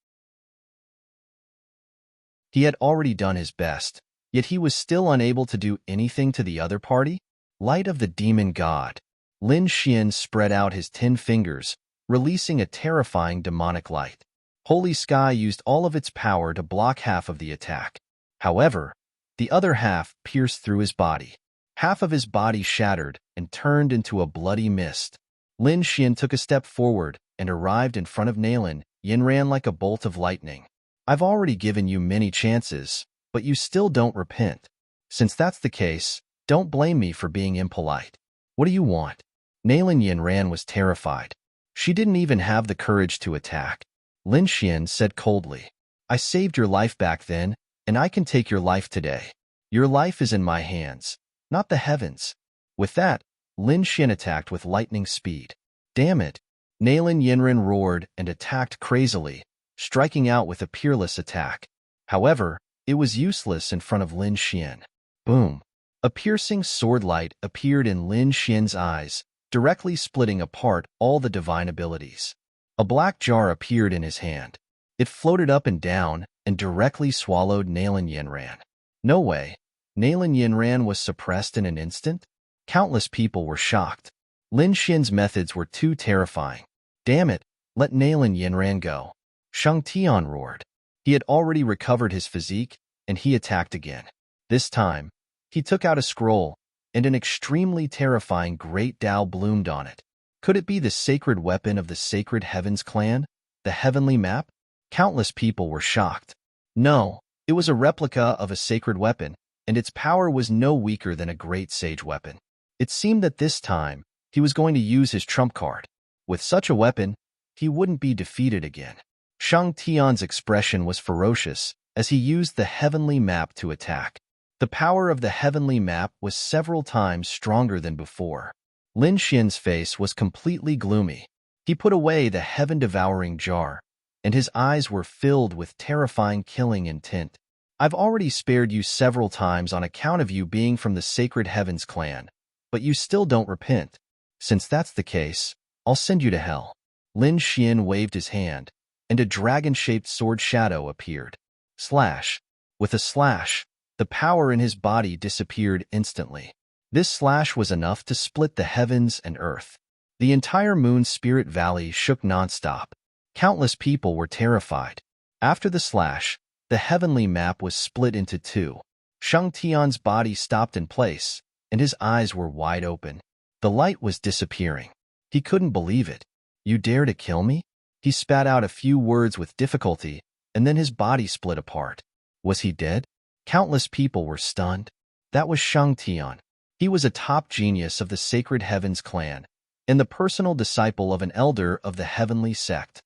He had already done his best, yet he was still unable to do anything to the other party? Light of the Demon God. Lin Xian spread out his 10 fingers, releasing a terrifying demonic light. Holy Sky used all of its power to block half of the attack. However, the other half pierced through his body. Half of his body shattered and turned into a bloody mist. Lin Xian took a step forward and arrived in front of Nalan. Yin ran like a bolt of lightning. I've already given you many chances, but you still don't repent. Since that's the case, don't blame me for being impolite. What do you want? Nalan Yinran was terrified. She didn't even have the courage to attack. Lin Xian said coldly, I saved your life back then, and I can take your life today. Your life is in my hands, not the heavens. With that, Lin Xian attacked with lightning speed. Damn it! Nalan Yinran roared and attacked crazily, striking out with a peerless attack. However, it was useless in front of Lin Xian. Boom! A piercing sword light appeared in Lin Xian's eyes, directly splitting apart all the divine abilities. A black jar appeared in his hand. It floated up and down and directly swallowed Nalan Yinran. No way! Nalan Yinran was suppressed in an instant? Countless people were shocked. Lin Xian's methods were too terrifying. Damn it, let Nalan Yinran go. Shang Tian roared. He had already recovered his physique, and he attacked again. This time, he took out a scroll, and an extremely terrifying great Tao bloomed on it. Could it be the sacred weapon of the Sacred Heavens clan? The heavenly map? Countless people were shocked. No, it was a replica of a sacred weapon, and its power was no weaker than a great sage weapon. It seemed that this time, he was going to use his trump card. With such a weapon, he wouldn't be defeated again. Shang Tian's expression was ferocious as he used the heavenly map to attack. The power of the heavenly map was several times stronger than before. Lin Xian's face was completely gloomy. He put away the heaven-devouring jar, and his eyes were filled with terrifying killing intent. I've already spared you several times on account of you being from the Sacred Heavens clan, but you still don't repent. Since that's the case, I'll send you to hell. Lin Xian waved his hand, and a dragon-shaped sword shadow appeared. Slash. With a slash, the power in his body disappeared instantly. This slash was enough to split the heavens and earth. The entire Moon Spirit Valley shook nonstop. Countless people were terrified. After the slash, the heavenly map was split into two. Shang Tian's body stopped in place, and his eyes were wide open. The light was disappearing. He couldn't believe it. You dare to kill me? He spat out a few words with difficulty, and then his body split apart. Was he dead? Countless people were stunned. That was Shang Tian. He was a top genius of the Sacred Heavens clan, and the personal disciple of an elder of the heavenly sect.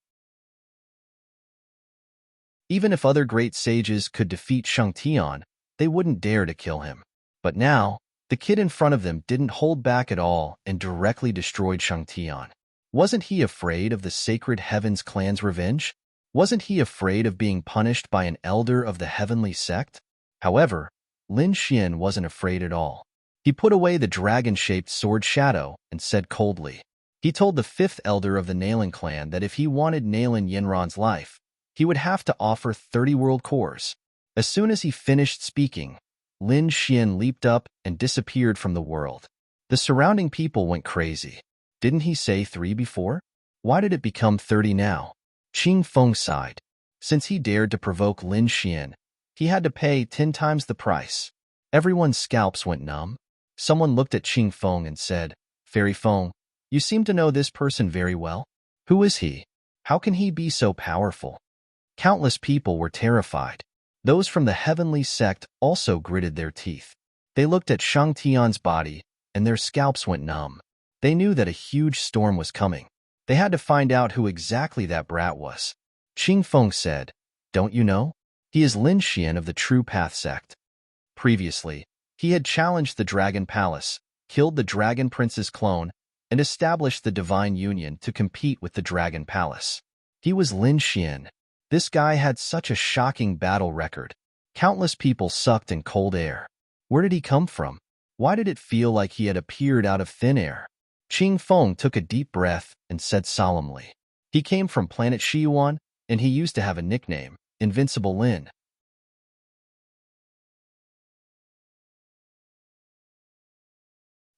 Even if other great sages could defeat Shang Tian, they wouldn't dare to kill him. But now, the kid in front of them didn't hold back at all and directly destroyed Shang Tian. Wasn't he afraid of the Sacred Heavens clan's revenge? Wasn't he afraid of being punished by an elder of the heavenly sect? However, Lin Xian wasn't afraid at all. He put away the dragon-shaped sword shadow and said coldly. He told the fifth elder of the Nalan clan that if he wanted Nalan Yinran's life, he would have to offer 30 world cores. As soon as he finished speaking, Lin Xian leaped up and disappeared from the world. The surrounding people went crazy. Didn't he say 3 before? Why did it become 30 now? Qing Feng sighed. Since he dared to provoke Lin Xian, he had to pay 10 times the price. Everyone's scalps went numb. Someone looked at Qing Feng and said, Fairy Feng, you seem to know this person very well. Who is he? How can he be so powerful? Countless people were terrified. Those from the heavenly sect also gritted their teeth. They looked at Shang Tian's body, and their scalps went numb. They knew that a huge storm was coming. They had to find out who exactly that brat was. Qing Feng said, Don't you know? He is Lin Xian of the True Path sect. Previously, he had challenged the Dragon Palace, killed the Dragon Prince's clone, and established the Divine Union to compete with the Dragon Palace. He was Lin Xian. This guy had such a shocking battle record. Countless people sucked in cold air. Where did he come from? Why did it feel like he had appeared out of thin air? Qing Feng took a deep breath and said solemnly, He came from planet Shiyuan, and he used to have a nickname, Invincible Lin.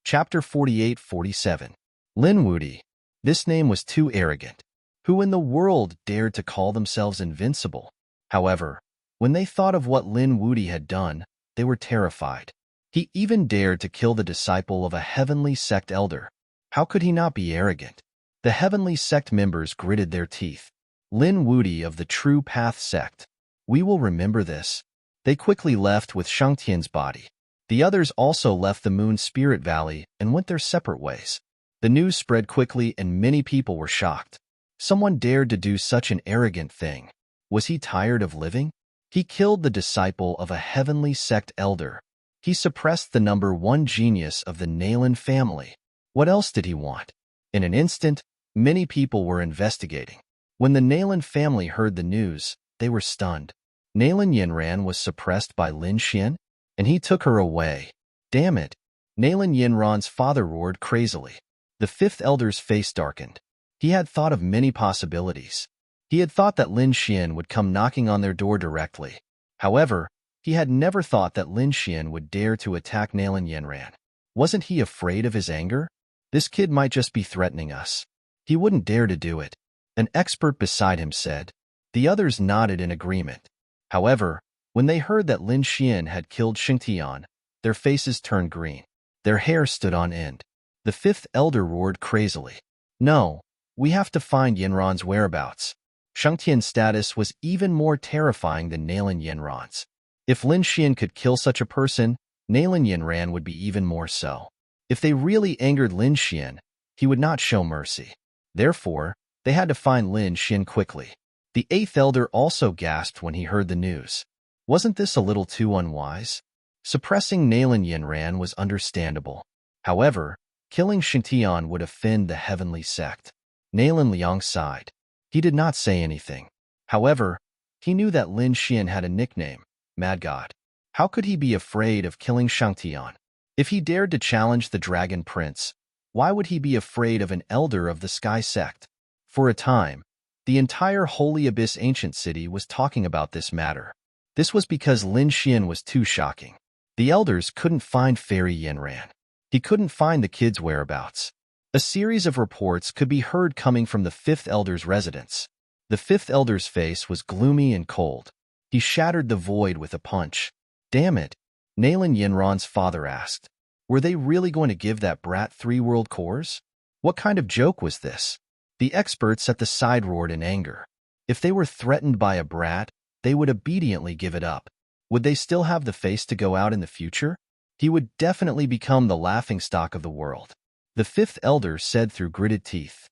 Chapter 48-47. Lin Wudi. This name was too arrogant. Who in the world dared to call themselves invincible? However, when they thought of what Lin Wudi had done, they were terrified. He even dared to kill the disciple of a heavenly sect elder. How could he not be arrogant? The heavenly sect members gritted their teeth. Lin Wudi of the True Path sect. We will remember this. They quickly left with Shangtian's body. The others also left the Moon Spirit Valley and went their separate ways. The news spread quickly and many people were shocked. Someone dared to do such an arrogant thing. Was he tired of living? He killed the disciple of a heavenly sect elder. He suppressed the number 1 genius of the Nalan family. What else did he want? In an instant, many people were investigating. When the Nalan family heard the news, they were stunned. Nalan Yinran was suppressed by Lin Xian, and he took her away. Damn it! Nalan Yinran's father roared crazily. The 5th elder's face darkened. He had thought of many possibilities. He had thought that Lin Xian would come knocking on their door directly. However, he had never thought that Lin Xian would dare to attack Nalan Yinran. Wasn't he afraid of his anger? This kid might just be threatening us. He wouldn't dare to do it. An expert beside him said. The others nodded in agreement. However, when they heard that Lin Xian had killed Xingtian, their faces turned green. Their hair stood on end. The 5th elder roared crazily. No, we have to find Yinran's whereabouts. Shangtian's status was even more terrifying than Nalan Yinran's. If Lin Xian could kill such a person, Nalan Yinran would be even more so. If they really angered Lin Xian, he would not show mercy. Therefore, they had to find Lin Xian quickly. The 8th elder also gasped when he heard the news. Wasn't this a little too unwise? Suppressing Nalan Yinran was understandable. However, killing Xingtian would offend the heavenly sect. Nalan Liang sighed. He did not say anything. However, he knew that Lin Xian had a nickname, Mad God. How could he be afraid of killing Shangtian? If he dared to challenge the Dragon Prince, why would he be afraid of an elder of the Sky Sect? For a time, the entire Holy Abyss ancient city was talking about this matter. This was because Lin Xian was too shocking. The elders couldn't find Fairy Yinran. He couldn't find the kid's whereabouts. A series of reports could be heard coming from the 5th elder's residence. The 5th elder's face was gloomy and cold. He shattered the void with a punch. Damn it! Nalan Yinran's father asked. Were they really going to give that brat 3 world cores? What kind of joke was this? The experts at the side roared in anger. If they were threatened by a brat, they would obediently give it up. Would they still have the face to go out in the future? He would definitely become the laughingstock of the world. The 5th elder said through gritted teeth.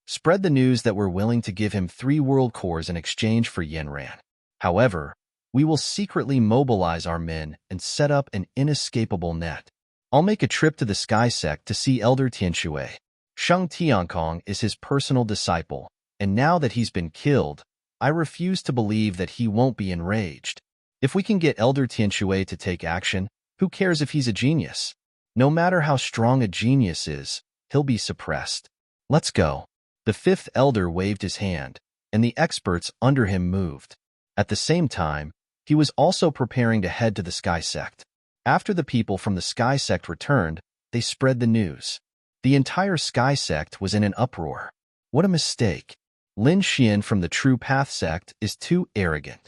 Spread the news that we're willing to give him 3 world cores in exchange for Yinran. However, we will secretly mobilize our men and set up an inescapable net. I'll make a trip to the Sky Sect to see Elder Tianshui. Sheng Tiankong is his personal disciple, and now that he's been killed, I refuse to believe that he won't be enraged. If we can get Elder Tianshui to take action, who cares if he's a genius? No matter how strong a genius is, he'll be suppressed. Let's go. The 5th elder waved his hand, and the experts under him moved. At the same time, He was also preparing to head to the Sky Sect. After the people from the Sky Sect returned, they spread the news. The entire Sky Sect was in an uproar. What a mistake. Lin Xian from the True Path Sect is too arrogant.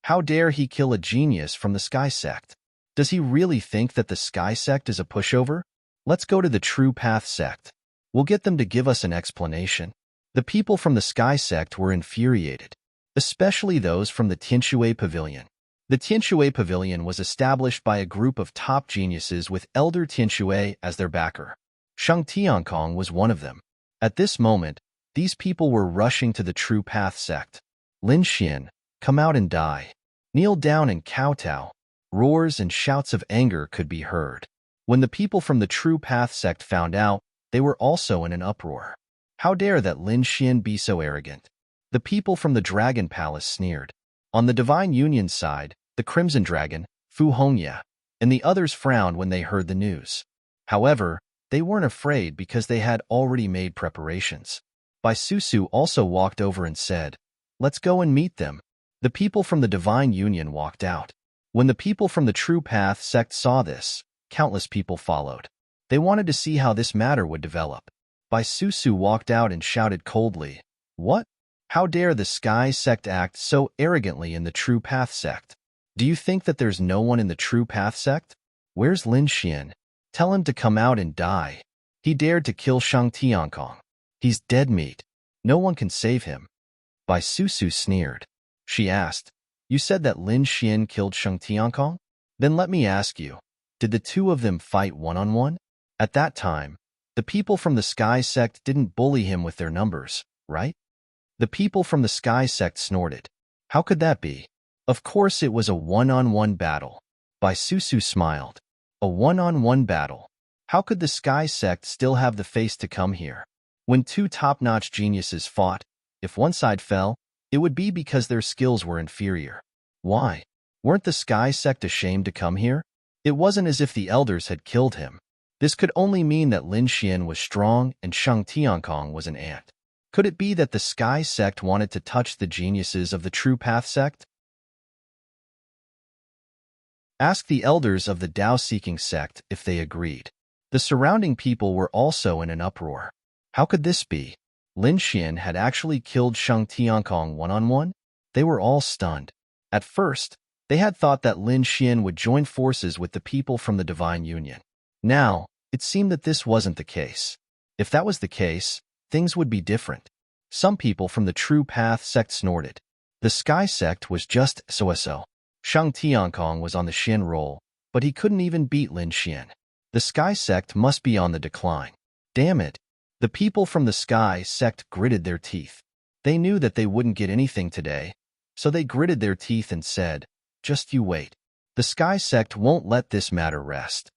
How dare he kill a genius from the Sky Sect? Does he really think that the Sky Sect is a pushover? Let's go to the True Path Sect. We'll get them to give us an explanation. The people from the Sky Sect were infuriated, especially those from the Tianshui Pavilion. The Tianshui Pavilion was established by a group of top geniuses with Elder Tianshui as their backer. Shang Tiankong was one of them. At this moment, these people were rushing to the True Path Sect. Lin Xian, come out and die. Kneel down and kowtow. Roars and shouts of anger could be heard. When the people from the True Path Sect found out, they were also in an uproar. How dare that Lin Xian be so arrogant? The people from the Dragon Palace sneered. On the Divine Union side, the Crimson Dragon, Fu Hongya, and the others frowned when they heard the news. However, they weren't afraid because they had already made preparations. Bai Susu also walked over and said, "Let's go and meet them." The people from the Divine Union walked out. When the people from the True Path Sect saw this, countless people followed. They wanted to see how this matter would develop. Bai Susu walked out and shouted coldly, "What? How dare the Sky Sect act so arrogantly in the True Path Sect? Do you think that there's no one in the True Path Sect? Where's Lin Xian? Tell him to come out and die. He dared to kill Shang Tiankong. He's dead meat. No one can save him." Bai Susu sneered. She asked, "You said that Lin Xian killed Shang Tiankong? Then let me ask you, did the two of them fight one-on-one? At that time, the people from the Sky Sect didn't bully him with their numbers, right?" The people from the Sky Sect snorted. How could that be? Of course it was a one-on-one battle. Bai Susu smiled. A one-on-one battle. How could the Sky Sect still have the face to come here? When two top-notch geniuses fought, if one side fell, it would be because their skills were inferior. Why? Weren't the Sky Sect ashamed to come here? It wasn't as if the elders had killed him. This could only mean that Lin Xian was strong and Shang Tiankong was an ant. Could it be that the Sky Sect wanted to touch the geniuses of the True Path Sect? Ask the elders of the Tao-seeking sect if they agreed. The surrounding people were also in an uproar. How could this be? Lin Xian had actually killed Shang Tiankong one-on-one? They were all stunned. At first, they had thought that Lin Xian would join forces with the people from the Divine Union. Now, it seemed that this wasn't the case. If that was the case, things would be different. Some people from the True Path Sect snorted. The Sky Sect was just so-so. Shang Tiankong was on the Xian roll, but he couldn't even beat Lin Xian. The Sky Sect must be on the decline. Damn it. The people from the Sky Sect gritted their teeth. They knew that they wouldn't get anything today, so they gritted their teeth and said, "Just you wait. The Sky Sect won't let this matter rest."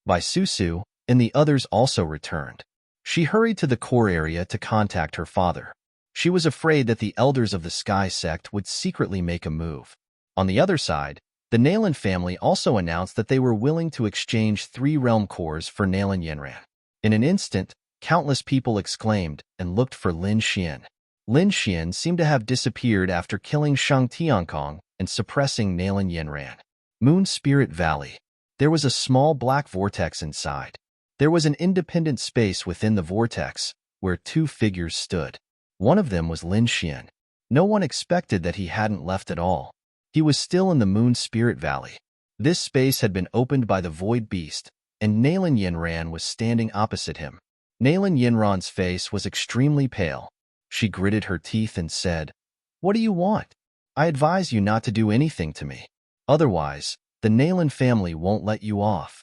Bai Susu and the others also returned. She hurried to the core area to contact her father. She was afraid that the elders of the Sky Sect would secretly make a move. On the other side, the Nalan family also announced that they were willing to exchange 3 realm cores for Nalan Yenran. In an instant, countless people exclaimed and looked for Lin Xian. Lin Xian seemed to have disappeared after killing Shang Tiankong and suppressing Nalan Yenran. Moon Spirit Valley. There was a small black vortex inside. There was an independent space within the vortex, where 2 figures stood. One of them was Lin Xian. No one expected that he hadn't left at all. He was still in the Moon Spirit Valley. This space had been opened by the Void Beast, and Nalan Yenran was standing opposite him. Nalan Yenran's face was extremely pale. She gritted her teeth and said, "What do you want? I advise you not to do anything to me. Otherwise, the Nalan family won't let you off."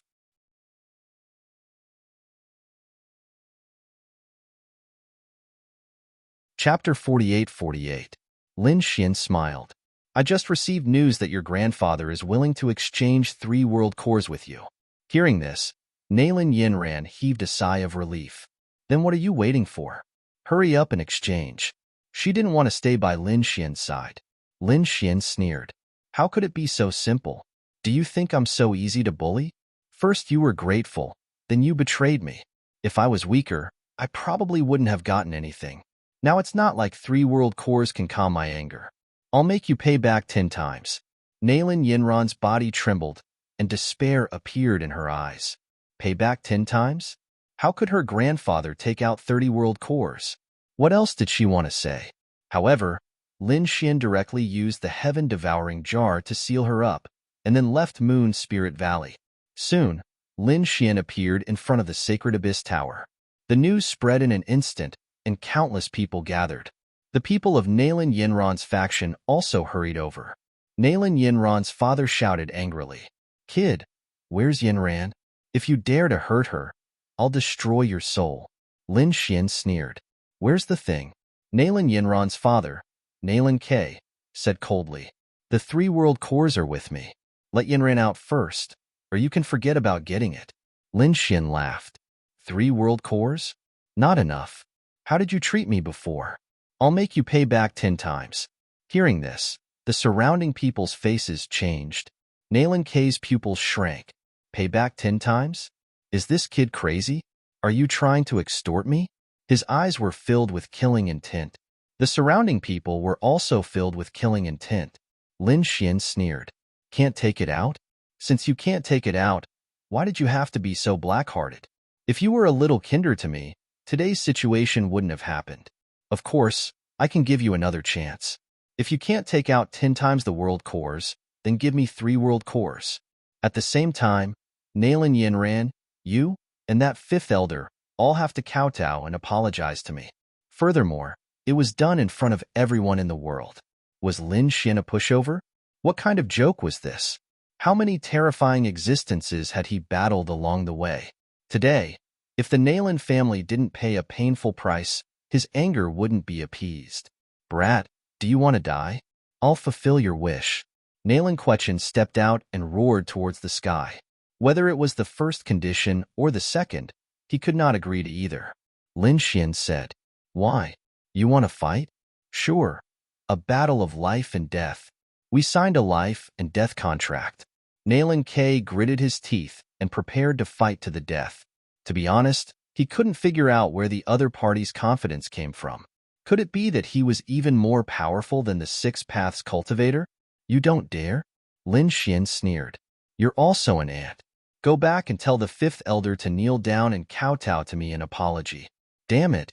Chapter 48. Lin Xian smiled. "I just received news that your grandfather is willing to exchange 3 world cores with you." Hearing this, Nalan Yenran heaved a sigh of relief. "Then what are you waiting for? Hurry up and exchange." She didn't want to stay by Lin Xian's side. Lin Xian sneered. "How could it be so simple? Do you think I'm so easy to bully? First you were grateful, then you betrayed me. If I was weaker, I probably wouldn't have gotten anything. Now it's not like 3 world cores can calm my anger. I'll make you pay back 10 times." Nalan Yinran's body trembled, and despair appeared in her eyes. Pay back 10 times? How could her grandfather take out 30 world cores? What else did she want to say? However, Lin Xian directly used the heaven-devouring jar to seal her up, and then left Moon Spirit Valley. Soon, Lin Xian appeared in front of the Sacred Abyss Tower. The news spread in an instant, and countless people gathered. The people of Nalan Yinran's faction also hurried over. Nalan Yinran's father shouted angrily, "Kid, where's Yinran? If you dare to hurt her, I'll destroy your soul." Lin Xian sneered. "Where's the thing?" Nalan Yinran's father, Nalan K, said coldly, "The 3 world cores are with me. Let Yinran out first, or you can forget about getting it." Lin Xian laughed. 3 world cores? Not enough. How did you treat me before? I'll make you pay back 10 times. Hearing this, the surrounding people's faces changed. Nalan K's pupils shrank. Pay back 10 times? Is this kid crazy? Are you trying to extort me? His eyes were filled with killing intent. The surrounding people were also filled with killing intent. Lin Xian sneered. Can't take it out? Since you can't take it out, why did you have to be so black-hearted? If you were a little kinder to me, today's situation wouldn't have happened. Of course, I can give you another chance. If you can't take out 10 times the world cores, then give me 3 world cores. At the same time, Nalan Yinran, you, and that 5th elder all have to kowtow and apologize to me. Furthermore, it was done in front of everyone in the world. Was Lin Xian a pushover? What kind of joke was this? How many terrifying existences had he battled along the way? Today, if the Nalan family didn't pay a painful price, his anger wouldn't be appeased. Brat, do you want to die? I'll fulfill your wish. Nalan Quechan stepped out and roared towards the sky. Whether it was the first condition or the second, he could not agree to either. Lin Xian said, "Why? You want to fight?" "Sure. A battle of life and death. We signed a life and death contract." Nalan K gritted his teeth and prepared to fight to the death. To be honest, he couldn't figure out where the other party's confidence came from. Could it be that he was even more powerful than the 6 Paths cultivator? "You don't dare?" Lin Xian sneered. "You're also an ant. Go back and tell the 5th elder to kneel down and kowtow to me in apology." Damn it.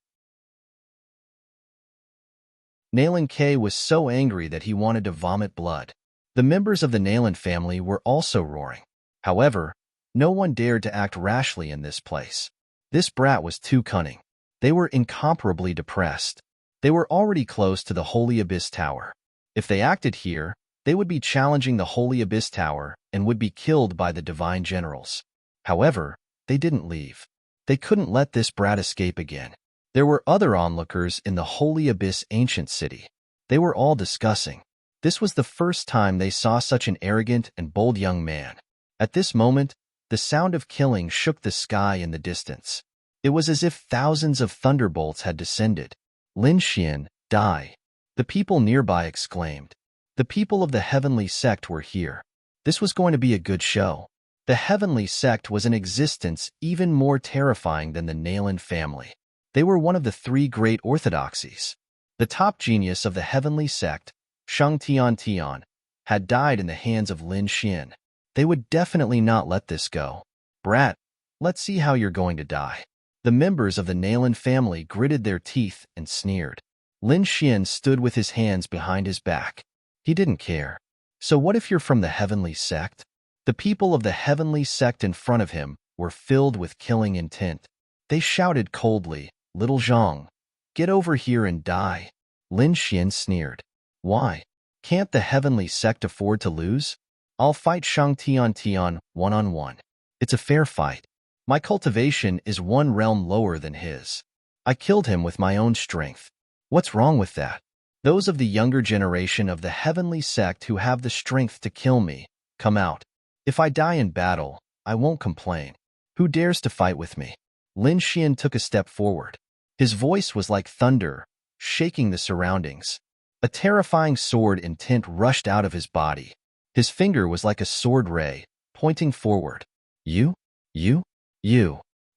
Nalan K was so angry that he wanted to vomit blood. The members of the Nalan family were also roaring. However, no one dared to act rashly in this place. This brat was too cunning. They were incomparably depressed. They were already close to the Holy Abyss Tower. If they acted here, they would be challenging the Holy Abyss Tower and would be killed by the divine generals. However, they didn't leave. They couldn't let this brat escape again. There were other onlookers in the Holy Abyss ancient city. They were all discussing. This was the first time they saw such an arrogant and bold young man. At this moment, the sound of killing shook the sky in the distance. It was as if thousands of thunderbolts had descended. Lin Xian, die. The people nearby exclaimed. The people of the heavenly sect were here. This was going to be a good show. The heavenly sect was an existence even more terrifying than the Nalan family. They were one of the 3 great orthodoxies. The top genius of the heavenly sect, Shang Tian Tian, had died in the hands of Lin Xian. They would definitely not let this go. Brat, let's see how you're going to die. The members of the Nalan family gritted their teeth and sneered. Lin Xian stood with his hands behind his back. He didn't care. So what if you're from the heavenly sect? The people of the heavenly sect in front of him were filled with killing intent. They shouted coldly, "Little Zhang, get over here and die." Lin Xian sneered. Why? Can't the heavenly sect afford to lose? I'll fight Shang Tian Tian one-on-one. It's a fair fight. My cultivation is 1 realm lower than his. I killed him with my own strength. What's wrong with that? Those of the younger generation of the heavenly sect who have the strength to kill me, come out. If I die in battle, I won't complain. Who dares to fight with me? Lin Xian took a step forward. His voice was like thunder, shaking the surroundings. A terrifying sword intent rushed out of his body. His finger was like a sword ray, pointing forward. You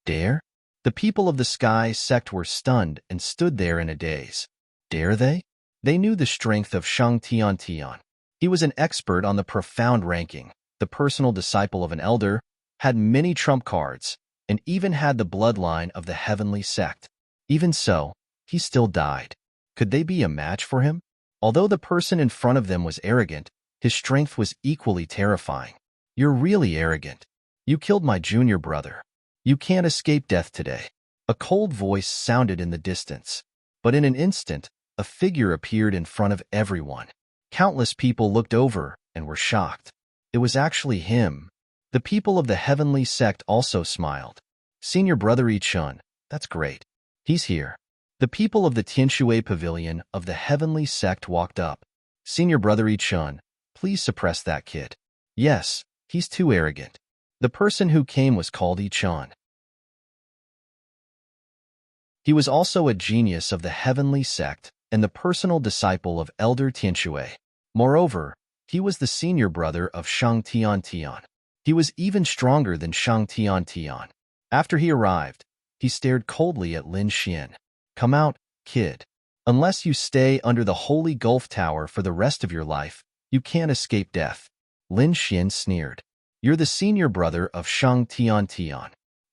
dare? The people of the Sky sect were stunned and stood there in a daze. Dare they? They knew the strength of Shang Tian Tian. He was an expert on the profound ranking, the personal disciple of an elder, had many trump cards, and even had the bloodline of the heavenly sect. Even so, he still died. Could they be a match for him? Although the person in front of them was arrogant, his strength was equally terrifying. You're really arrogant. You killed my junior brother. You can't escape death today. A cold voice sounded in the distance. But in an instant, a figure appeared in front of everyone. Countless people looked over and were shocked. It was actually him. The people of the heavenly sect also smiled. Senior brother Yi-chun, that's great. He's here. The people of the Tianshui pavilion of the heavenly sect walked up. Senior brother Yi-chun, please suppress that kid. Yes, he's too arrogant. The person who came was called Yi-chun. He was also a genius of the heavenly sect and the personal disciple of Elder Tianshui. Moreover, he was the senior brother of Shang Tian. He was even stronger than Shang Tian. After he arrived, he stared coldly at Lin Xian. Come out, kid. Unless you stay under the Holy Gulf Tower for the rest of your life, you can't escape death. Lin Xian sneered. You're the senior brother of Shang Tian.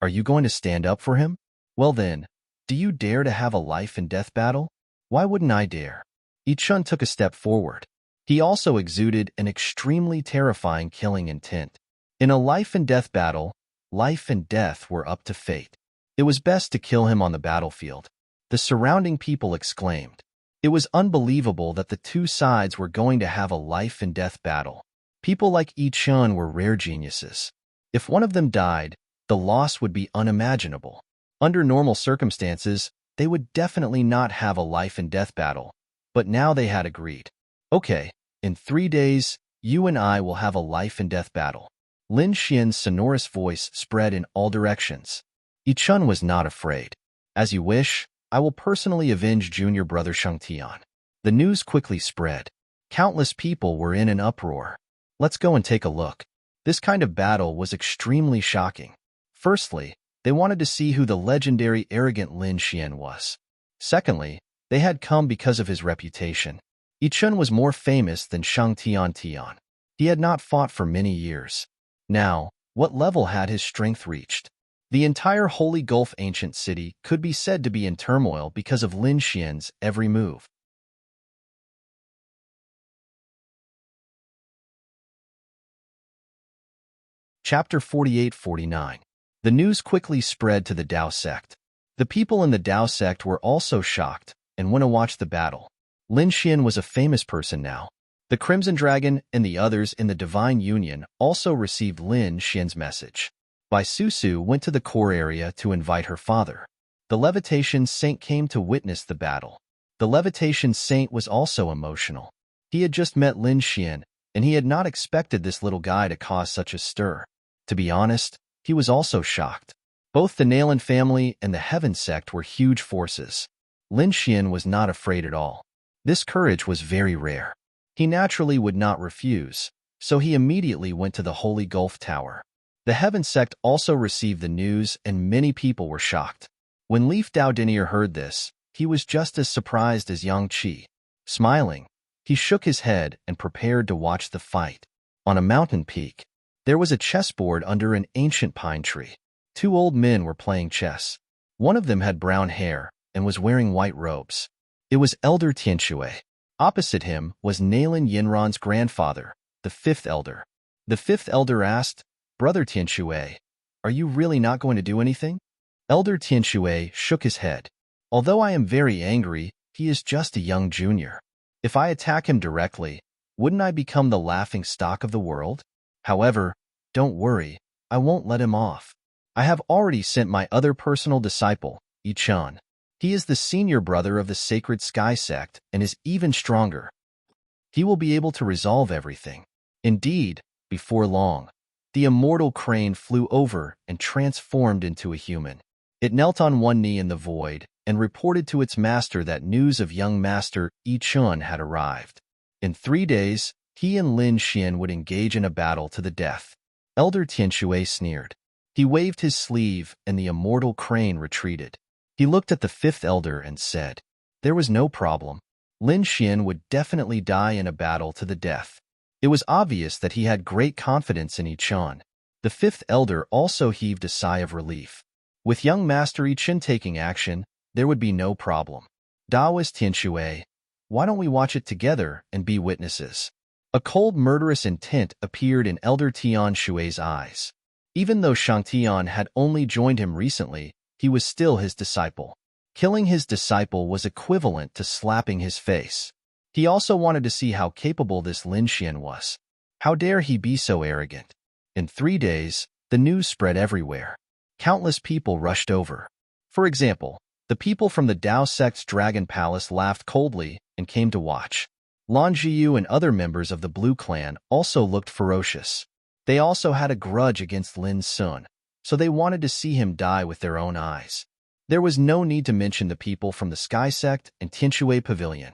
Are you going to stand up for him? Well then, do you dare to have a life and death battle? Why wouldn't I dare? Yi-chun took a step forward. He also exuded an extremely terrifying killing intent. In a life and death battle, life and death were up to fate. It was best to kill him on the battlefield. The surrounding people exclaimed. It was unbelievable that the two sides were going to have a life and death battle. People like Yi-chun were rare geniuses. If one of them died, the loss would be unimaginable. Under normal circumstances, they would definitely not have a life and death battle. But now they had agreed. Okay, in 3 days, you and I will have a life and death battle. Lin Xian's sonorous voice spread in all directions. Yi-chun was not afraid. As you wish, I will personally avenge junior brother Shang Tian. The news quickly spread. Countless people were in an uproar. Let's go and take a look. This kind of battle was extremely shocking. Firstly, they wanted to see who the legendary arrogant Lin Xian was. Secondly, they had come because of his reputation. Yi-chun was more famous than Shang Tian. He had not fought for many years. Now, what level had his strength reached? The entire Holy Gulf ancient city could be said to be in turmoil because of Lin Xian's every move. Chapter 48-49. The news quickly spread to the Dao sect. The people in the Dao sect were also shocked and went to watch the battle. Lin Xian was a famous person now. The Crimson Dragon and the others in the Divine Union also received Lin Xian's message. Bai Susu went to the core area to invite her father. The Levitation Saint came to witness the battle. The Levitation Saint was also emotional. He had just met Lin Xian, and he had not expected this little guy to cause such a stir. To be honest, he was also shocked. Both the Nailin family and the Heaven sect were huge forces. Lin Xian was not afraid at all. This courage was very rare. He naturally would not refuse, so he immediately went to the Holy Gulf Tower. The Heaven sect also received the news, and many people were shocked. When Leaf Dao Denier heard this, he was just as surprised as Yang Qi. Smiling, he shook his head and prepared to watch the fight. On a mountain peak, there was a chessboard under an ancient pine tree. 2 old men were playing chess. One of them had brown hair and was wearing white robes. It was Elder Tianshui. Opposite him was Nailin Yinran's grandfather, the 5th elder. The 5th elder asked, Brother Tianshui, are you really not going to do anything? Elder Tianshui shook his head. Although I am very angry, he is just a young junior. If I attack him directly, wouldn't I become the laughing stock of the world? However, don't worry, I won't let him off. I have already sent my other personal disciple, Yi-chun. He is the senior brother of the Sacred Sky sect and is even stronger. He will be able to resolve everything. Indeed, before long, the immortal crane flew over and transformed into a human. It knelt on one knee in the void and reported to its master that news of young master Yi-chun had arrived. In 3 days, he and Lin Xian would engage in a battle to the death. Elder Tianshui sneered. He waved his sleeve and the immortal crane retreated. He looked at the 5th elder and said, there was no problem. Lin Xian would definitely die in a battle to the death. It was obvious that he had great confidence in Yichun. The fifth elder also heaved a sigh of relief. With young Master Yichun taking action, there would be no problem. Daoist Tianshui, why don't we watch it together and be witnesses? A cold, murderous intent appeared in Elder Tian Shui's eyes. Even though Shang Tian had only joined him recently, he was still his disciple. Killing his disciple was equivalent to slapping his face. He also wanted to see how capable this Lin Xian was. How dare he be so arrogant? In 3 days, the news spread everywhere. Countless people rushed over. For example, the people from the Dao sect's Dragon Palace laughed coldly and came to watch. Lan Jiyu and other members of the Blue Clan also looked ferocious. They also had a grudge against Lin Sun, so they wanted to see him die with their own eyes. There was no need to mention the people from the Sky Sect and Tianshui Pavilion.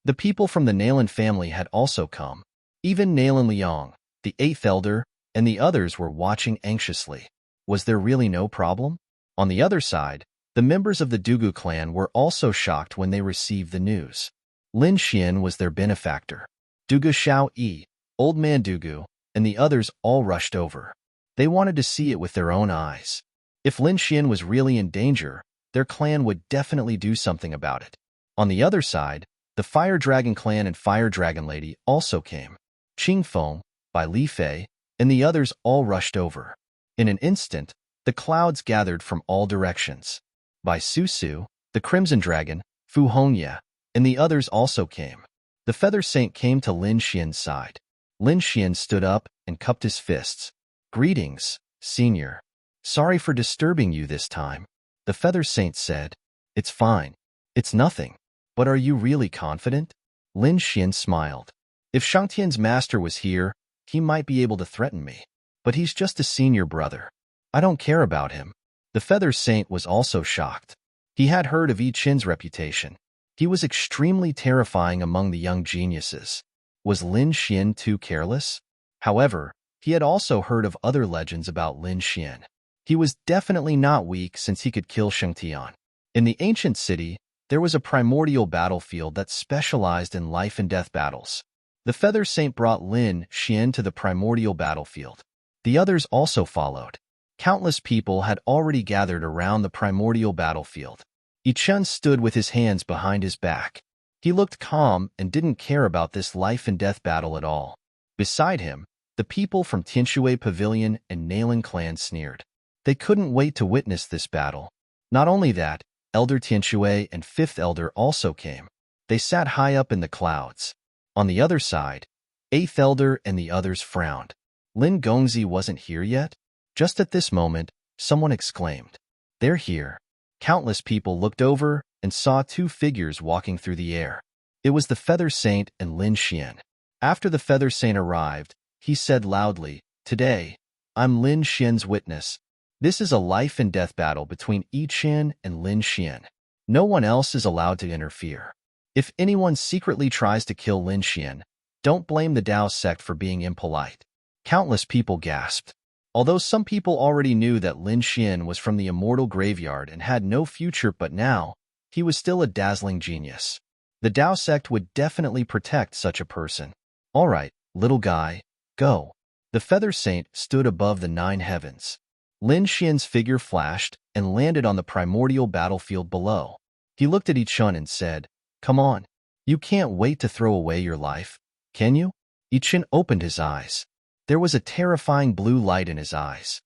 The people from the Nalan family had also come. Even Nalan Liang, the 8th elder, and the others were watching anxiously. Was there really no problem? On the other side, the members of the Dugu clan were also shocked when they received the news. Lin Xian was their benefactor. Dugu Xiao Yi, Old Man Dugu, and the others all rushed over. They wanted to see it with their own eyes. If Lin Xian was really in danger, their clan would definitely do something about it. On the other side, the Fire Dragon clan and Fire Dragon Lady also came. Qing Feng, Bai Li Fei, and the others all rushed over. In an instant, the clouds gathered from all directions. Bai Su Su, the Crimson Dragon, Fu Hongya, and the others also came. The Feather Saint came to Lin Xian's side. Lin Xian stood up and cupped his fists. Greetings, Senior. Sorry for disturbing you this time. The Feather Saint said. It's fine. It's nothing. But are you really confident? Lin Xian smiled. If Shangtian's master was here, he might be able to threaten me. But he's just a senior brother. I don't care about him. The Feather Saint was also shocked. He had heard of Yi Qin's reputation. He was extremely terrifying among the young geniuses. Was Lin Xian too careless? However, he had also heard of other legends about Lin Xian. He was definitely not weak since he could kill Shangtian. In the ancient city, there was a primordial battlefield that specialized in life and death battles. The Feather Saint brought Lin Xian to the primordial battlefield. The others also followed. Countless people had already gathered around the primordial battlefield. Yichun stood with his hands behind his back. He looked calm and didn't care about this life and death battle at all. Beside him, the people from Tianshui Pavilion and Nalan clan sneered. They couldn't wait to witness this battle. Not only that, Elder Tianshui and 5th Elder also came. They sat high up in the clouds. On the other side, 8th Elder and the others frowned. Lin Gongzi wasn't here yet? Just at this moment, someone exclaimed. They're here. Countless people looked over and saw 2 figures walking through the air. It was the Feather Saint and Lin Xian. After the Feather Saint arrived, he said loudly, Today, I'm Lin Xian's witness. This is a life and death battle between Yi Qin and Lin Xian. No one else is allowed to interfere. If anyone secretly tries to kill Lin Xian, don't blame the Dao sect for being impolite. Countless people gasped. Although some people already knew that Lin Xian was from the immortal graveyard and had no future, but now, he was still a dazzling genius. The Dao sect would definitely protect such a person. All right, little guy, go. The Feather Saint stood above the 9 heavens. Lin Xian's figure flashed and landed on the primordial battlefield below. He looked at Yichun and said, Come on. You can't wait to throw away your life, can you? Yichun opened his eyes. There was a terrifying blue light in his eyes.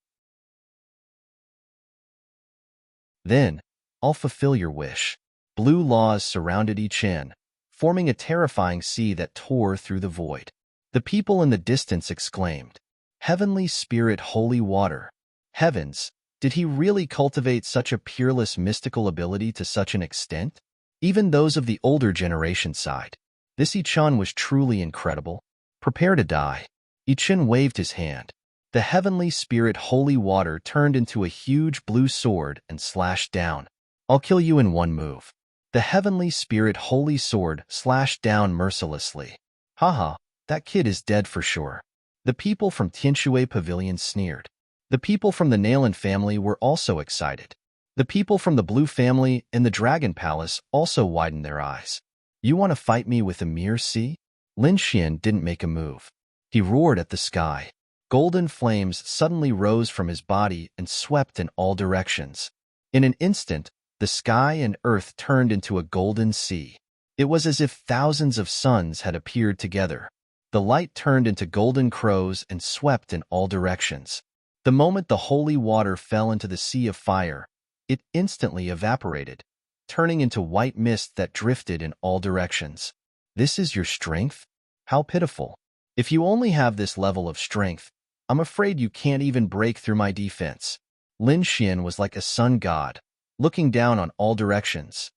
Then, I'll fulfill your wish. Blue laws surrounded Yichun, forming a terrifying sea that tore through the void. The people in the distance exclaimed, Heavenly Spirit, holy water. Heavens, did he really cultivate such a peerless mystical ability to such an extent? Even those of the older generation sighed. This Yichun was truly incredible. Prepare to die. Yichun waved his hand. The Heavenly Spirit holy water turned into a huge blue sword and slashed down. I'll kill you in one move. The Heavenly Spirit holy sword slashed down mercilessly. Haha, that kid is dead for sure. The people from Tianshui Pavilion sneered. The people from the Nalan family were also excited. The people from the Blue family and the Dragon Palace also widened their eyes. You want to fight me with a mere sea? Lin Xian didn't make a move. He roared at the sky. Golden flames suddenly rose from his body and swept in all directions. In an instant, the sky and earth turned into a golden sea. It was as if thousands of suns had appeared together. The light turned into golden crows and swept in all directions. The moment the holy water fell into the sea of fire, it instantly evaporated, turning into white mist that drifted in all directions. This is your strength? How pitiful. If you only have this level of strength, I'm afraid you can't even break through my defense. Lin Xian was like a sun god, looking down on all directions.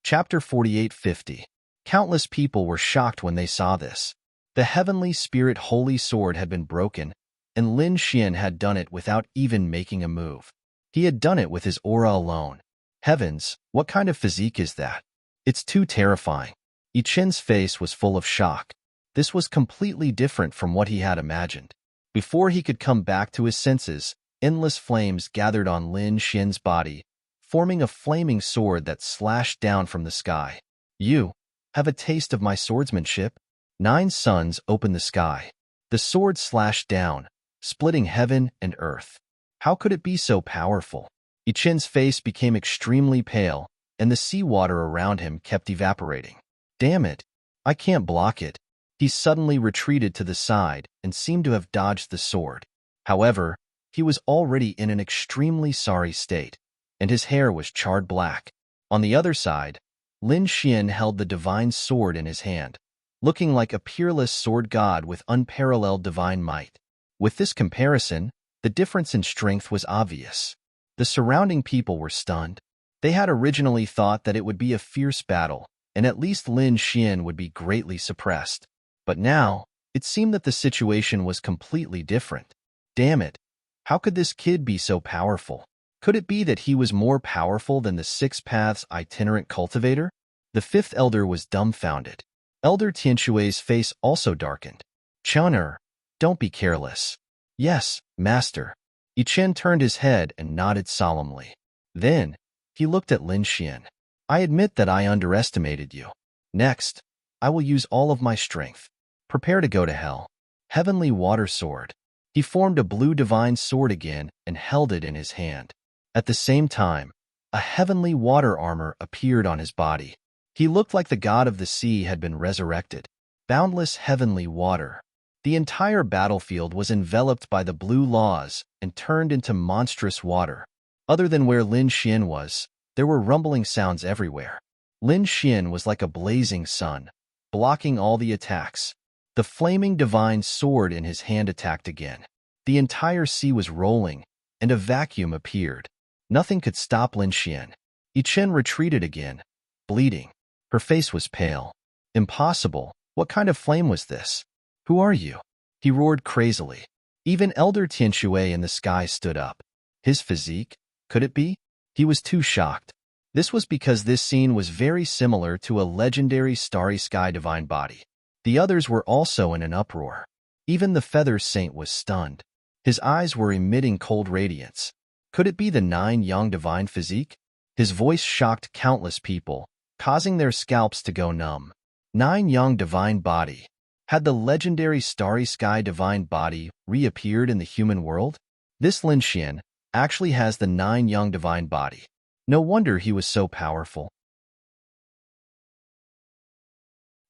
Chapter 4850. Countless people were shocked when they saw this. The heavenly spirit holy sword had been broken, and Lin Xian had done it without even making a move. He had done it with his aura alone. Heavens, what kind of physique is that? It's too terrifying. Yi Chen's face was full of shock. This was completely different from what he had imagined. Before he could come back to his senses, endless flames gathered on Lin Xian's body, forming a flaming sword that slashed down from the sky. You have a taste of my swordsmanship? 9 suns opened the sky. The sword slashed down, splitting heaven and earth. How could it be so powerful? Yi Chen's face became extremely pale, and the seawater around him kept evaporating. Damn it! I can't block it. He suddenly retreated to the side and seemed to have dodged the sword. However, he was already in an extremely sorry state, and his hair was charred black. On the other side, Lin Xian held the divine sword in his hand, looking like a peerless sword god with unparalleled divine might. With this comparison, the difference in strength was obvious. The surrounding people were stunned. They had originally thought that it would be a fierce battle, and at least Lin Xian would be greatly suppressed. But now, it seemed that the situation was completely different. Damn it! How could this kid be so powerful? Could it be that he was more powerful than the 6 Paths itinerant cultivator? The 5th elder was dumbfounded. Elder Tianshui's face also darkened. Chun'er, don't be careless. Yes, master. Yi Chen turned his head and nodded solemnly. Then, he looked at Lin Xian. I admit that I underestimated you. Next, I will use all of my strength. Prepare to go to hell. Heavenly water sword. He formed a blue divine sword again and held it in his hand. At the same time, a heavenly water armor appeared on his body. He looked like the god of the sea had been resurrected. Boundless heavenly water. The entire battlefield was enveloped by the blue laws and turned into monstrous water. Other than where Lin Xian was, there were rumbling sounds everywhere. Lin Xian was like a blazing sun, blocking all the attacks. The flaming divine sword in his hand attacked again. The entire sea was rolling, and a vacuum appeared. Nothing could stop Lin Xian. Yi Chen retreated again, bleeding. Her face was pale. Impossible. What kind of flame was this? Who are you? He roared crazily. Even Elder Tianshui in the sky stood up. His physique? Could it be? He was too shocked. This was because this scene was very similar to a legendary starry sky divine body. The others were also in an uproar. Even the feather saint was stunned. His eyes were emitting cold radiance. Could it be the 9 Yang divine physique? His voice shocked countless people, causing their scalps to go numb. 9 Yang divine body. Had the legendary starry sky divine body reappeared in the human world? This Lin Xian actually has the 9 Yang divine body. No wonder he was so powerful.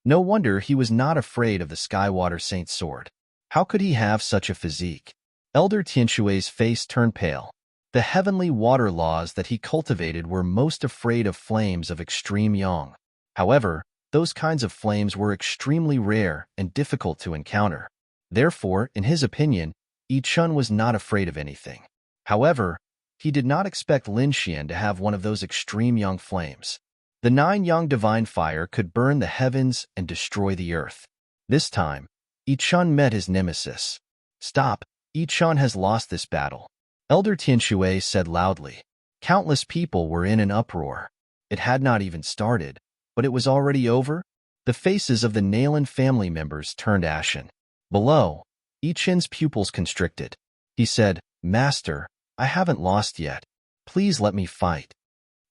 No wonder he was not afraid of the Skywater Saint's sword. How could he have such a physique? Elder Tianshui's face turned pale. The heavenly water laws that he cultivated were most afraid of flames of extreme yang. However, those kinds of flames were extremely rare and difficult to encounter. Therefore, in his opinion, Yi Chen was not afraid of anything. However, he did not expect Lin Xian to have one of those extreme yang flames. The 9 Yang divine fire could burn the heavens and destroy the earth. This time, Yi Chen met his nemesis. Stop, Yi Chen has lost this battle. Elder Tianshui said loudly. Countless people were in an uproar. It had not even started, but it was already over. The faces of the Nalan family members turned ashen. Below, Yi Chen's pupils constricted. He said, Master, I haven't lost yet. Please let me fight.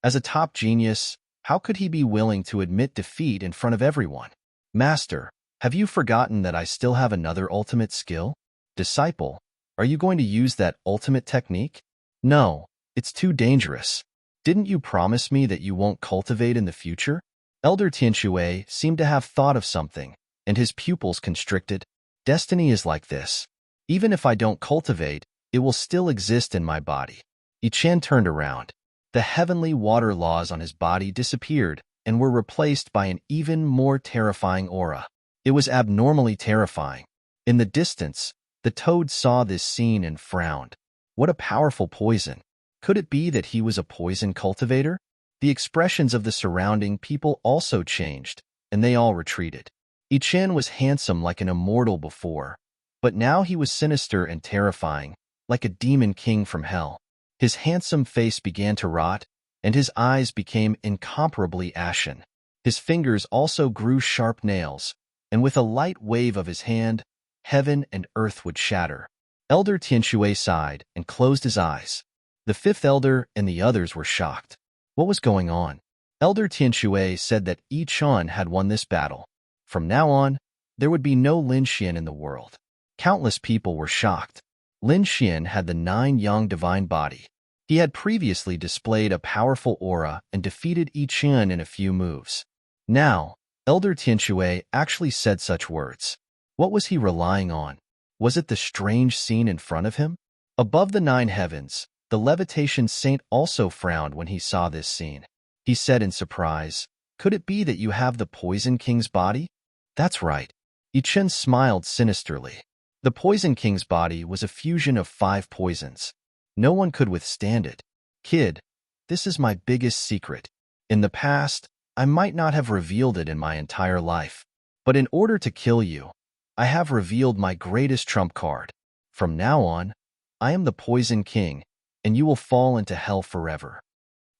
As a top genius, how could he be willing to admit defeat in front of everyone? Master, have you forgotten that I still have another ultimate skill? Disciple, are you going to use that ultimate technique? No, it's too dangerous. Didn't you promise me that you won't cultivate in the future? Elder Tianxue seemed to have thought of something, and his pupils constricted. Destiny is like this. Even if I don't cultivate, it will still exist in my body. Yichen turned around. The heavenly water laws on his body disappeared and were replaced by an even more terrifying aura. It was abnormally terrifying. In the distance, the toad saw this scene and frowned. What a powerful poison. Could it be that he was a poison cultivator? The expressions of the surrounding people also changed, and they all retreated. Yichen was handsome like an immortal before, but now he was sinister and terrifying, like a demon king from hell. His handsome face began to rot, and his eyes became incomparably ashen. His fingers also grew sharp nails, and with a light wave of his hand, heaven and earth would shatter. Elder Tianxue sighed and closed his eyes. The fifth elder and the others were shocked. What was going on? Elder Tianxue said that Yi Chun had won this battle. From now on, there would be no Lin Xian in the world. Countless people were shocked. Lin Xian had the 9-yang divine body. He had previously displayed a powerful aura and defeated Yi Chun in a few moves. Now, Elder Tianxue actually said such words. What was he relying on? Was it the strange scene in front of him? Above the 9 heavens, the levitation saint also frowned when he saw this scene. He said in surprise, "Could it be that you have the Poison King's body?" "That's right." Yi Chun smiled sinisterly. The Poison King's body was a fusion of 5 poisons. No one could withstand it. Kid, this is my biggest secret. In the past, I might not have revealed it in my entire life. But in order to kill you, I have revealed my greatest trump card. From now on, I am the Poison King, and you will fall into hell forever.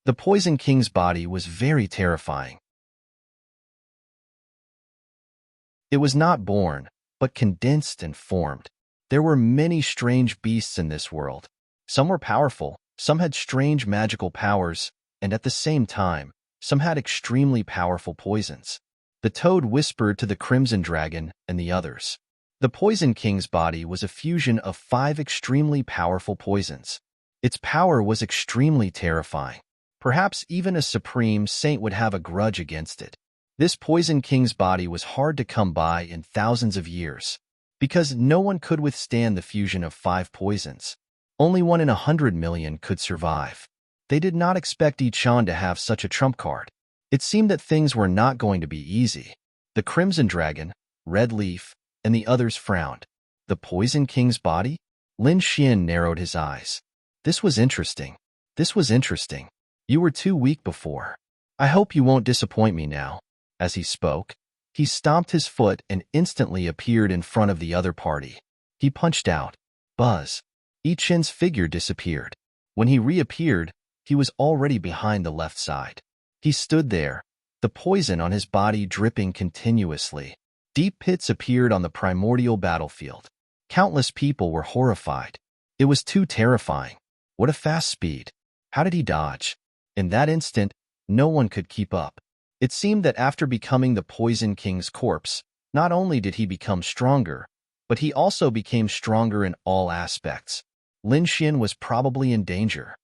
The Poison King's body was very terrifying. It was not born, but condensed and formed. There were many strange beasts in this world. Some were powerful, some had strange magical powers, and at the same time, some had extremely powerful poisons. The toad whispered to the Crimson Dragon and the others. The Poison King's body was a fusion of 5 extremely powerful poisons. Its power was extremely terrifying. Perhaps even a supreme saint would have a grudge against it. This Poison King's body was hard to come by in thousands of years, because no one could withstand the fusion of 5 poisons. Only 1 in 100 million could survive. They did not expect Yi Chun to have such a trump card. It seemed that things were not going to be easy. The Crimson Dragon, Red Leaf, and the others frowned. The Poison King's body? Lin Xian narrowed his eyes. This was interesting. This was interesting. You were too weak before. I hope you won't disappoint me now. As he spoke, he stomped his foot and instantly appeared in front of the other party. He punched out. Buzz. Yi Chun's figure disappeared. When he reappeared, he was already behind the left side. He stood there, the poison on his body dripping continuously. Deep pits appeared on the primordial battlefield. Countless people were horrified. It was too terrifying. What a fast speed. How did he dodge? In that instant, no one could keep up. It seemed that after becoming the Poison King's corpse, not only did he become stronger, but he also became stronger in all aspects. Lin Xian was probably in danger.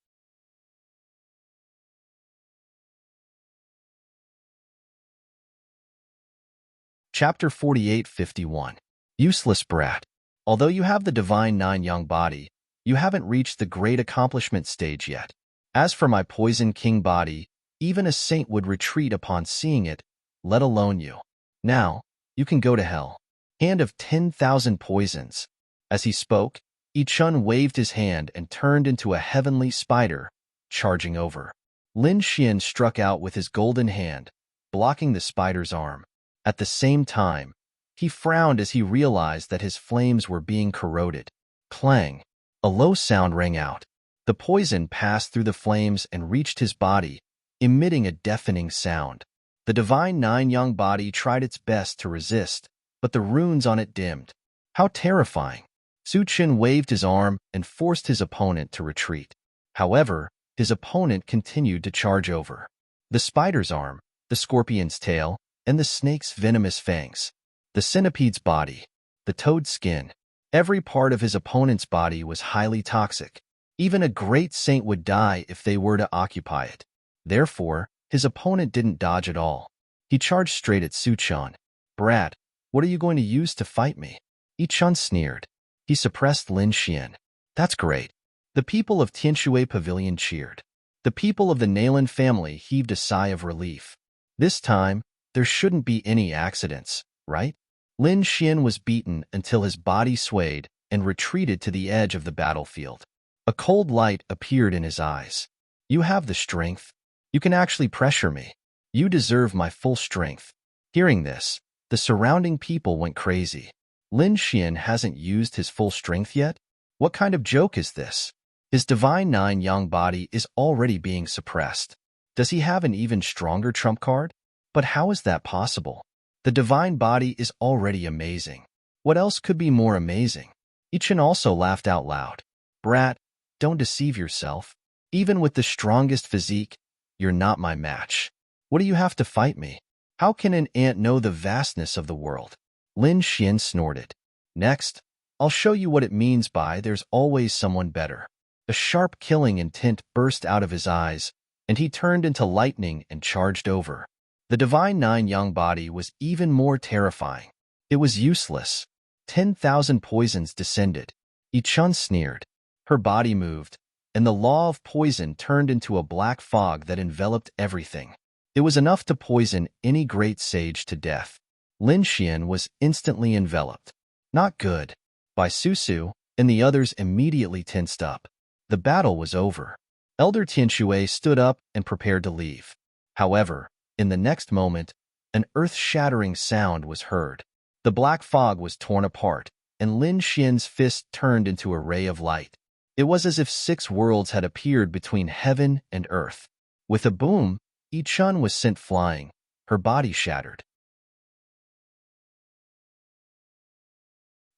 Chapter 48:51. Useless brat. Although you have the divine 9-yang body, you haven't reached the great accomplishment stage yet. As for my Poison King body, even a saint would retreat upon seeing it, let alone you. Now, you can go to hell. Hand of 10,000 poisons. As he spoke, Yi Chun waved his hand and turned into a heavenly spider, charging over. Lin Xian struck out with his golden hand, blocking the spider's arm. At the same time, he frowned as he realized that his flames were being corroded. Clang! A low sound rang out. The poison passed through the flames and reached his body, emitting a deafening sound. The divine 9-yang body tried its best to resist, but the runes on it dimmed. How terrifying! Su Chen waved his arm and forced his opponent to retreat. However, his opponent continued to charge over. The spider's arm, the scorpion's tail, and the snake's venomous fangs. The centipede's body, the toad's skin. Every part of his opponent's body was highly toxic. Even a great saint would die if they were to occupy it. Therefore, his opponent didn't dodge at all. He charged straight at Suchun. "Brat, what are you going to use to fight me?" Yichun sneered. He suppressed Lin Xian. "That's great." The people of Tianshui Pavilion cheered. The people of the Nalan family heaved a sigh of relief. This time, there shouldn't be any accidents, right? Lin Xian was beaten until his body swayed and retreated to the edge of the battlefield. A cold light appeared in his eyes. "You have the strength. You can actually pressure me. You deserve my full strength." Hearing this, the surrounding people went crazy. Lin Xian hasn't used his full strength yet? What kind of joke is this? His divine nine-yang body is already being suppressed. Does he have an even stronger trump card? But how is that possible? The divine body is already amazing. What else could be more amazing? Yichun also laughed out loud. "Brat, don't deceive yourself. Even with the strongest physique, you're not my match. What do you have to fight me? How can an ant know the vastness of the world?" Lin Xian snorted. "Next, I'll show you what it means by there's always someone better." A sharp killing intent burst out of his eyes, and he turned into lightning and charged over. The divine nine-yang body was even more terrifying. It was useless. 10,000 poisons descended. Yichun sneered. Her body moved, and the law of poison turned into a black fog that enveloped everything. It was enough to poison any great sage to death. Lin Xian was instantly enveloped. Not good. By Susu, and the others immediately tensed up. The battle was over. Elder Tianshui stood up and prepared to leave. However, in the next moment, an earth-shattering sound was heard. The black fog was torn apart, and Lin Xian's fist turned into a ray of light. It was as if 6 worlds had appeared between heaven and earth. With a boom, Yichun was sent flying, her body shattered.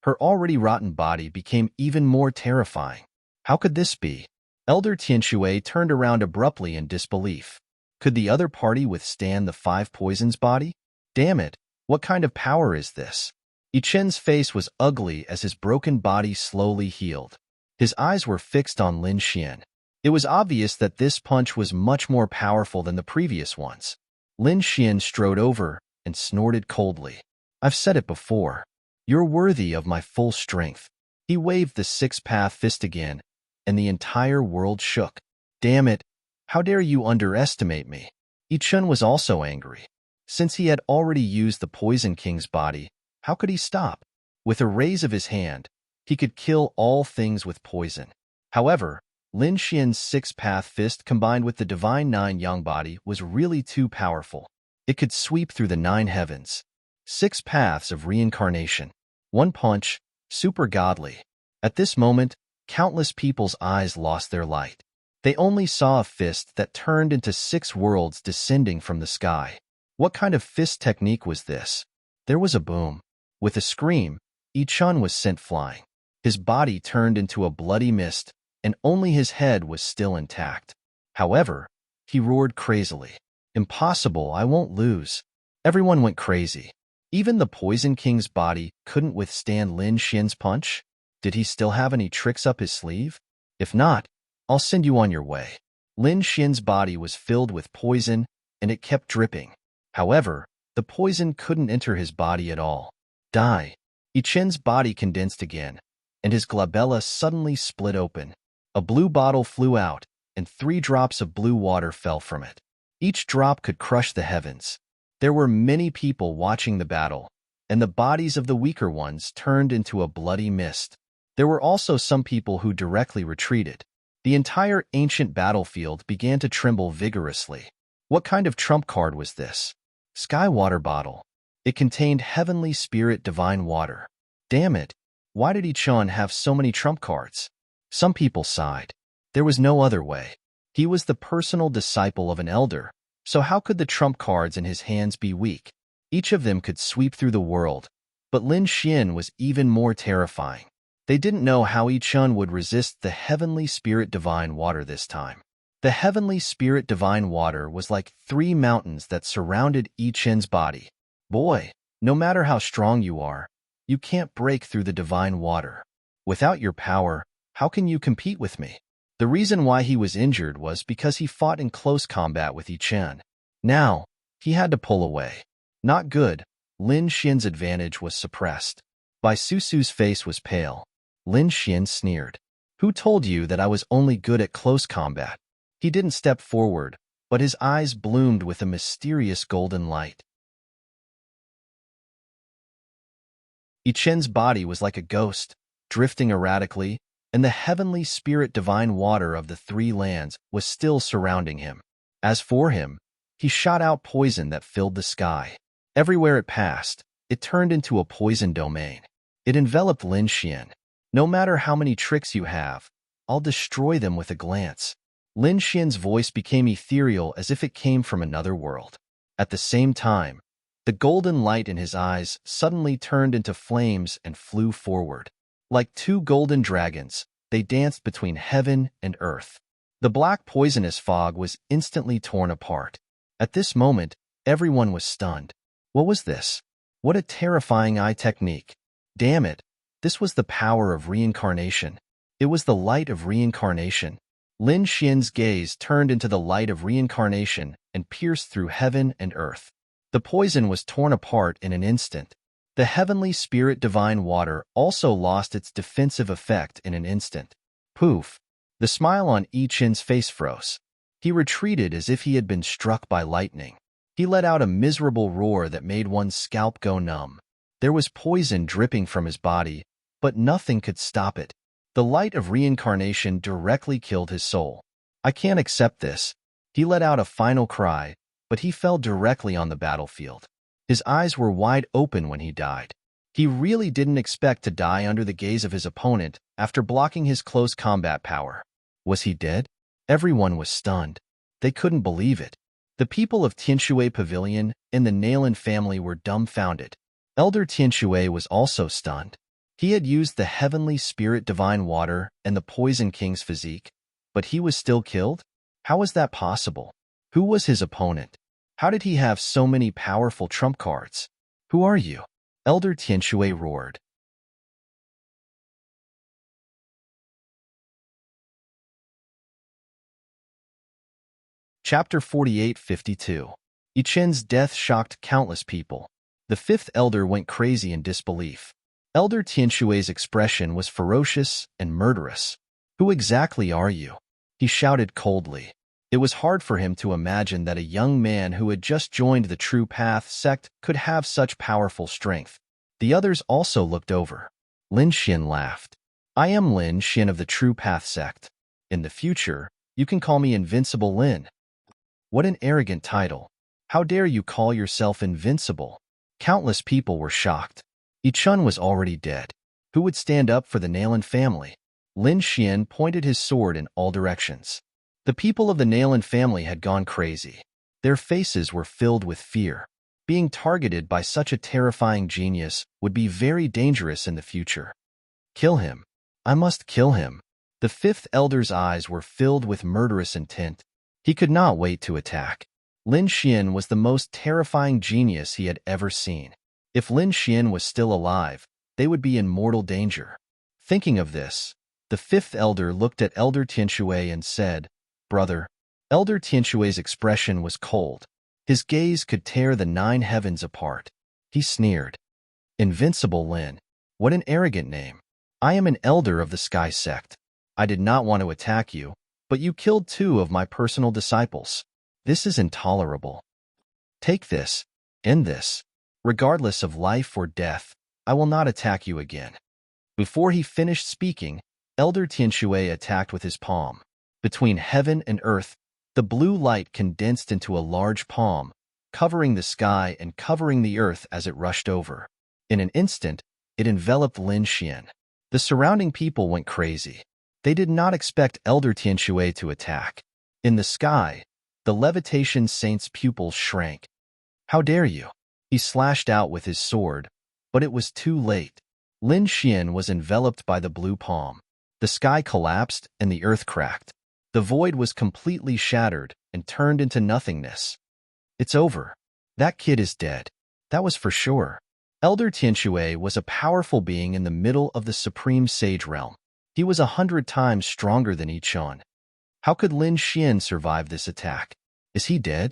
Her already rotten body became even more terrifying. How could this be? Elder Tianshui turned around abruptly in disbelief. Could the other party withstand the 5 poisons body? Damn it, what kind of power is this? Yichun's face was ugly as his broken body slowly healed. His eyes were fixed on Lin Xian. It was obvious that this punch was much more powerful than the previous ones. Lin Xian strode over and snorted coldly. "I've said it before. You're worthy of my full strength." He waved the 6-path fist again, and the entire world shook. "Damn it, how dare you underestimate me?" Yichun was also angry. Since he had already used the Poison King's body, how could he stop? With a raise of his hand, he could kill all things with poison. However, Lin Xian's 6-path fist combined with the divine nine-yang body was really too powerful. It could sweep through the 9 heavens. 6 paths of reincarnation. One punch, super godly. At this moment, countless people's eyes lost their light. They only saw a fist that turned into 6 worlds descending from the sky. What kind of fist technique was this? There was a boom. With a scream, Yichun was sent flying. His body turned into a bloody mist, and only his head was still intact. However, he roared crazily. "Impossible, I won't lose." Everyone went crazy. Even the Poison King's body couldn't withstand Lin Xian's punch? Did he still have any tricks up his sleeve? If not, I'll send you on your way. Lin Xian's body was filled with poison, and it kept dripping. However, the poison couldn't enter his body at all. Die. Yichun's body condensed again, and his glabella suddenly split open. A blue bottle flew out, and 3 drops of blue water fell from it. Each drop could crush the heavens. There were many people watching the battle, and the bodies of the weaker ones turned into a bloody mist. There were also some people who directly retreated. The entire ancient battlefield began to tremble vigorously. What kind of trump card was this? Sky water bottle. It contained heavenly spirit divine water. Damn it, why did Yichun have so many trump cards? Some people sighed. There was no other way. He was the personal disciple of an elder, so how could the trump cards in his hands be weak? Each of them could sweep through the world, but Lin Xian was even more terrifying. They didn't know how Yi-Chun would resist the heavenly spirit divine water this time. The heavenly spirit divine water was like 3 mountains that surrounded Yi-Chun's body. Boy, no matter how strong you are, you can't break through the divine water. Without your power, how can you compete with me? The reason why he was injured was because he fought in close combat with Yi-Chun. Now, he had to pull away. Not good. Lin Xian's advantage was suppressed. Bai Susu's face was pale. Lin Xian sneered. Who told you that I was only good at close combat? He didn't step forward, but his eyes bloomed with a mysterious golden light. Yi-Chun's body was like a ghost, drifting erratically, and the heavenly spirit divine water of the 3 lands was still surrounding him. As for him, he shot out poison that filled the sky. Everywhere it passed, it turned into a poison domain. It enveloped Lin Xian. No matter how many tricks you have, I'll destroy them with a glance. Lin Xian's voice became ethereal as if it came from another world. At the same time, the golden light in his eyes suddenly turned into flames and flew forward. Like 2 golden dragons, they danced between heaven and earth. The black poisonous fog was instantly torn apart. At this moment, everyone was stunned. What was this? What a terrifying eye technique. Damn it, this was the power of reincarnation. It was the light of reincarnation. Lin Xian's gaze turned into the light of reincarnation and pierced through heaven and earth. The poison was torn apart in an instant. The heavenly spirit divine water also lost its defensive effect in an instant. Poof! The smile on Yi-Chun's face froze. He retreated as if he had been struck by lightning. He let out a miserable roar that made one's scalp go numb. There was poison dripping from his body, but nothing could stop it. The light of reincarnation directly killed his soul. I can't accept this. He let out a final cry, but he fell directly on the battlefield. His eyes were wide open when he died. He really didn't expect to die under the gaze of his opponent after blocking his close combat power. Was he dead? Everyone was stunned. They couldn't believe it. The people of Tianshui Pavilion and the Nalan family were dumbfounded. Elder Tianshui was also stunned. He had used the heavenly spirit divine water and the poison king's physique, but he was still killed? How was that possible? Who was his opponent? How did he have so many powerful trump cards? Who are you? Elder Tianshui roared. Chapter 48-52. Yi-Chun's death shocked countless people. The 5th elder went crazy in disbelief. Elder Tianshui's expression was ferocious and murderous. Who exactly are you? He shouted coldly. It was hard for him to imagine that a young man who had just joined the True Path sect could have such powerful strength. The others also looked over. Lin Xian laughed. I am Lin Xian of the True Path sect. In the future, you can call me Invincible Lin. What an arrogant title. How dare you call yourself invincible? Countless people were shocked. Yi-Chun was already dead. Who would stand up for the Nalan family? Lin Xian pointed his sword in all directions. The people of the Nalan family had gone crazy. Their faces were filled with fear. Being targeted by such a terrifying genius would be very dangerous in the future. Kill him. I must kill him. The 5th elder's eyes were filled with murderous intent. He could not wait to attack. Lin Xian was the most terrifying genius he had ever seen. If Lin Xian was still alive, they would be in mortal danger. Thinking of this, the 5th elder looked at Elder Tianshui and said, Brother. Elder Tianshui's expression was cold. His gaze could tear the 9 heavens apart. He sneered. Invincible Lin. What an arrogant name. I am an elder of the Sky Sect. I did not want to attack you, but you killed 2 of my personal disciples. This is intolerable. Take this. End this. Regardless of life or death, I will not attack you again. Before he finished speaking, Elder Tianshui attacked with his palm. Between heaven and earth, the blue light condensed into a large palm, covering the sky and covering the earth as it rushed over. In an instant, it enveloped Lin Xian. The surrounding people went crazy. They did not expect Elder Tianshui to attack. In the sky, the levitation saint's pupils shrank. How dare you? He slashed out with his sword, but it was too late. Lin Xian was enveloped by the blue palm. The sky collapsed and the earth cracked. The void was completely shattered and turned into nothingness. It's over. That kid is dead. That was for sure. Elder Tianxue was a powerful being in the middle of the supreme sage realm. He was 100 times stronger than Yichun. How could Lin Xian survive this attack? Is he dead?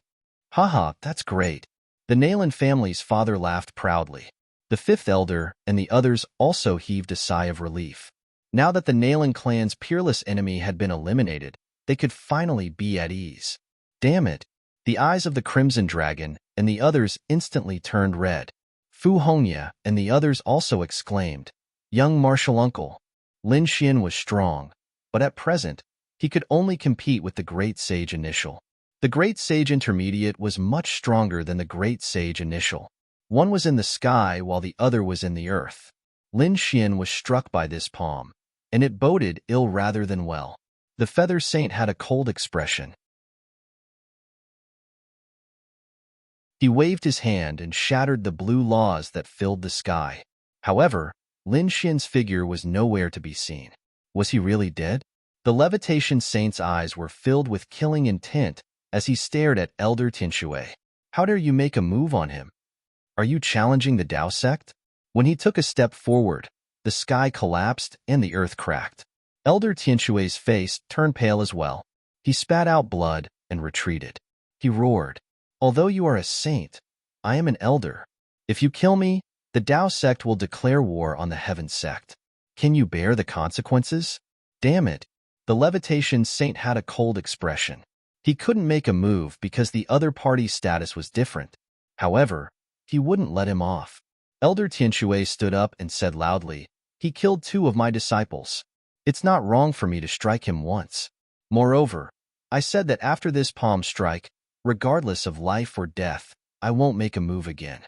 Haha, that's great. The Nalan family's father laughed proudly. The fifth elder and the others also heaved a sigh of relief. Now that the Nalan clan's peerless enemy had been eliminated, they could finally be at ease. Damn it! The eyes of the Crimson Dragon and the others instantly turned red. Fu Hongya and the others also exclaimed, "Young martial uncle." Lin Xian was strong, but at present, he could only compete with the Great Sage Initial. The Great Sage Intermediate was much stronger than the Great Sage Initial. One was in the sky while the other was in the earth. Lin Xian was struck by this palm, and it boded ill rather than well. The Feather Saint had a cold expression. He waved his hand and shattered the blue laws that filled the sky. However, Lin Xian's figure was nowhere to be seen. Was he really dead? The Levitation Saint's eyes were filled with killing intent as he stared at Elder Tianxue. How dare you make a move on him? Are you challenging the Dao sect? When he took a step forward, the sky collapsed and the earth cracked. Elder Tianxue's face turned pale as well. He spat out blood and retreated. He roared, "Although you are a saint, I am an elder. If you kill me, the Dao sect will declare war on the Heaven sect. Can you bear the consequences?" Damn it. The Levitation Saint had a cold expression. He couldn't make a move because the other party's status was different. However, he wouldn't let him off. Elder Tianxue stood up and said loudly, "He killed 2 of my disciples. It's not wrong for me to strike him once. Moreover, I said that after this palm strike, regardless of life or death, I won't make a move again."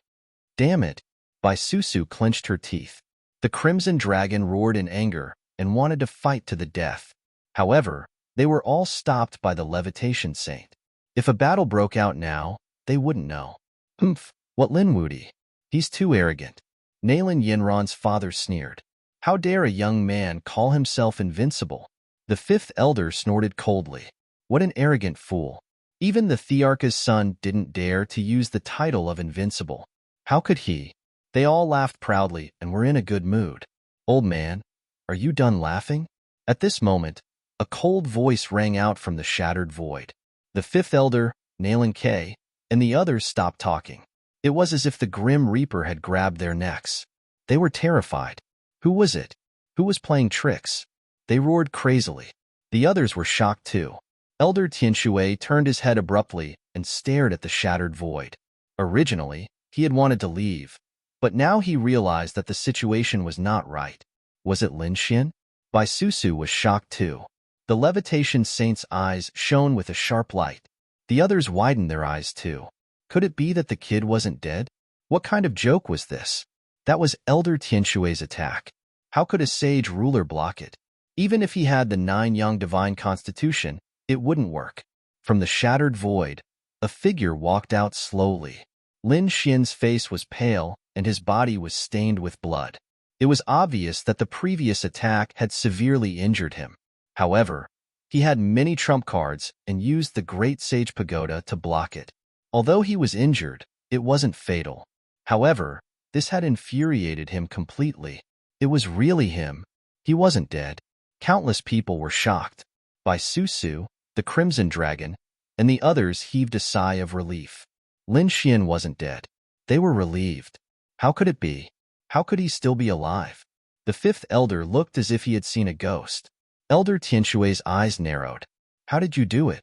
Damn it. Bai Susu clenched her teeth. The Crimson Dragon roared in anger and wanted to fight to the death. However, they were all stopped by the Levitation Saint. If a battle broke out now, they wouldn't know. Humph, what Lin Wudi? He's too arrogant. Nalan Yinran's father sneered. How dare a young man call himself invincible? The fifth elder snorted coldly. What an arrogant fool. Even the Thearcha's son didn't dare to use the title of invincible. How could he? They all laughed proudly and were in a good mood. Old man, are you done laughing? At this moment, a cold voice rang out from the shattered void. The fifth elder, Nalan K, and the others stopped talking. It was as if the Grim Reaper had grabbed their necks. They were terrified. Who was it? Who was playing tricks? They roared crazily. The others were shocked too. Elder Tianxue turned his head abruptly and stared at the shattered void. Originally, he had wanted to leave, but now he realized that the situation was not right. Was it Lin Xian? Bai Susu was shocked too. The Levitation Saint's eyes shone with a sharp light. The others widened their eyes too. Could it be that the kid wasn't dead? What kind of joke was this? That was Elder Tianxue's attack. How could a sage ruler block it? Even if he had the 9-yang divine constitution, it wouldn't work. From the shattered void, a figure walked out slowly. Lin Xian's face was pale and his body was stained with blood. It was obvious that the previous attack had severely injured him. However, he had many trump cards and used the Great Sage Pagoda to block it. Although he was injured, it wasn't fatal. However, this had infuriated him completely. It was really him. He wasn't dead. Countless people were shocked. Bai Susu, the Crimson Dragon, and the others heaved a sigh of relief. Lin Xian wasn't dead. They were relieved. How could it be? How could he still be alive? The fifth elder looked as if he had seen a ghost. Elder Tianxue's eyes narrowed. How did you do it?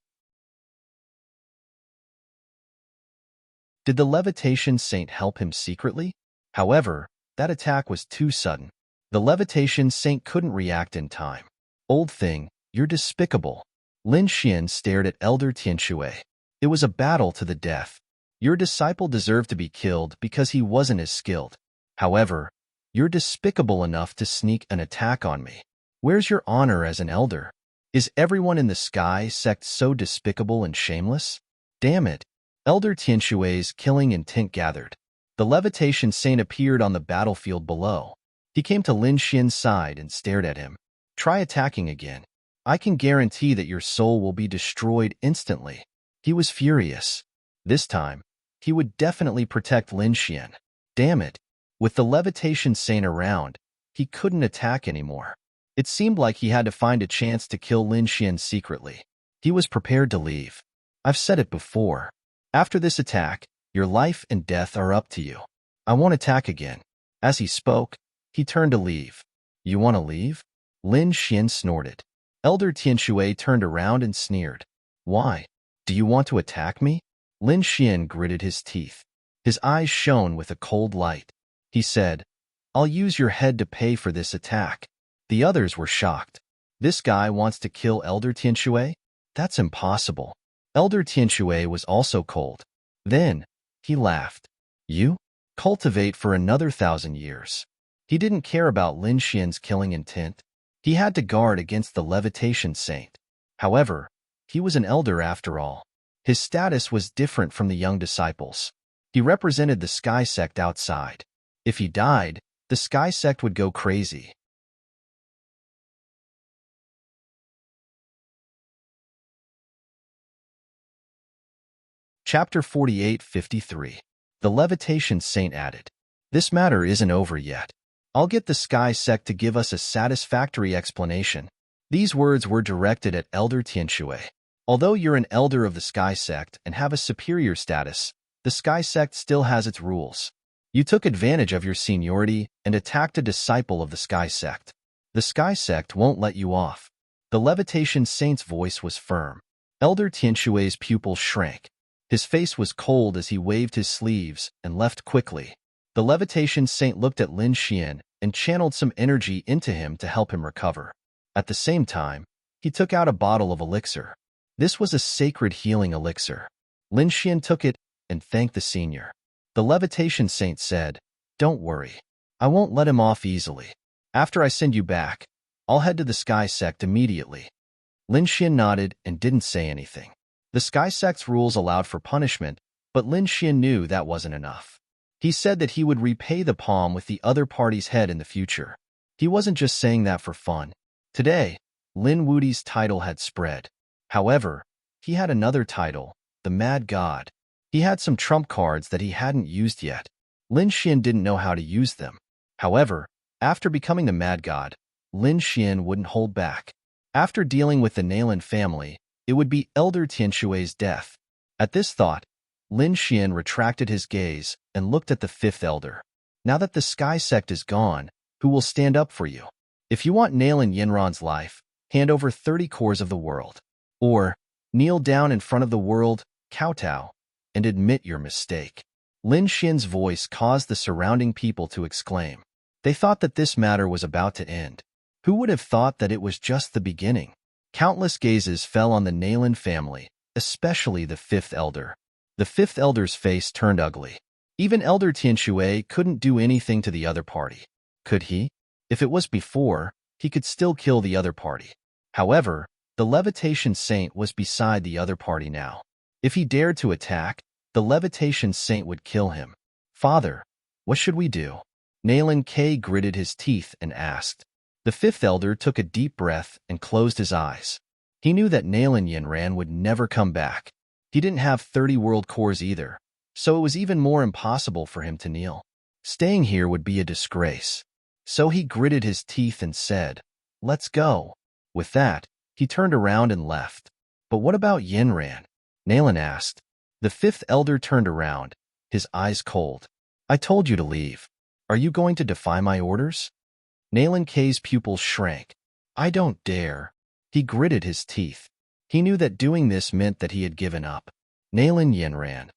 Did the Levitation Saint help him secretly? However, that attack was too sudden. The Levitation Saint couldn't react in time. Old thing, you're despicable. Lin Xian stared at Elder Tianxue. It was a battle to the death. Your disciple deserved to be killed because he wasn't as skilled. However, you're despicable enough to sneak an attack on me. Where's your honor as an elder? Is everyone in the Sky sect so despicable and shameless? Damn it. Elder Tianxue's killing intent gathered. The Levitation Saint appeared on the battlefield below. He came to Lin Xian's side and stared at him. Try attacking again. I can guarantee that your soul will be destroyed instantly. He was furious. This time, he would definitely protect Lin Xian. Damn it. With the levitation saint around, he couldn't attack anymore. It seemed like he had to find a chance to kill Lin Xian secretly. He was prepared to leave. I've said it before. After this attack, your life and death are up to you. I won't attack again. As he spoke, he turned to leave. You want to leave? Lin Xian snorted. Elder Tianxue turned around and sneered. Why? Do you want to attack me? Lin Xian gritted his teeth. His eyes shone with a cold light. He said, I'll use your head to pay for this attack. The others were shocked. This guy wants to kill Elder Tianxue? That's impossible. Elder Tianxue was also cold. Then, he laughed. You? Cultivate for another 1,000 years. He didn't care about Lin Xian's killing intent. He had to guard against the levitation saint. However, he was an elder after all. His status was different from the young disciples. He represented the Sky Sect outside. If he died, the Sky Sect would go crazy. Chapter 48:53. The Levitation Saint added, This matter isn't over yet. I'll get the Sky Sect to give us a satisfactory explanation. These words were directed at Elder Tianxue. Although you're an elder of the Sky Sect and have a superior status, the Sky Sect still has its rules. You took advantage of your seniority and attacked a disciple of the Sky Sect. The Sky Sect won't let you off. The Levitation Saint's voice was firm. Elder Tianxue's pupils shrank. His face was cold as he waved his sleeves and left quickly. The Levitation Saint looked at Lin Xian and channeled some energy into him to help him recover. At the same time, he took out a bottle of elixir. This was a sacred healing elixir. Lin Xian took it and thanked the senior. The Levitation Saint said, Don't worry. I won't let him off easily. After I send you back, I'll head to the Sky Sect immediately. Lin Xian nodded and didn't say anything. The Sky Sect's rules allowed for punishment, but Lin Xian knew that wasn't enough. He said that he would repay the palm with the other party's head in the future. He wasn't just saying that for fun. Today, Lin Wudi's title had spread. However, he had another title, the Mad God. He had some trump cards that he hadn't used yet. Lin Xian didn't know how to use them. However, after becoming the Mad God, Lin Xian wouldn't hold back. After dealing with the Nalan family, it would be Elder Tianxue's death. At this thought, Lin Xian retracted his gaze and looked at the fifth elder. Now that the Sky Sect is gone, who will stand up for you? If you want Nalan Yinran's life, hand over 30 cores of the world. Or, kneel down in front of the world, kowtow, and admit your mistake. Lin Xian's voice caused the surrounding people to exclaim. They thought that this matter was about to end. Who would have thought that it was just the beginning? Countless gazes fell on the Nalan family, especially the fifth elder. The fifth elder's face turned ugly. Even Elder Tianxue couldn't do anything to the other party. Could he? If it was before, he could still kill the other party. However, the Levitation Saint was beside the other party now. If he dared to attack, the Levitation Saint would kill him. Father, what should we do? Nalan K gritted his teeth and asked. The fifth elder took a deep breath and closed his eyes. He knew that Nalan Yinran would never come back. He didn't have 30 world cores either, so it was even more impossible for him to kneel. Staying here would be a disgrace. So he gritted his teeth and said, Let's go. With that, he turned around and left. But what about Yinran? Nalan asked. The fifth elder turned around, his eyes cold. I told you to leave. Are you going to defy my orders? Nalan K's pupils shrank. I don't dare. He gritted his teeth. He knew that doing this meant that he had given up. Nalan Yinran.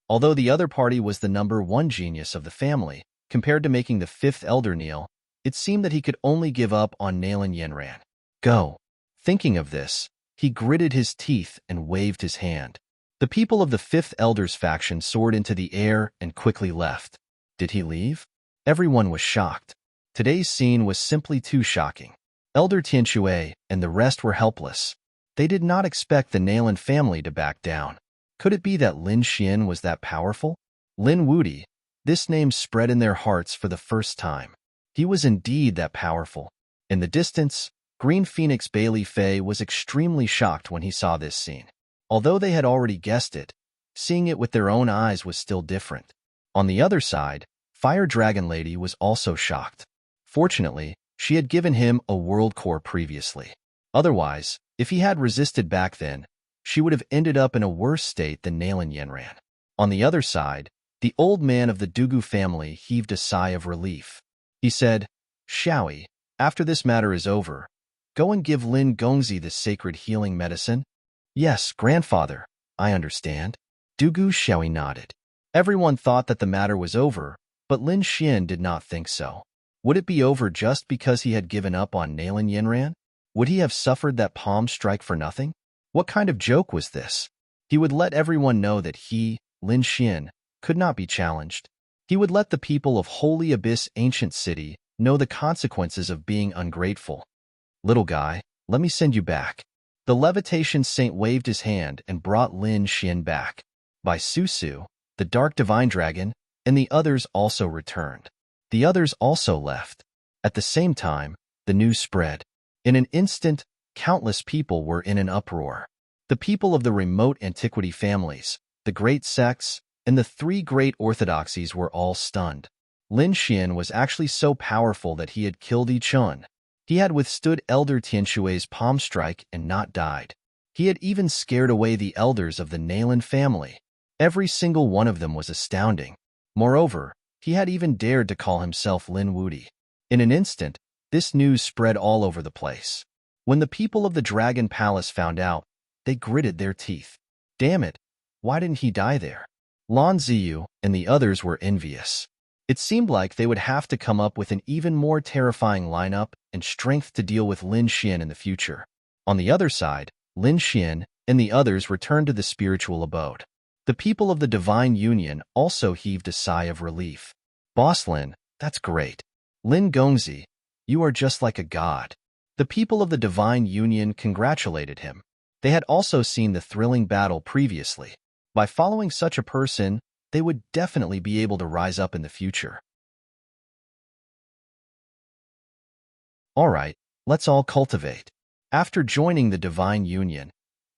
Although the other party was the number one genius of the family, compared to making the fifth elder kneel, it seemed that he could only give up on Nalan Yinran. Go. Thinking of this, he gritted his teeth and waved his hand. The people of the fifth elder's faction soared into the air and quickly left. Did he leave? Everyone was shocked. Today's scene was simply too shocking. Elder Tianxue and the rest were helpless. They did not expect the Nalan family to back down. Could it be that Lin Xian was that powerful? Lin Wudi, This name spread in their hearts for the first time. He was indeed that powerful. In the distance, Green Phoenix Bailey Fay was extremely shocked when he saw this scene. Although they had already guessed it, seeing it with their own eyes was still different. On the other side, Fire Dragon Lady was also shocked. Fortunately, she had given him a world core previously. Otherwise, if he had resisted back then, she would have ended up in a worse state than Nalan Yenran. On the other side, the old man of the Dugu family heaved a sigh of relief. He said, "Shaoyi, after this matter is over, go and give Lin Gongzi the sacred healing medicine." "Yes, grandfather, I understand." Dugu Shaoyi nodded. Everyone thought that the matter was over, but Lin Xian did not think so. Would it be over just because he had given up on Nalan Yenran? Would he have suffered that palm strike for nothing? What kind of joke was this? He would let everyone know that he, Lin Xian, could not be challenged. He would let the people of Holy Abyss Ancient City know the consequences of being ungrateful. "Little guy, let me send you back." The levitation saint waved his hand and brought Lin Xian back. By Susu, the Dark Divine Dragon, and the others also returned. The others also left. At the same time, the news spread. In an instant, countless people were in an uproar. The people of the remote antiquity families, the great sects, and the three great orthodoxies were all stunned. Lin Xian was actually so powerful that he had killed Yi Chun. He had withstood Elder Tianshui's palm strike and not died. He had even scared away the elders of the Nalan family. Every single one of them was astounding. Moreover, he had even dared to call himself Lin Wudi. In an instant, this news spread all over the place. When the people of the Dragon Palace found out, they gritted their teeth. Damn it, why didn't he die there? Lan Ziyu and the others were envious. It seemed like they would have to come up with an even more terrifying lineup and strength to deal with Lin Xian in the future. On the other side, Lin Xian and the others returned to the spiritual abode. The people of the Divine Union also heaved a sigh of relief. "Boss Lin, that's great. Lin Gongzi, you are just like a god." The people of the Divine Union congratulated him. They had also seen the thrilling battle previously. By following such a person, they would definitely be able to rise up in the future. All right, let's all cultivate. After joining the Divine Union,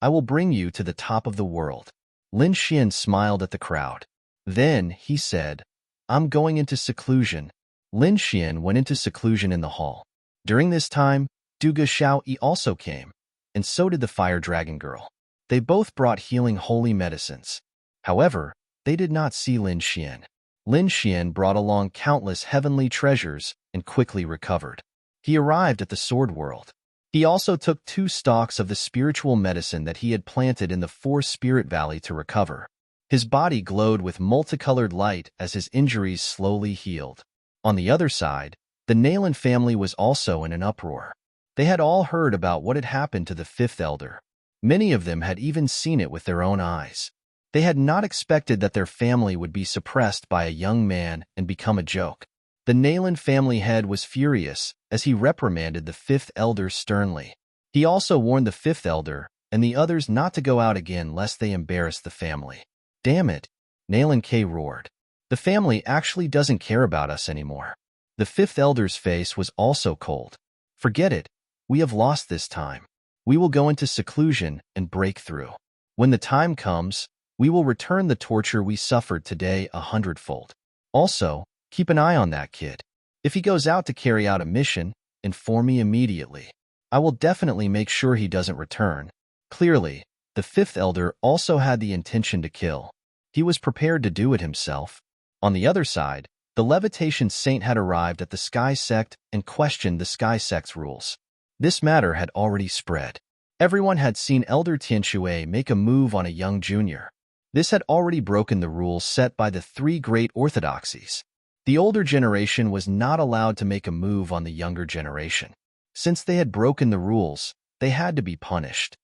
I will bring you to the top of the world. Lin Xian smiled at the crowd. Then he said, "I'm going into seclusion." Lin Xian went into seclusion in the hall. During this time, Duga Xiaoyi also came, and so did the Fire Dragon Girl. They both brought healing holy medicines. However, they did not see Lin Xian. Lin Xian brought along countless heavenly treasures and quickly recovered. He arrived at the Sword World. He also took 2 stalks of the spiritual medicine that he had planted in the 4 Spirit Valley to recover. His body glowed with multicolored light as his injuries slowly healed. On the other side, the Nalan family was also in an uproar. They had all heard about what had happened to the 5th Elder. Many of them had even seen it with their own eyes. They had not expected that their family would be suppressed by a young man and become a joke. The Nalan family head was furious as he reprimanded the 5th Elder sternly. He also warned the 5th Elder and the others not to go out again lest they embarrass the family. "Damn it," Nalan K roared. "The family actually doesn't care about us anymore." The 5th Elder's face was also cold. "Forget it. We have lost this time. We will go into seclusion and break through. When the time comes, we will return the torture we suffered today 100-fold. Also, keep an eye on that kid. If he goes out to carry out a mission, inform me immediately. I will definitely make sure he doesn't return." Clearly, the 5th Elder also had the intention to kill. He was prepared to do it himself. On the other side, the Levitation Saint had arrived at the Sky Sect and questioned the Sky Sect's rules. This matter had already spread. Everyone had seen Elder Tianshui make a move on a young junior. This had already broken the rules set by the 3 great orthodoxies. The older generation was not allowed to make a move on the younger generation. Since they had broken the rules, they had to be punished.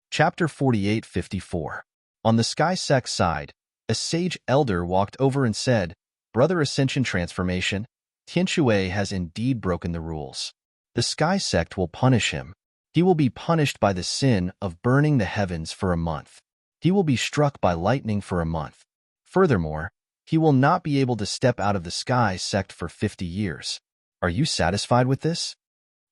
Chapter 48-54. On the Sky Sect side, a sage elder walked over and said, "Brother Ascension Transformation, Tianshui has indeed broken the rules. The Sky Sect will punish him. He will be punished by the sin of burning the heavens for a month. He will be struck by lightning for a month. Furthermore, he will not be able to step out of the sky sect for 50 years. Are you satisfied with this?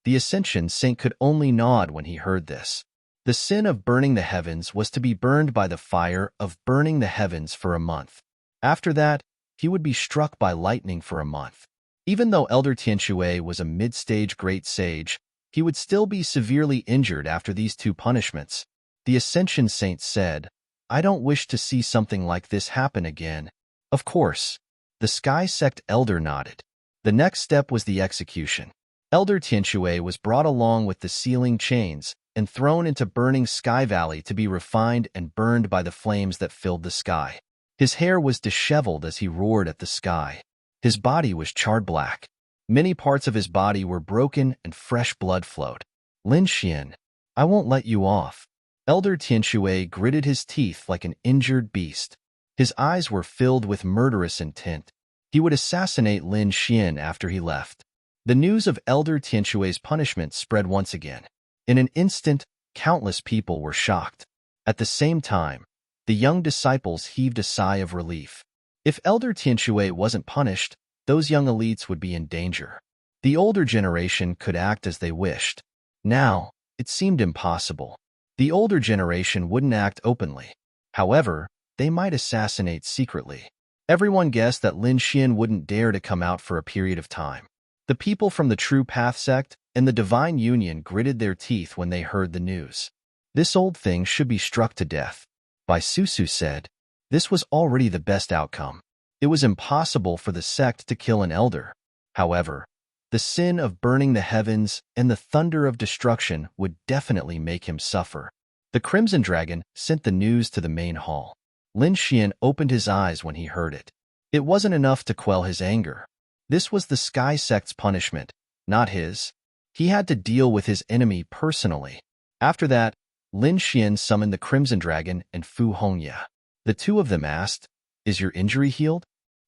The Ascension Saint could only nod when he heard this. The sin of burning the heavens was to be burned by the fire of burning the heavens for a month. After that, he would be struck by lightning for a month. Even though Elder Tianshui was a mid-stage great sage, he would still be severely injured after these two punishments. The Ascension Saint said, "I don't wish to see something like this happen again." Of course, the Sky Sect elder nodded. The next step was the execution. Elder Tianshui was brought along with the sealing chains and thrown into burning Sky Valley to be refined and burned by the flames that filled the sky. His hair was disheveled as he roared at the sky. His body was charred black. Many parts of his body were broken and fresh blood flowed. "Lin Xian, I won't let you off." Elder Tianshui gritted his teeth like an injured beast. His eyes were filled with murderous intent. He would assassinate Lin Xian after he left. The news of Elder Tianshui's punishment spread once again. In an instant, countless people were shocked. At the same time, the young disciples heaved a sigh of relief. If Elder Tianshui wasn't punished, those young elites would be in danger. The older generation could act as they wished. Now, it seemed impossible. The older generation wouldn't act openly. However, they might assassinate secretly. Everyone guessed that Lin Xian wouldn't dare to come out for a period of time. The people from the True Path sect and the Divine Union gritted their teeth when they heard the news. "This old thing should be struck to death." Bai Susu said, "This was already the best outcome. It was impossible for the sect to kill an elder. However, the sin of burning the heavens and the thunder of destruction would definitely make him suffer." The Crimson Dragon sent the news to the main hall. Lin Xian opened his eyes when he heard it. It wasn't enough to quell his anger. This was the Sky Sect's punishment, not his. He had to deal with his enemy personally. After that, Lin Xian summoned the Crimson Dragon and Fu Hongya. The two of them asked, "Is your injury healed?"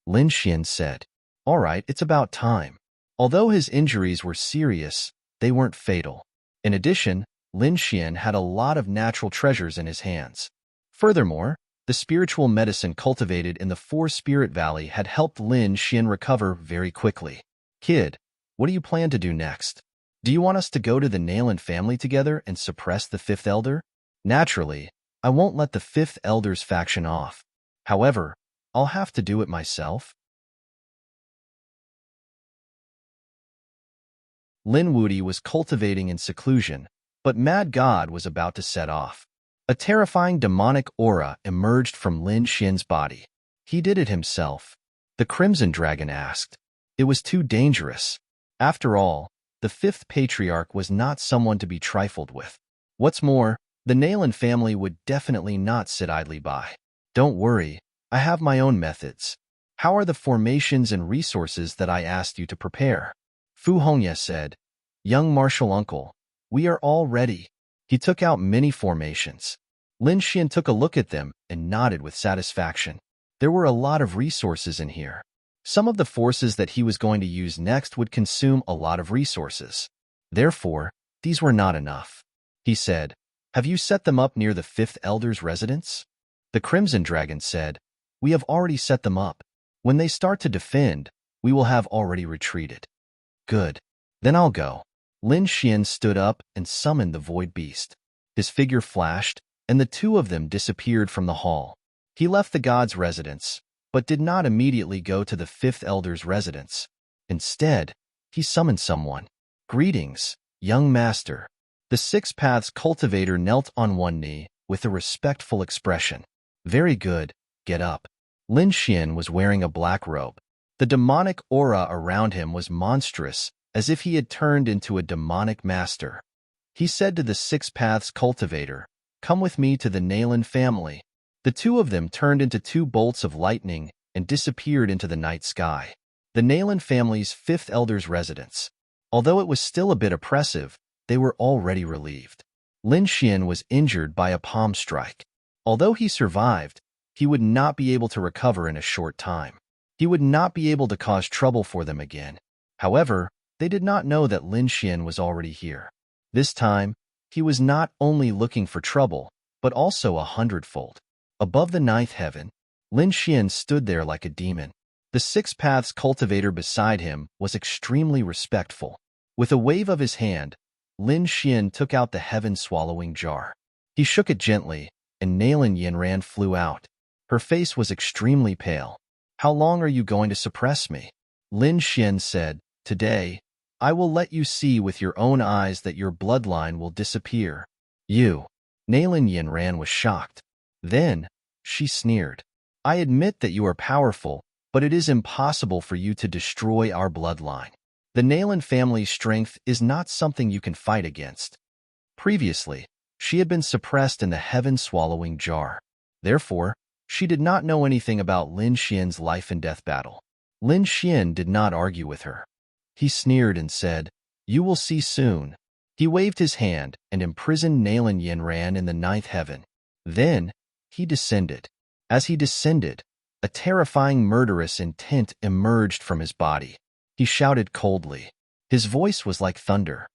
Lin Xian said, "All right, it's about time." Although his injuries were serious, they weren't fatal. In addition, Lin Xian had a lot of natural treasures in his hands. Furthermore, the spiritual medicine cultivated in the Four Spirit Valley had helped Lin Xian recover very quickly. "Kid, what do you plan to do next? Do you want us to go to the Nalan family together and suppress the Fifth Elder?" "Naturally, I won't let the Fifth Elder's faction off. However, I'll have to do it myself." Lin Wudi was cultivating in seclusion, but Mad God was about to set off. A terrifying demonic aura emerged from Lin Xian's body. "He did it himself?" the Crimson Dragon asked. It was too dangerous. After all, the fifth patriarch was not someone to be trifled with. What's more, the Nalan family would definitely not sit idly by. "Don't worry, I have my own methods. How are the formations and resources that I asked you to prepare?" Fu Hongya said, "Young martial uncle, we are all ready." He took out many formations. Lin Xian took a look at them and nodded with satisfaction. There were a lot of resources in here. Some of the forces that he was going to use next would consume a lot of resources. Therefore, these were not enough. He said, "Have you set them up near the Fifth Elder's residence?" The Crimson Dragon said, "We have already set them up. When they start to defend, we will have already retreated." "Good. Then I'll go." Lin Xian stood up and summoned the Void Beast. His figure flashed, and the two of them disappeared from the hall. He left the god's residence, but did not immediately go to the Fifth Elder's residence. Instead, he summoned someone. "Greetings, young master." The Six Paths cultivator knelt on one knee with a respectful expression. "Very good, get up." Lin Xian was wearing a black robe. The demonic aura around him was monstrous, as if he had turned into a demonic master. He said to the Six Paths cultivator, "Come with me to the Nalan family." The two of them turned into two bolts of lightning and disappeared into the night sky. The Nalan family's Fifth Elder's residence. Although it was still a bit oppressive, they were already relieved. Lin Xian was injured by a palm strike. Although he survived, he would not be able to recover in a short time. He would not be able to cause trouble for them again. However, they did not know that Lin Xian was already here. This time, He was not only looking for trouble, but also 100-fold. Above the ninth heaven, Lin Xian stood there like a demon. The Six Paths cultivator beside him was extremely respectful. With a wave of his hand, Lin Xian took out the heaven-swallowing jar. He shook it gently, and Nalan Yinran flew out. Her face was extremely pale. "How long are you going to suppress me?" Lin Xian said, "Today, I will let you see with your own eyes that your bloodline will disappear." "You?" Nalan Yinran was shocked. Then, she sneered. "I admit that you are powerful, but it is impossible for you to destroy our bloodline. The Nalan family's strength is not something you can fight against." Previously, she had been suppressed in the heaven-swallowing jar. Therefore, she did not know anything about Lin Xian's life-and-death battle. Lin Xian did not argue with her. He sneered and said, "You will see soon." He waved his hand and imprisoned Nalan Yinran in the ninth heaven. Then, he descended. As he descended, a terrifying murderous intent emerged from his body. He shouted coldly. His voice was like thunder.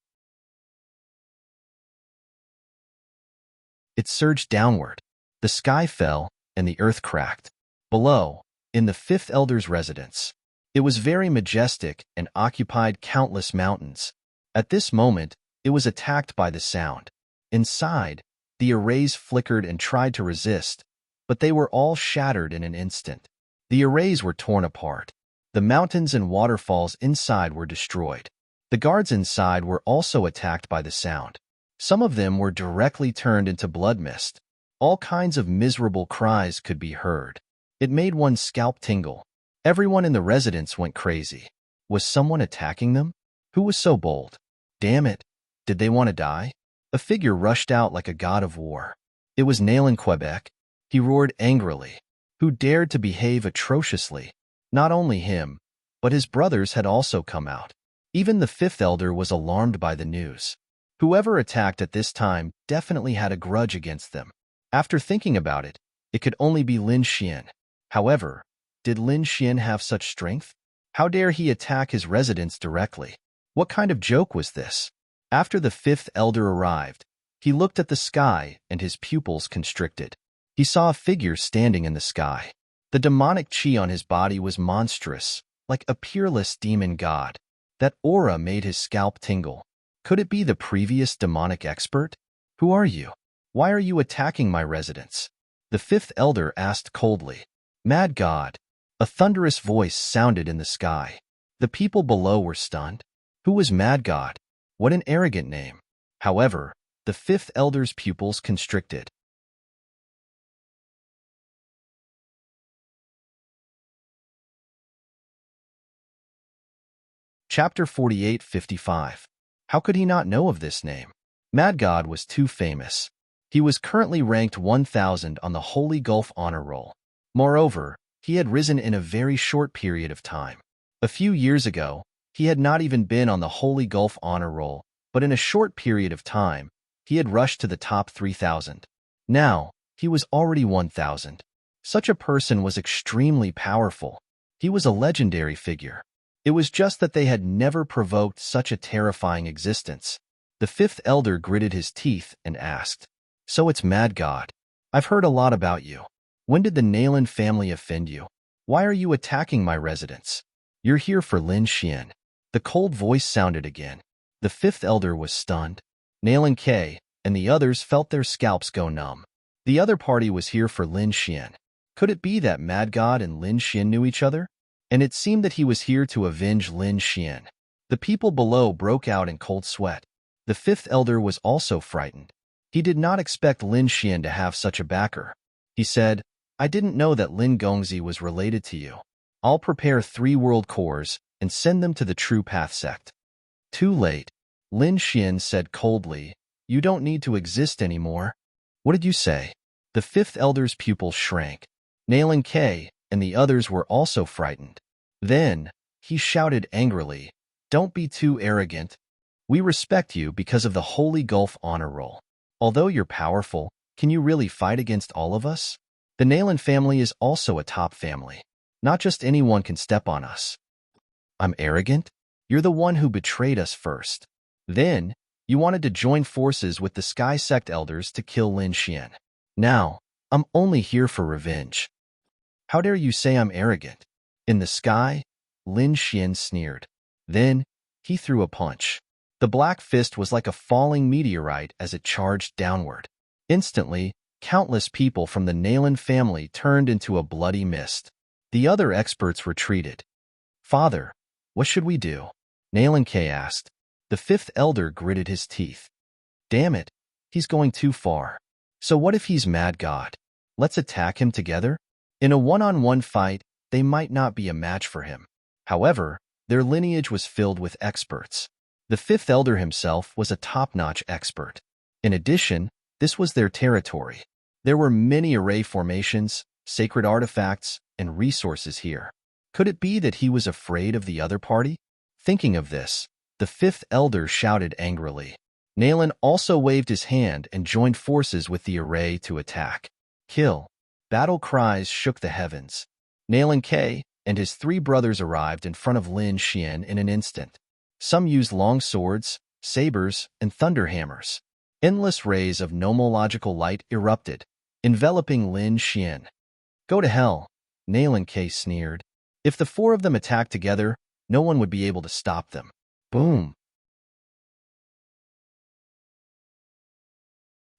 It surged downward. The sky fell, and the earth cracked. Below, in the fifth elder's residence, it was very majestic and occupied countless mountains. At this moment, it was attacked by the sound. Inside, the arrays flickered and tried to resist, but they were all shattered in an instant. The arrays were torn apart. The mountains and waterfalls inside were destroyed. The guards inside were also attacked by the sound. Some of them were directly turned into blood mist. All kinds of miserable cries could be heard. It made one's scalp tingle. Everyone in the residence went crazy. Was someone attacking them? Who was so bold? Damn it! Did they want to die? A figure rushed out like a god of war. It was Nalan Quebec. He roared angrily. Who dared to behave atrociously? Not only him, but his brothers had also come out. Even the fifth elder was alarmed by the news. Whoever attacked at this time definitely had a grudge against them. After thinking about it, it could only be Lin Xian. However, did Lin Xian have such strength? How dare he attack his residence directly? What kind of joke was this? After the fifth elder arrived, he looked at the sky and his pupils constricted. He saw a figure standing in the sky. The demonic chi on his body was monstrous, like a peerless demon god. That aura made his scalp tingle. Could it be the previous demonic expert? Who are you? Why are you attacking my residence? The fifth elder asked coldly. Mad God. A thunderous voice sounded in the sky. The people below were stunned. Who was Mad God? What an arrogant name. However, the fifth elder's pupils constricted. Chapter 48:55. How could he not know of this name? Mad God was too famous. He was currently ranked 1000 on the Holy Gulf Honor Roll. Moreover, he had risen in a very short period of time. A few years ago, he had not even been on the Holy Gulf Honor Roll, but in a short period of time, he had rushed to the top 3000. Now, he was already 1000. Such a person was extremely powerful. He was a legendary figure. It was just that they had never provoked such a terrifying existence. The fifth elder gritted his teeth and asked, So it's Mad God. I've heard a lot about you. When did the Nalan family offend you? Why are you attacking my residence? You're here for Lin Xian. The cold voice sounded again. The fifth elder was stunned. Nalan K and the others felt their scalps go numb. The other party was here for Lin Xian. Could it be that Mad God and Lin Xian knew each other? And it seemed that he was here to avenge Lin Xian. The people below broke out in cold sweat. The fifth elder was also frightened. He did not expect Lin Xian to have such a backer. He said, I didn't know that Lin Gongzi was related to you. I'll prepare 3 world cores and send them to the True Path sect. Too late. Lin Xian said coldly, You don't need to exist anymore. What did you say? The fifth elder's pupils shrank. Nalan K and the others were also frightened. Then, he shouted angrily, Don't be too arrogant. We respect you because of the Holy Gulf Honor Roll. Although you're powerful, can you really fight against all of us? The Nalan family is also a top family. Not just anyone can step on us. I'm arrogant? You're the one who betrayed us first. Then, You wanted to join forces with the Sky Sect elders to kill Lin Xian. Now, I'm only here for revenge. How dare you say I'm arrogant? In the sky, Lin Xian sneered. Then, he threw a punch. The black fist was like a falling meteorite as it charged downward. Instantly, countless people from the Nalan family turned into a bloody mist. The other experts retreated. Father, what should we do? Nalan K asked. The fifth elder gritted his teeth. Damn it, he's going too far. So what if he's mad god? Let's attack him together? In a one-on-one fight, they might not be a match for him. However, their lineage was filled with experts. The fifth elder himself was a top-notch expert. In addition, this was their territory. There were many array formations, sacred artifacts, and resources here. Could it be that he was afraid of the other party? Thinking of this, the fifth elder shouted angrily. Nalan also waved his hand and joined forces with the array to attack. Kill. Battle cries shook the heavens. Nalan K and his three brothers arrived in front of Lin Xian in an instant. Some used long swords, sabers, and thunder hammers. Endless rays of nomological light erupted, enveloping Lin Xian. Go to hell, Nalan K sneered. If the four of them attacked together, no one would be able to stop them. Boom.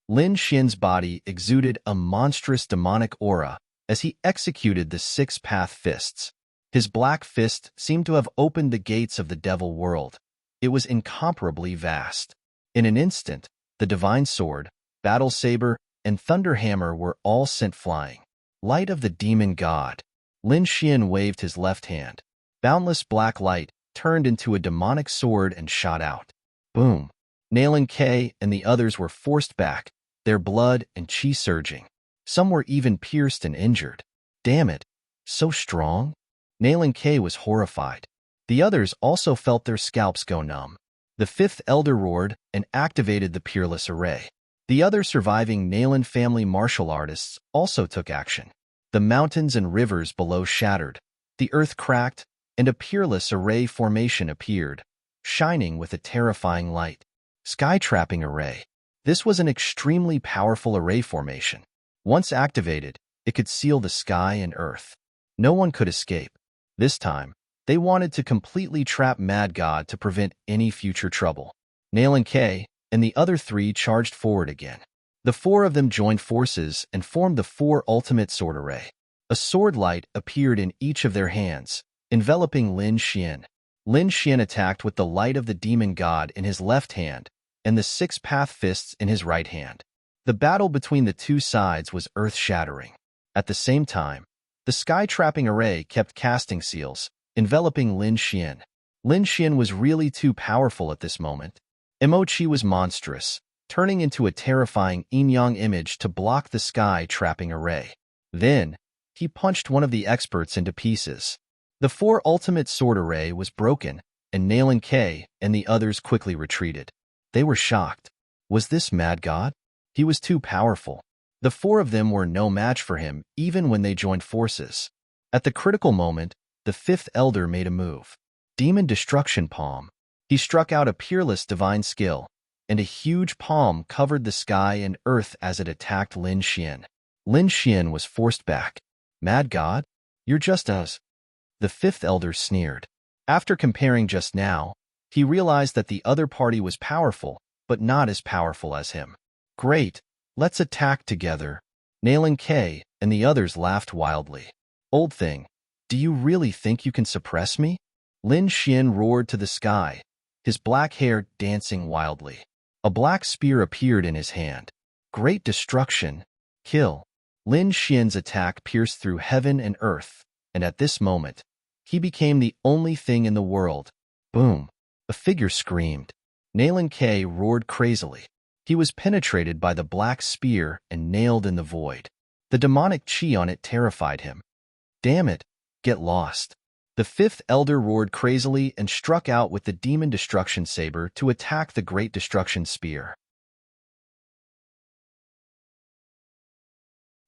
Lin Xian's body exuded a monstrous demonic aura as he executed the six-path fists. His black fist seemed to have opened the gates of the devil world. It was incomparably vast. In an instant, the divine sword, battle saber, and thunder hammer were all sent flying. Light of the demon god. Lin Xian waved his left hand. Boundless black light turned into a demonic sword and shot out. Boom. Nalan K and the others were forced back, their blood and chi surging. Some were even pierced and injured. Damn it, so strong? Nalan K was horrified. The others also felt their scalps go numb. The fifth elder roared and activated the Peerless Array. The other surviving Nalan family martial artists also took action. The mountains and rivers below shattered, the earth cracked, and a Peerless Array formation appeared, shining with a terrifying light. Sky Trapping Array. This was an extremely powerful array formation. Once activated, it could seal the sky and earth. No one could escape. This time, they wanted to completely trap Mad God to prevent any future trouble. Nalan K and the other three charged forward again. The four of them joined forces and formed the four ultimate sword array. A sword light appeared in each of their hands, enveloping Lin Xian. Lin Xian attacked with the light of the demon god in his left hand and the six-path fists in his right hand. The battle between the two sides was earth-shattering. At the same time, the sky-trapping array kept casting seals, enveloping Lin Xian. Lin Xian was really too powerful at this moment. Emochi was monstrous, turning into a terrifying yin-yang image to block the sky-trapping array. Then, he punched one of the experts into pieces. The four ultimate sword array was broken, and Nalan K and the others quickly retreated. They were shocked. Was this Mad God? He was too powerful. The four of them were no match for him, even when they joined forces. At the critical moment, the fifth elder made a move. Demon Destruction Palm. He struck out a peerless divine skill, and a huge palm covered the sky and earth as it attacked Lin Xian. Lin Xian was forced back. Mad God? You're just us. The fifth elder sneered. After comparing just now, he realized that the other party was powerful, but not as powerful as him. Great, let's attack together. Nalan K and the others laughed wildly. Old thing, do you really think you can suppress me? Lin Xian roared to the sky, his black hair dancing wildly. A black spear appeared in his hand. Great destruction. Kill. Lin Xian's attack pierced through heaven and earth, and at this moment, he became the only thing in the world. Boom. A figure screamed. Nalan K roared crazily. He was penetrated by the black spear and nailed in the void. The demonic chi on it terrified him. Damn it, get lost. The fifth elder roared crazily and struck out with the demon destruction saber to attack the great destruction spear.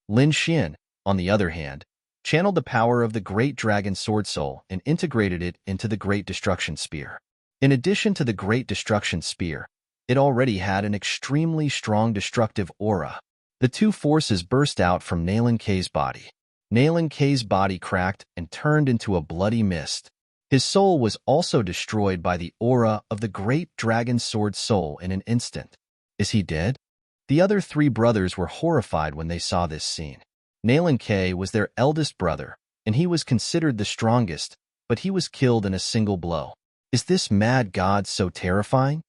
Lin Xian, on the other hand, channeled the power of the great dragon sword soul and integrated it into the great destruction spear. In addition to the great destruction spear, It already had an extremely strong destructive aura. The two forces burst out from Nalan K's body. Nalan K's body cracked and turned into a bloody mist. His soul was also destroyed by the aura of the great dragon sword soul in an instant. Is he dead? The other three brothers were horrified when they saw this scene. Nalan K was their eldest brother, and he was considered the strongest, but he was killed in a single blow. Is this mad god so terrifying?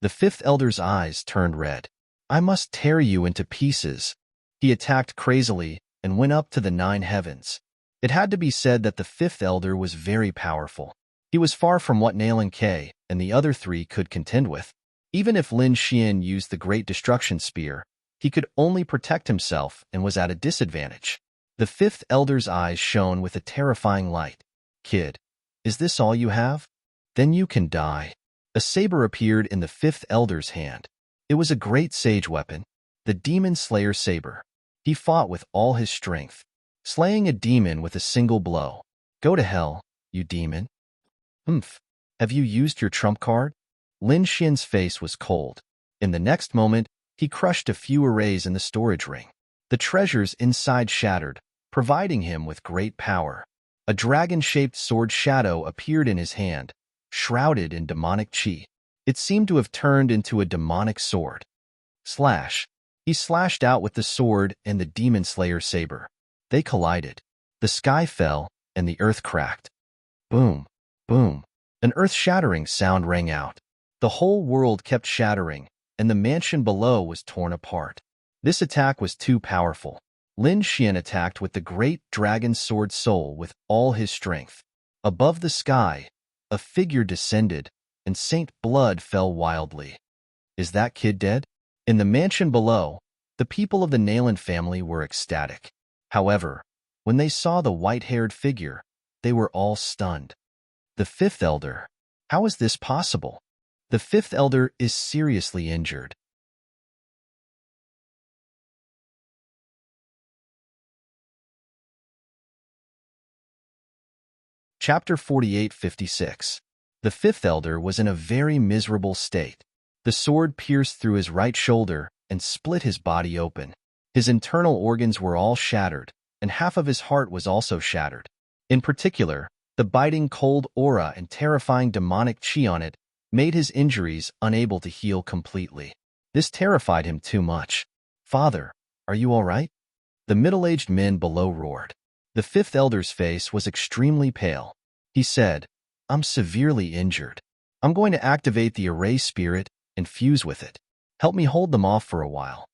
The fifth elder's eyes turned red. I must tear you into pieces. He attacked crazily and went up to the 9 heavens. It had to be said that the fifth elder was very powerful. He was far from what Nalan K and the other three could contend with. Even if Lin Xian used the Great Destruction Spear, he could only protect himself and was at a disadvantage. The fifth elder's eyes shone with a terrifying light. Kid, is this all you have? Then you can die. A saber appeared in the fifth elder's hand. It was a great sage weapon, the Demon Slayer saber. He fought with all his strength, slaying a demon with a single blow. Go to hell, you demon. Humph. Have you used your trump card? Lin Xian's face was cold. In the next moment, he crushed a few arrays in the storage ring. The treasures inside shattered, providing him with great power. A dragon-shaped sword shadow appeared in his hand, shrouded in demonic chi. It seemed to have turned into a demonic sword. Slash. He slashed out with the sword and the Demon Slayer saber. They collided. The sky fell, and the earth cracked. Boom, boom. An earth-shattering sound rang out. The whole world kept shattering, and the mansion below was torn apart. This attack was too powerful. Lin Xian attacked with the great dragon sword soul with all his strength. Above the sky, a figure descended, and Saint Blood fell wildly. Is that kid dead? In the mansion below, the people of the Nalan family were ecstatic. However, when they saw the white-haired figure, they were all stunned. The fifth elder. How is this possible? The fifth elder is seriously injured. Chapter 48-56. The fifth elder was in a very miserable state. The sword pierced through his right shoulder and split his body open. His internal organs were all shattered, and half of his heart was also shattered. In particular, the biting cold aura and terrifying demonic chi on it made his injuries unable to heal completely. This terrified him too much. Father, are you all right? The middle-aged men below roared. The fifth elder's face was extremely pale. He said, I'm severely injured. I'm going to activate the array spirit and fuse with it. Help me hold them off for a while.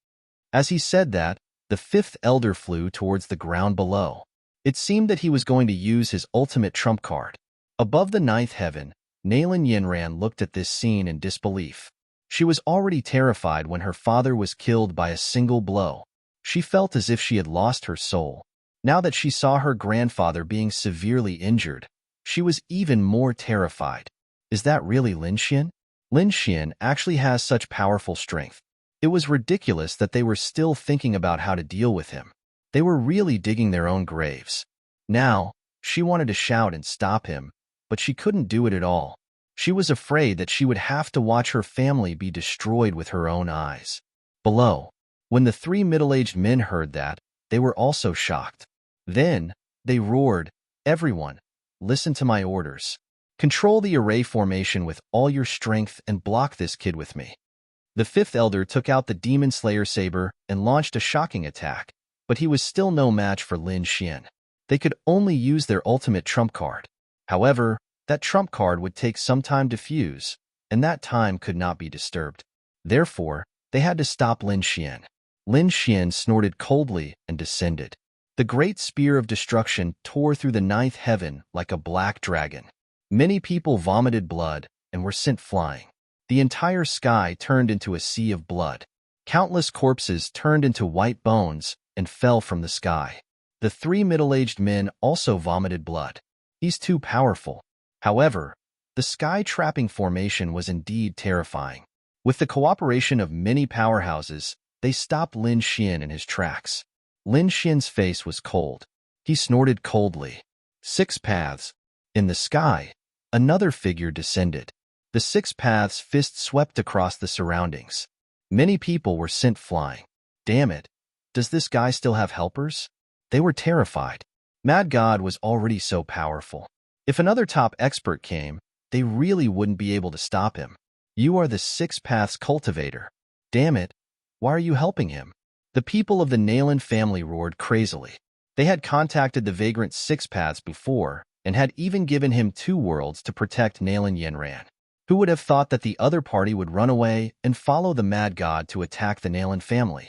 As he said that, the fifth elder flew towards the ground below. It seemed that he was going to use his ultimate trump card. Above the 9th heaven, Nalan Yinran looked at this scene in disbelief. She was already terrified when her father was killed by a single blow. She felt as if she had lost her soul. Now that she saw her grandfather being severely injured, she was even more terrified. Is that really Lin Xian? Lin Xian actually has such powerful strength. It was ridiculous that they were still thinking about how to deal with him. They were really digging their own graves. Now, she wanted to shout and stop him, but she couldn't do it at all. She was afraid that she would have to watch her family be destroyed with her own eyes. Below, when the three middle-aged men heard that, they were also shocked. Then, they roared, Everyone, listen to my orders. Control the array formation with all your strength and block this kid with me. The fifth elder took out the Demon Slayer saber and launched a shocking attack, but he was still no match for Lin Xian. They could only use their ultimate trump card. However, that trump card would take some time to fuse, and that time could not be disturbed. Therefore, they had to stop Lin Xian. Lin Xian snorted coldly and descended. The great spear of destruction tore through the 9th heaven like a black dragon. Many people vomited blood and were sent flying. The entire sky turned into a sea of blood. Countless corpses turned into white bones and fell from the sky. The three middle-aged men also vomited blood. He's too powerful. However, the sky-trapping formation was indeed terrifying. With the cooperation of many powerhouses, they stopped Lin Xian in his tracks. Lin Xian's face was cold. He snorted coldly. 6 paths. In the sky, another figure descended. The six paths fist swept across the surroundings. Many people were sent flying. Damn it. Does this guy still have helpers? They were terrified. Mad God was already so powerful. If another top expert came, they really wouldn't be able to stop him. You are the six paths cultivator. Damn it. Why are you helping him? The people of the Nalan family roared crazily. They had contacted the vagrant six paths before and had even given him 2 worlds to protect Nalan Yenran. Who would have thought that the other party would run away and follow the Mad God to attack the Nalan family?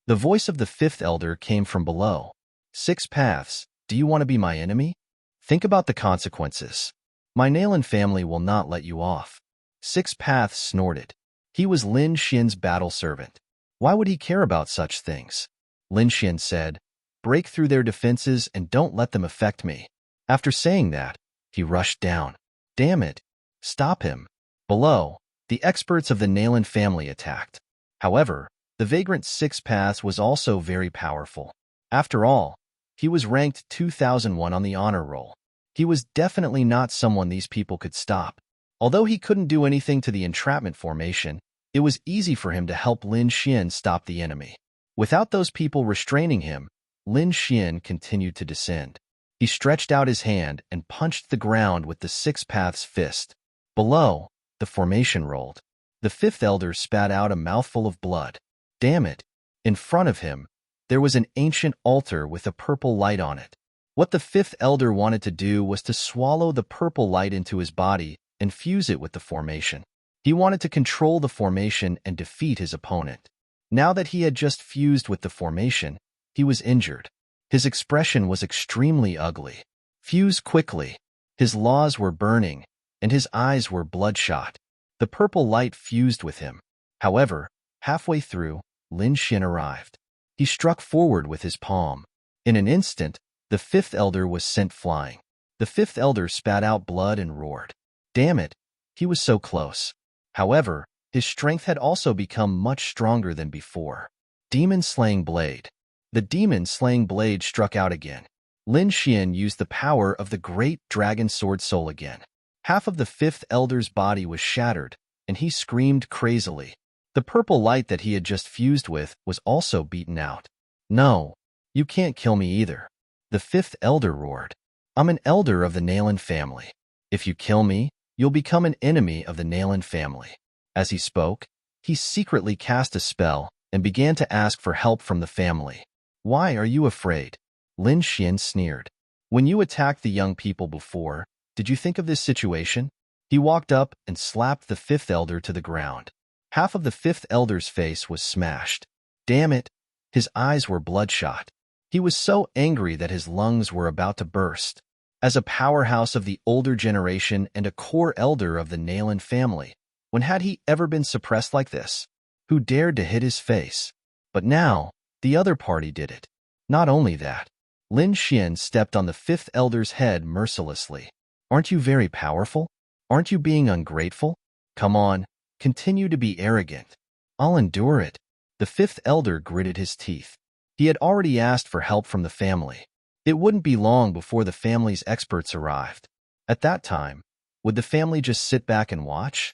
The voice of the 5th elder came from below. Six paths, do you want to be my enemy? Think about the consequences. My Nalan family will not let you off. Six paths snorted. He was Lin Xian's battle servant. Why would he care about such things? Lin Xian said, break through their defenses and don't let them affect me. After saying that, he rushed down. Damn it. Stop him. Below, the experts of the Nalan family attacked. However, the vagrant six paths was also very powerful. After all, he was ranked 2001 on the honor roll. He was definitely not someone these people could stop. Although he couldn't do anything to the entrapment formation, it was easy for him to help Lin Xian stop the enemy. Without those people restraining him, Lin Xian continued to descend. He stretched out his hand and punched the ground with the six paths fist. Below, the formation rolled. The 5th elder spat out a mouthful of blood. Damn it. In front of him, there was an ancient altar with a purple light on it. What the 5th elder wanted to do was to swallow the purple light into his body and fuse it with the formation. He wanted to control the formation and defeat his opponent. Now that he had just fused with the formation, he was injured. His expression was extremely ugly. Fuse quickly. His laws were burning, and his eyes were bloodshot. The purple light fused with him. However, halfway through, Lin Xian arrived. He struck forward with his palm. In an instant, the 5th elder was sent flying. The 5th elder spat out blood and roared. Damn it, he was so close. However, his strength had also become much stronger than before. Demon-slaying blade. The demon-slaying blade struck out again. Lin Xian used the power of the great dragon sword soul again. Half of the 5th elder's body was shattered, and he screamed crazily. The purple light that he had just fused with was also beaten out. No, you can't kill me either. The 5th elder roared. I'm an elder of the Nalan family. If you kill me, you'll become an enemy of the Nalan family. As he spoke, he secretly cast a spell and began to ask for help from the family. Why are you afraid? Lin Xian sneered. When you attacked the young people before, did you think of this situation? He walked up and slapped the 5th elder to the ground. Half of the 5th elder's face was smashed. Damn it! His eyes were bloodshot. He was so angry that his lungs were about to burst. As a powerhouse of the older generation and a core elder of the Nalan family, when had he ever been suppressed like this? Who dared to hit his face? But now, the other party did it. Not only that, Lin Xian stepped on the 5th elder's head mercilessly. Aren't you very powerful? Aren't you being ungrateful? Come on, continue to be arrogant. I'll endure it. The 5th elder gritted his teeth. He had already asked for help from the family. It wouldn't be long before the family's experts arrived. At that time, would the family just sit back and watch?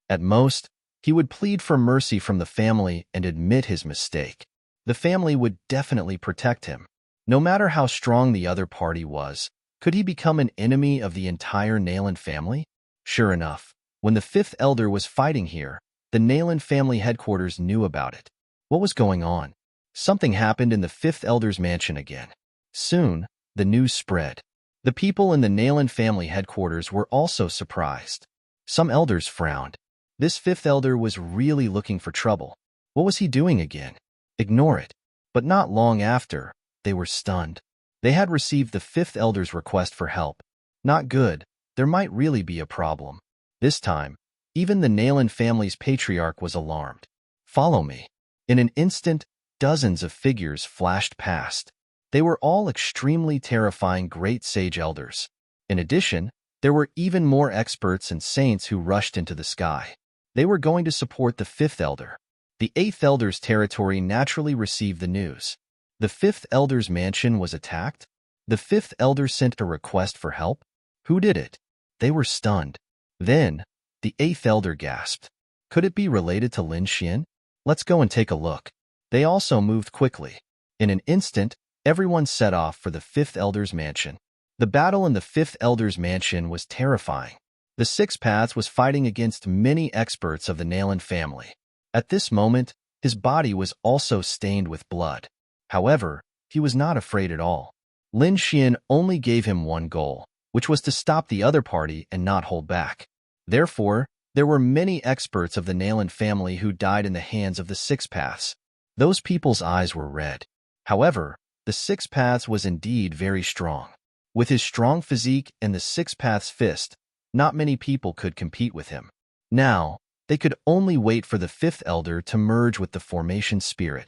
At most, he would plead for mercy from the family and admit his mistake. The family would definitely protect him. No matter how strong the other party was, could he become an enemy of the entire Nalan family? Sure enough, when the 5th elder was fighting here, the Nalan family headquarters knew about it. What was going on? Something happened in the 5th elder's mansion again. Soon, the news spread. The people in the Nalan family headquarters were also surprised. Some elders frowned. This 5th elder was really looking for trouble. What was he doing again? Ignore it. But not long after, they were stunned. They had received the 5th elder's request for help. Not good. There might really be a problem. This time, even the Nalan family's patriarch was alarmed. Follow me. In an instant, dozens of figures flashed past. They were all extremely terrifying great sage elders. In addition, there were even more experts and saints who rushed into the sky. They were going to support the 5th elder. The 8th elder's territory naturally received the news. The fifth elder's mansion was attacked? The fifth elder sent a request for help? Who did it? They were stunned. Then, the eighth elder gasped. Could it be related to Lin Xian? Let's go and take a look. They also moved quickly. In an instant, everyone set off for the fifth elder's mansion. The battle in the fifth elder's mansion was terrifying. The Six Paths was fighting against many experts of the Nalan family. At this moment, his body was also stained with blood. However, he was not afraid at all. Lin Xian only gave him one goal, which was to stop the other party and not hold back. Therefore, there were many experts of the Nalan family who died in the hands of the Six Paths. Those people's eyes were red. However, the Six Paths was indeed very strong. With his strong physique and the Six Paths fist, not many people could compete with him. Now, they could only wait for the fifth elder to merge with the formation spirit.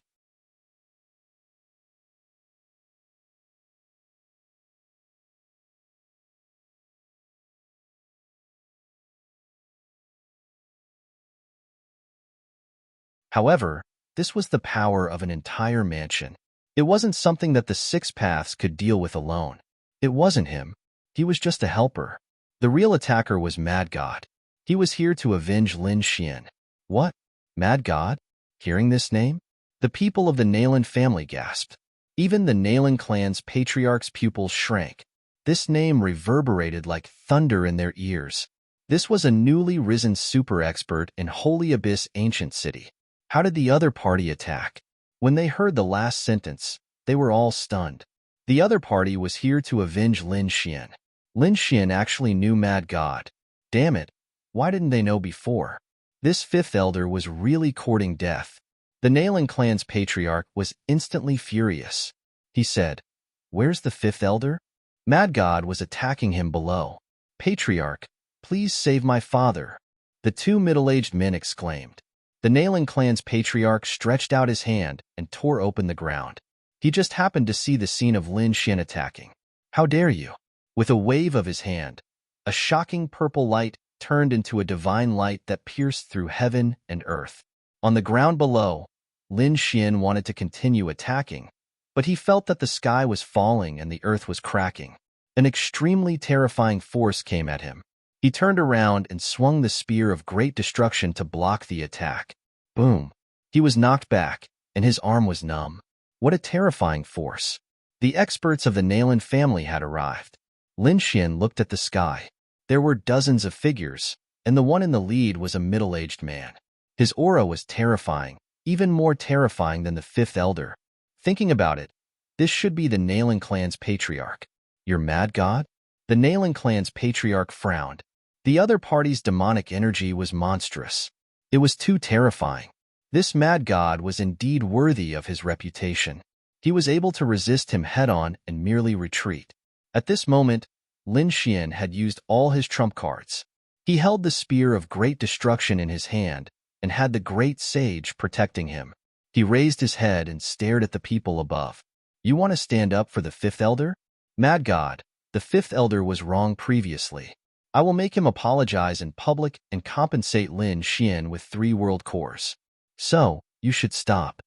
However, this was the power of an entire mansion. It wasn't something that the Six Paths could deal with alone. It wasn't him. He was just a helper. The real attacker was Mad God. He was here to avenge Lin Xian. What? Mad God? Hearing this name, the people of the Nalan family gasped. Even the Nalan clan's patriarch's pupils shrank. This name reverberated like thunder in their ears. This was a newly risen super expert in Holy Abyss Ancient City. How did the other party attack? When they heard the last sentence, they were all stunned. The other party was here to avenge Lin Xian. Lin Xian actually knew Mad God. Damn it, why didn't they know before? This fifth elder was really courting death. The Nalan clan's patriarch was instantly furious. He said, "Where's the fifth elder?" Mad God was attacking him below. "Patriarch, please save my father," the two middle-aged men exclaimed. The Nalan clan's patriarch stretched out his hand and tore open the ground. He just happened to see the scene of Lin Xian attacking. "How dare you?" With a wave of his hand, a shocking purple light turned into a divine light that pierced through heaven and earth. On the ground below, Lin Xian wanted to continue attacking, but he felt that the sky was falling and the earth was cracking. An extremely terrifying force came at him. He turned around and swung the spear of great destruction to block the attack. Boom! He was knocked back, and his arm was numb. What a terrifying force! The experts of the Nalan family had arrived. Lin Xian looked at the sky. There were dozens of figures, and the one in the lead was a middle-aged man. His aura was terrifying, even more terrifying than the fifth elder. Thinking about it, this should be the Nalan clan's patriarch. "You're Mad God?" The Nalan clan's patriarch frowned. The other party's demonic energy was monstrous. It was too terrifying. This Mad God was indeed worthy of his reputation. He was able to resist him head-on and merely retreat. At this moment, Lin Xian had used all his trump cards. He held the spear of great destruction in his hand and had the great sage protecting him. He raised his head and stared at the people above. "You want to stand up for the fifth elder?" "Mad God, the fifth elder was wrong previously. I will make him apologize in public and compensate Lin Xian with 3 world cores. So, you should stop."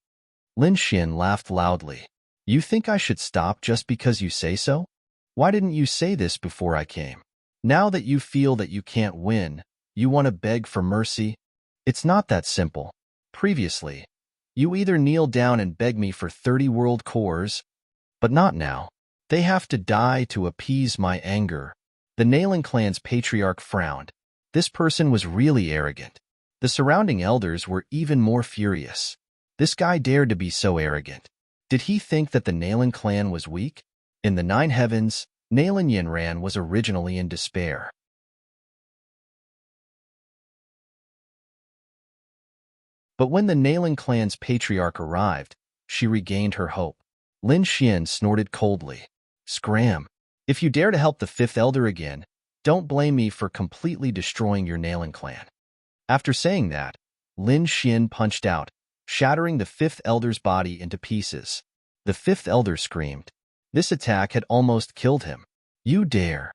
Lin Xian laughed loudly. "You think I should stop just because you say so? Why didn't you say this before I came? Now that you feel that you can't win, you want to beg for mercy? It's not that simple. Previously, you either kneel down and beg me for 30 world cores, but not now. They have to die to appease my anger." The Nalan clan's patriarch frowned. This person was really arrogant. The surrounding elders were even more furious. This guy dared to be so arrogant. Did he think that the Nalan clan was weak? In the 9 heavens, Nalan Yinran was originally in despair. But when the Nalan clan's patriarch arrived, she regained her hope. Lin Xian snorted coldly. "Scram! If you dare to help the fifth elder again, don't blame me for completely destroying your Nalan clan." After saying that, Lin Xian punched out, shattering the fifth elder's body into pieces. The fifth elder screamed. This attack had almost killed him. "You dare!"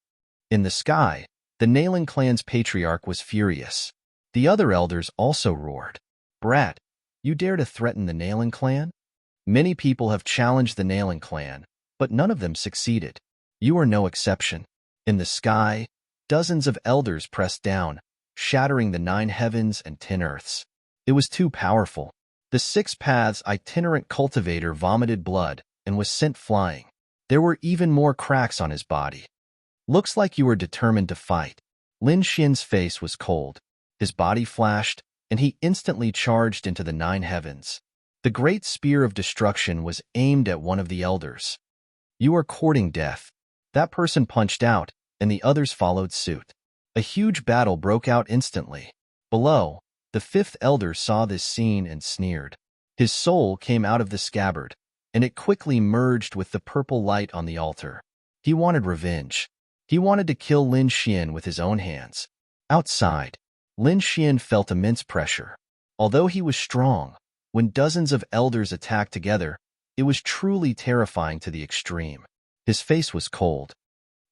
In the sky, the Nalan clan's patriarch was furious. The other elders also roared. "Brat, you dare to threaten the Nalan clan?" Many people have challenged the Nalan clan, but none of them succeeded. You are no exception. In the sky, dozens of elders pressed down, shattering the 9 heavens and 10 earths. It was too powerful. The 6 paths itinerant cultivator vomited blood and was sent flying. There were even more cracks on his body. Looks like you were determined to fight. Lin Xian's face was cold. His body flashed, and he instantly charged into the 9 heavens. The great spear of destruction was aimed at one of the elders. You are courting death. That person punched out, and the others followed suit. A huge battle broke out instantly. Below, the 5th elder saw this scene and sneered. His soul came out of the scabbard, and it quickly merged with the purple light on the altar. He wanted revenge. He wanted to kill Lin Xian with his own hands. Outside, Lin Xian felt immense pressure. Although he was strong, when dozens of elders attacked together, it was truly terrifying to the extreme. His face was cold.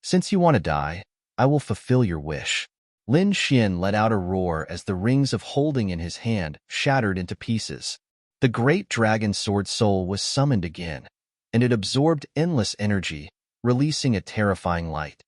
Since you want to die, I will fulfill your wish. Lin Xian let out a roar as the rings of holding in his hand shattered into pieces. The great dragon sword soul was summoned again, and it absorbed endless energy, releasing a terrifying light.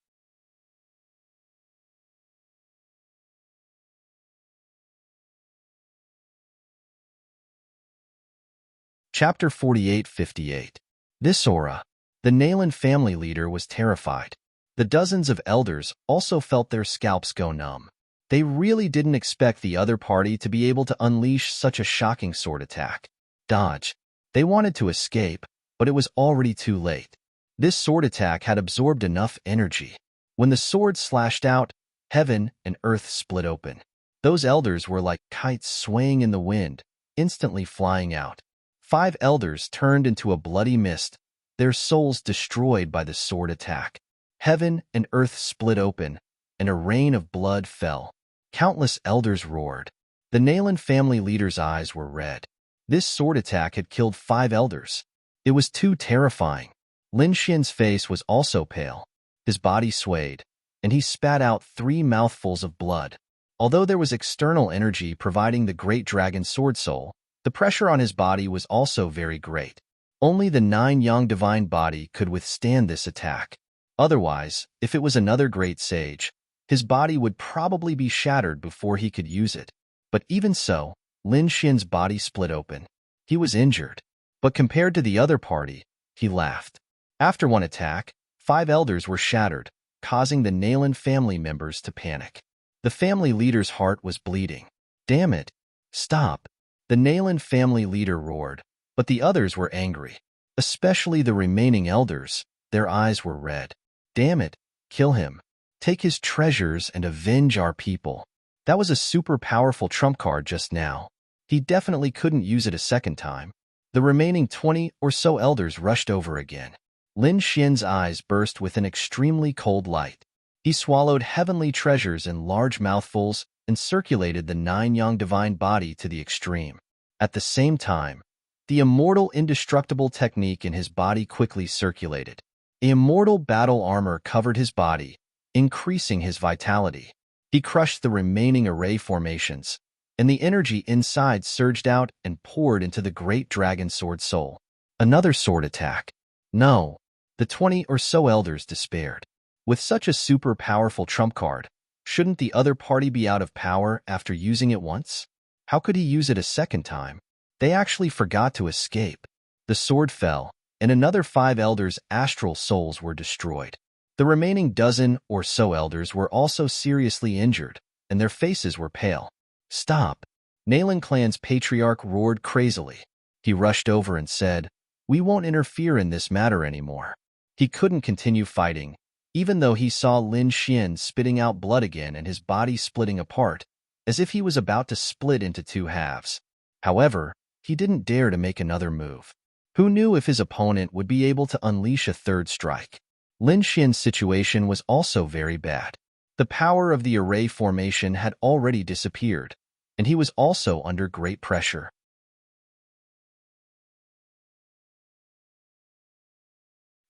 Chapter 48-58. This aura. The Nalan family leader was terrified. The dozens of elders also felt their scalps go numb. They really didn't expect the other party to be able to unleash such a shocking sword attack. Dodge. They wanted to escape, but it was already too late. This sword attack had absorbed enough energy. When the sword slashed out, heaven and earth split open. Those elders were like kites swaying in the wind, instantly flying out. 5 elders turned into a bloody mist, their souls destroyed by the sword attack. Heaven and earth split open, and a rain of blood fell. Countless elders roared. The Nalan family leader's eyes were red. This sword attack had killed 5 elders. It was too terrifying. Lin Xian's face was also pale. His body swayed, and he spat out 3 mouthfuls of blood. Although there was external energy providing the great dragon sword soul, the pressure on his body was also very great. Only the 9 yang divine body could withstand this attack. Otherwise, if it was another great sage, his body would probably be shattered before he could use it. But even so, Lin Xian's body split open. He was injured. But compared to the other party, he laughed. After one attack, 5 elders were shattered, causing the Nalan family members to panic. The family leader's heart was bleeding. Damn it! Stop! The Nalan family leader roared, but the others were angry. Especially the remaining elders, their eyes were red. Damn it! Kill him. Take his treasures and avenge our people. That was a super powerful trump card just now. He definitely couldn't use it a second time. The remaining 20 or so elders rushed over again. Lin Xian's eyes burst with an extremely cold light. He swallowed heavenly treasures in large mouthfuls and circulated the 9 yang divine body to the extreme. At the same time, the immortal indestructible technique in his body quickly circulated. The immortal battle armor covered his body, increasing his vitality. He crushed the remaining array formations, and the energy inside surged out and poured into the great dragon sword soul. Another sword attack. No. The 20 or so elders despaired. With such a super powerful trump card, shouldn't the other party be out of power after using it once? How could he use it a second time? They actually forgot to escape. The sword fell, and another 5 elders' astral souls were destroyed. The remaining dozen or so elders were also seriously injured, and their faces were pale. Stop! Nalan clan's patriarch roared crazily. He rushed over and said, "We won't interfere in this matter anymore." He couldn't continue fighting, even though he saw Lin Xian spitting out blood again and his body splitting apart, as if he was about to split into 2 halves. However, he didn't dare to make another move. Who knew if his opponent would be able to unleash a third strike? Lin Xian's situation was also very bad. The power of the array formation had already disappeared, and he was also under great pressure.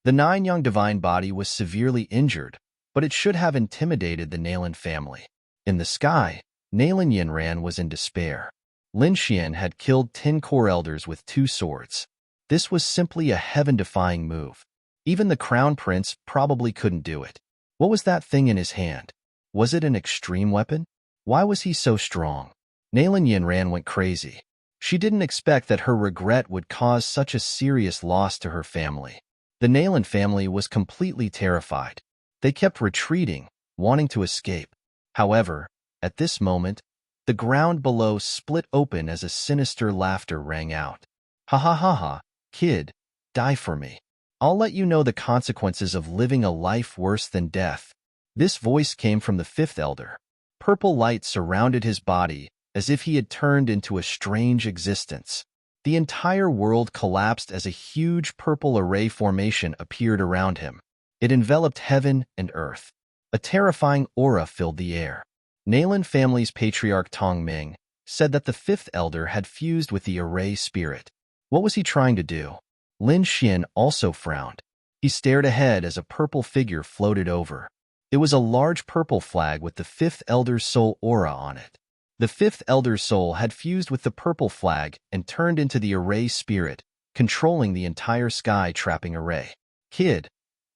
The 9 yang divine body was severely injured, but it should have intimidated the Nalan family. In the sky, Nalan Yinran was in despair. Lin Xian had killed 10 core elders with 2 swords. This was simply a heaven-defying move. Even the crown prince probably couldn't do it. What was that thing in his hand? Was it an extreme weapon? Why was he so strong? Nalan Yinran went crazy. She didn't expect that her regret would cause such a serious loss to her family. The Nalan family was completely terrified. They kept retreating, wanting to escape. However, at this moment, the ground below split open as a sinister laughter rang out. Ha ha ha ha, kid, die for me. I'll let you know the consequences of living a life worse than death. This voice came from the fifth elder. Purple light surrounded his body as if he had turned into a strange existence. The entire world collapsed as a huge purple array formation appeared around him. It enveloped heaven and earth. A terrifying aura filled the air. Nalan family's patriarch Tong Ming said that the fifth elder had fused with the array spirit. What was he trying to do? Lin Xian also frowned. He stared ahead as a purple figure floated over. It was a large purple flag with the fifth elder's soul aura on it. The fifth elder's soul had fused with the purple flag and turned into the array spirit, controlling the entire sky-trapping array. Kid,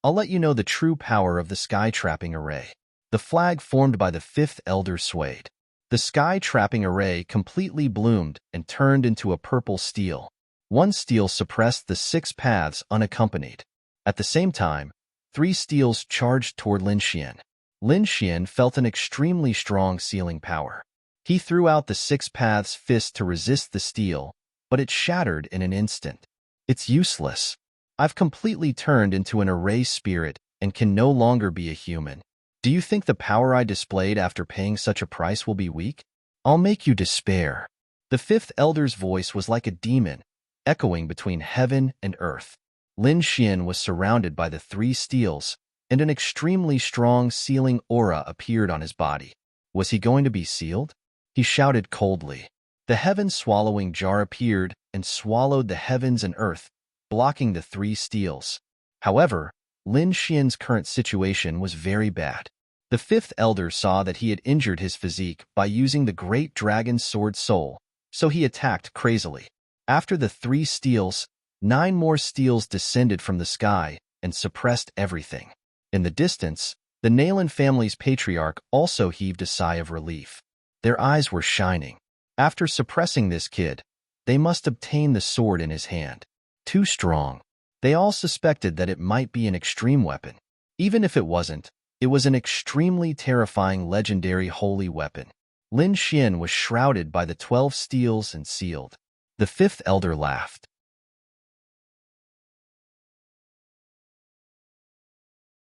I'll let you know the true power of the sky-trapping array. The flag formed by the fifth elder swayed. The sky-trapping array completely bloomed and turned into a purple steel. One steel suppressed the 6 paths unaccompanied. At the same time, 3 steels charged toward Lin Xian. Lin Xian felt an extremely strong sealing power. He threw out the 6 paths fist to resist the steel, but it shattered in an instant. It's useless. I've completely turned into an array spirit and can no longer be a human. Do you think the power I displayed after paying such a price will be weak? I'll make you despair. The fifth elder's voice was like a demon, echoing between heaven and earth. Lin Xian was surrounded by the 3 steels, and an extremely strong sealing aura appeared on his body. Was he going to be sealed? He shouted coldly. The heaven-swallowing jar appeared and swallowed the heavens and earth, blocking the 3 steels. However, Lin Xian's current situation was very bad. The fifth elder saw that he had injured his physique by using the great dragon's sword soul, so he attacked crazily. After the 3 steels, 9 more steels descended from the sky and suppressed everything. In the distance, the Nalan family's patriarch also heaved a sigh of relief. Their eyes were shining. After suppressing this kid, they must obtain the sword in his hand. Too strong. They all suspected that it might be an extreme weapon. Even if it wasn't, it was an extremely terrifying legendary holy weapon. Lin Xian was shrouded by the 12 steels and sealed. The fifth elder laughed.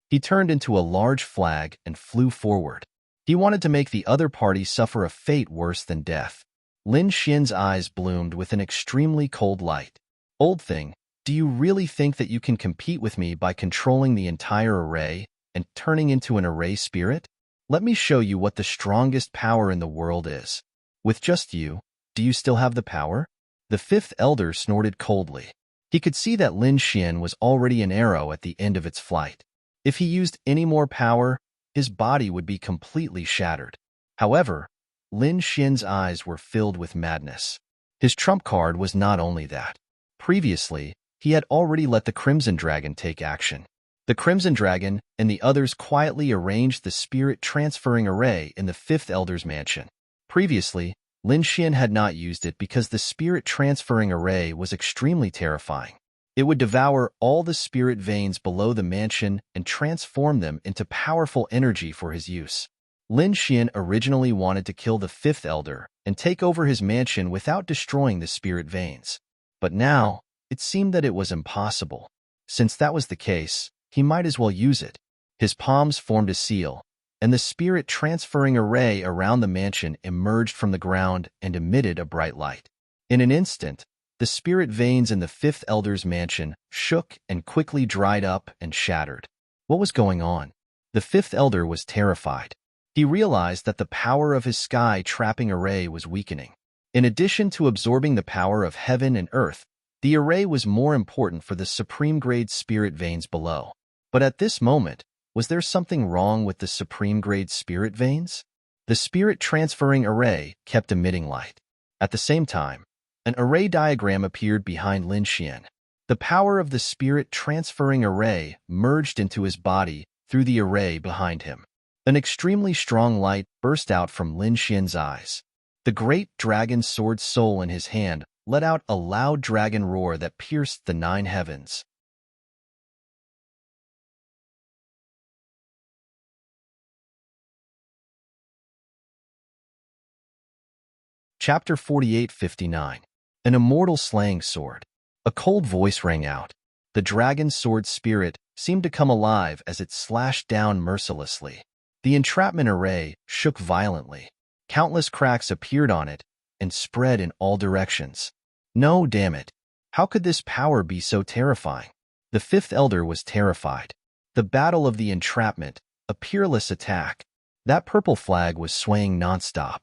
He turned into a large flag and flew forward. He wanted to make the other party suffer a fate worse than death. Lin Xian's eyes bloomed with an extremely cold light. Old thing, do you really think that you can compete with me by controlling the entire array and turning into an array spirit? Let me show you what the strongest power in the world is. With just you, do you still have the power? The fifth elder snorted coldly. He could see that Lin Xian was already an arrow at the end of its flight. If he used any more power, his body would be completely shattered. However, Lin Xian's eyes were filled with madness. His trump card was not only that. Previously, he had already let the Crimson Dragon take action. The Crimson Dragon and the others quietly arranged the spirit transferring array in the fifth elder's mansion. Previously, Lin Xian had not used it because the spirit transferring array was extremely terrifying. It would devour all the spirit veins below the mansion and transform them into powerful energy for his use. Lin Xian originally wanted to kill the fifth elder and take over his mansion without destroying the spirit veins. But now, it seemed that it was impossible. Since that was the case, he might as well use it. His palms formed a seal, and the spirit transferring array around the mansion emerged from the ground and emitted a bright light. In an instant, the spirit veins in the fifth elder's mansion shook and quickly dried up and shattered. What was going on? The fifth elder was terrified. He realized that the power of his sky-trapping array was weakening. In addition to absorbing the power of heaven and earth, the array was more important for the supreme-grade spirit veins below. But at this moment, was there something wrong with the supreme-grade spirit veins? The spirit-transferring array kept emitting light. At the same time, an array diagram appeared behind Lin Xian. The power of the spirit transferring array merged into his body through the array behind him. An extremely strong light burst out from Lin Xian's eyes. The great dragon sword soul in his hand let out a loud dragon roar that pierced the 9 heavens. Chapter 48:59. An immortal slaying sword. A cold voice rang out. The dragon sword spirit seemed to come alive as it slashed down mercilessly. The entrapment array shook violently. Countless cracks appeared on it and spread in all directions. No, damn it. How could this power be so terrifying? The fifth elder was terrified. The battle of the entrapment, a peerless attack. That purple flag was swaying nonstop.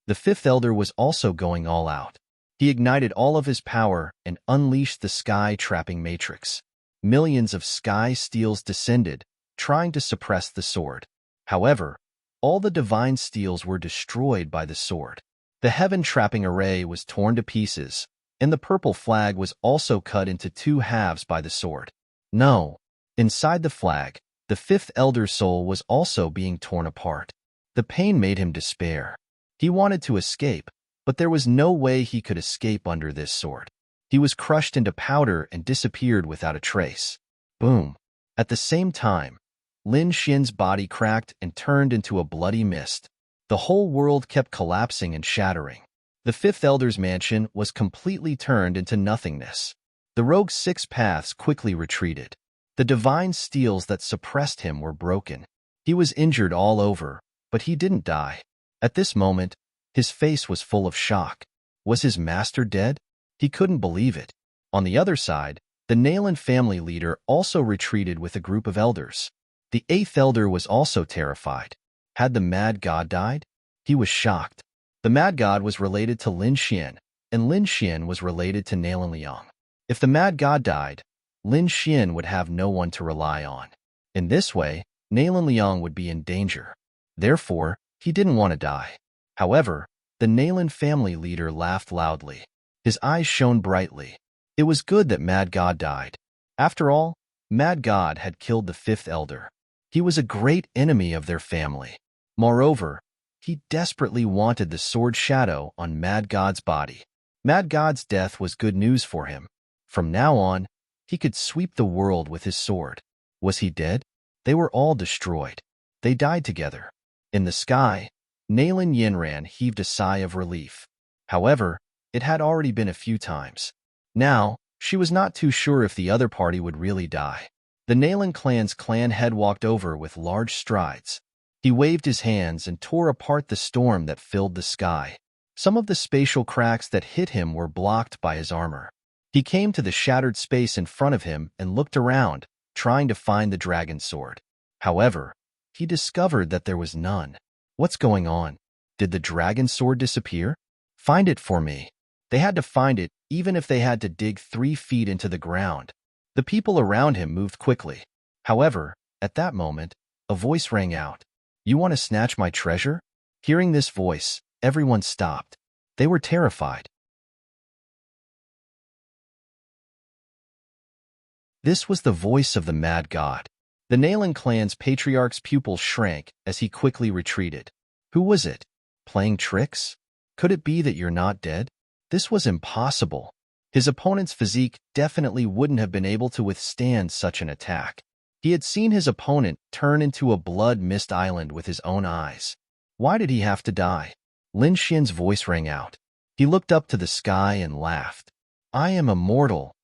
The fifth elder was also going all out. He ignited all of his power and unleashed the sky-trapping matrix. Millions of sky steels descended, trying to suppress the sword. However, all the divine steels were destroyed by the sword. The heaven-trapping array was torn to pieces, and the purple flag was also cut into 2 halves by the sword. No, inside the flag, the fifth elder's soul was also being torn apart. The pain made him despair. He wanted to escape, but there was no way he could escape under this sword. He was crushed into powder and disappeared without a trace. Boom. At the same time, Lin Xian's body cracked and turned into a bloody mist. The whole world kept collapsing and shattering. The fifth elder's mansion was completely turned into nothingness. The rogue's 6 paths quickly retreated. The divine steels that suppressed him were broken. He was injured all over, but he didn't die. At this moment, his face was full of shock. Was his master dead? He couldn't believe it. On the other side, the Nalan family leader also retreated with a group of elders. The 8th elder was also terrified. Had the mad god died? He was shocked. The mad god was related to Lin Xian, and Lin Xian was related to Nalan Liang. If the mad god died, Lin Xian would have no one to rely on. In this way, Nalan Liang would be in danger. Therefore, he didn't want to die. However, the Nalan family leader laughed loudly. His eyes shone brightly. It was good that Mad God died. After all, Mad God had killed the 5th elder. He was a great enemy of their family. Moreover, he desperately wanted the sword shadow on Mad God's body. Mad God's death was good news for him. From now on, he could sweep the world with his sword. Was he dead? They were all destroyed. They died together. In the sky, Nalan Yinran heaved a sigh of relief. However, it had already been a few times. Now, she was not too sure if the other party would really die. The Nalan clan's clan head walked over with large strides. He waved his hands and tore apart the storm that filled the sky. Some of the spatial cracks that hit him were blocked by his armor. He came to the shattered space in front of him and looked around, trying to find the dragon sword. However, he discovered that there was none. What's going on? Did the dragon sword disappear? Find it for me. They had to find it, even if they had to dig 3 feet into the ground. The people around him moved quickly. However, at that moment, a voice rang out. You want to snatch my treasure? Hearing this voice, everyone stopped. They were terrified. This was the voice of the mad god. The Nalan clan's patriarch's pupils shrank as he quickly retreated. Who was it? Playing tricks? Could it be that you're not dead? This was impossible. His opponent's physique definitely wouldn't have been able to withstand such an attack. He had seen his opponent turn into a blood mist island with his own eyes. Why did he have to die? Lin Xian's voice rang out. He looked up to the sky and laughed. I am immortal.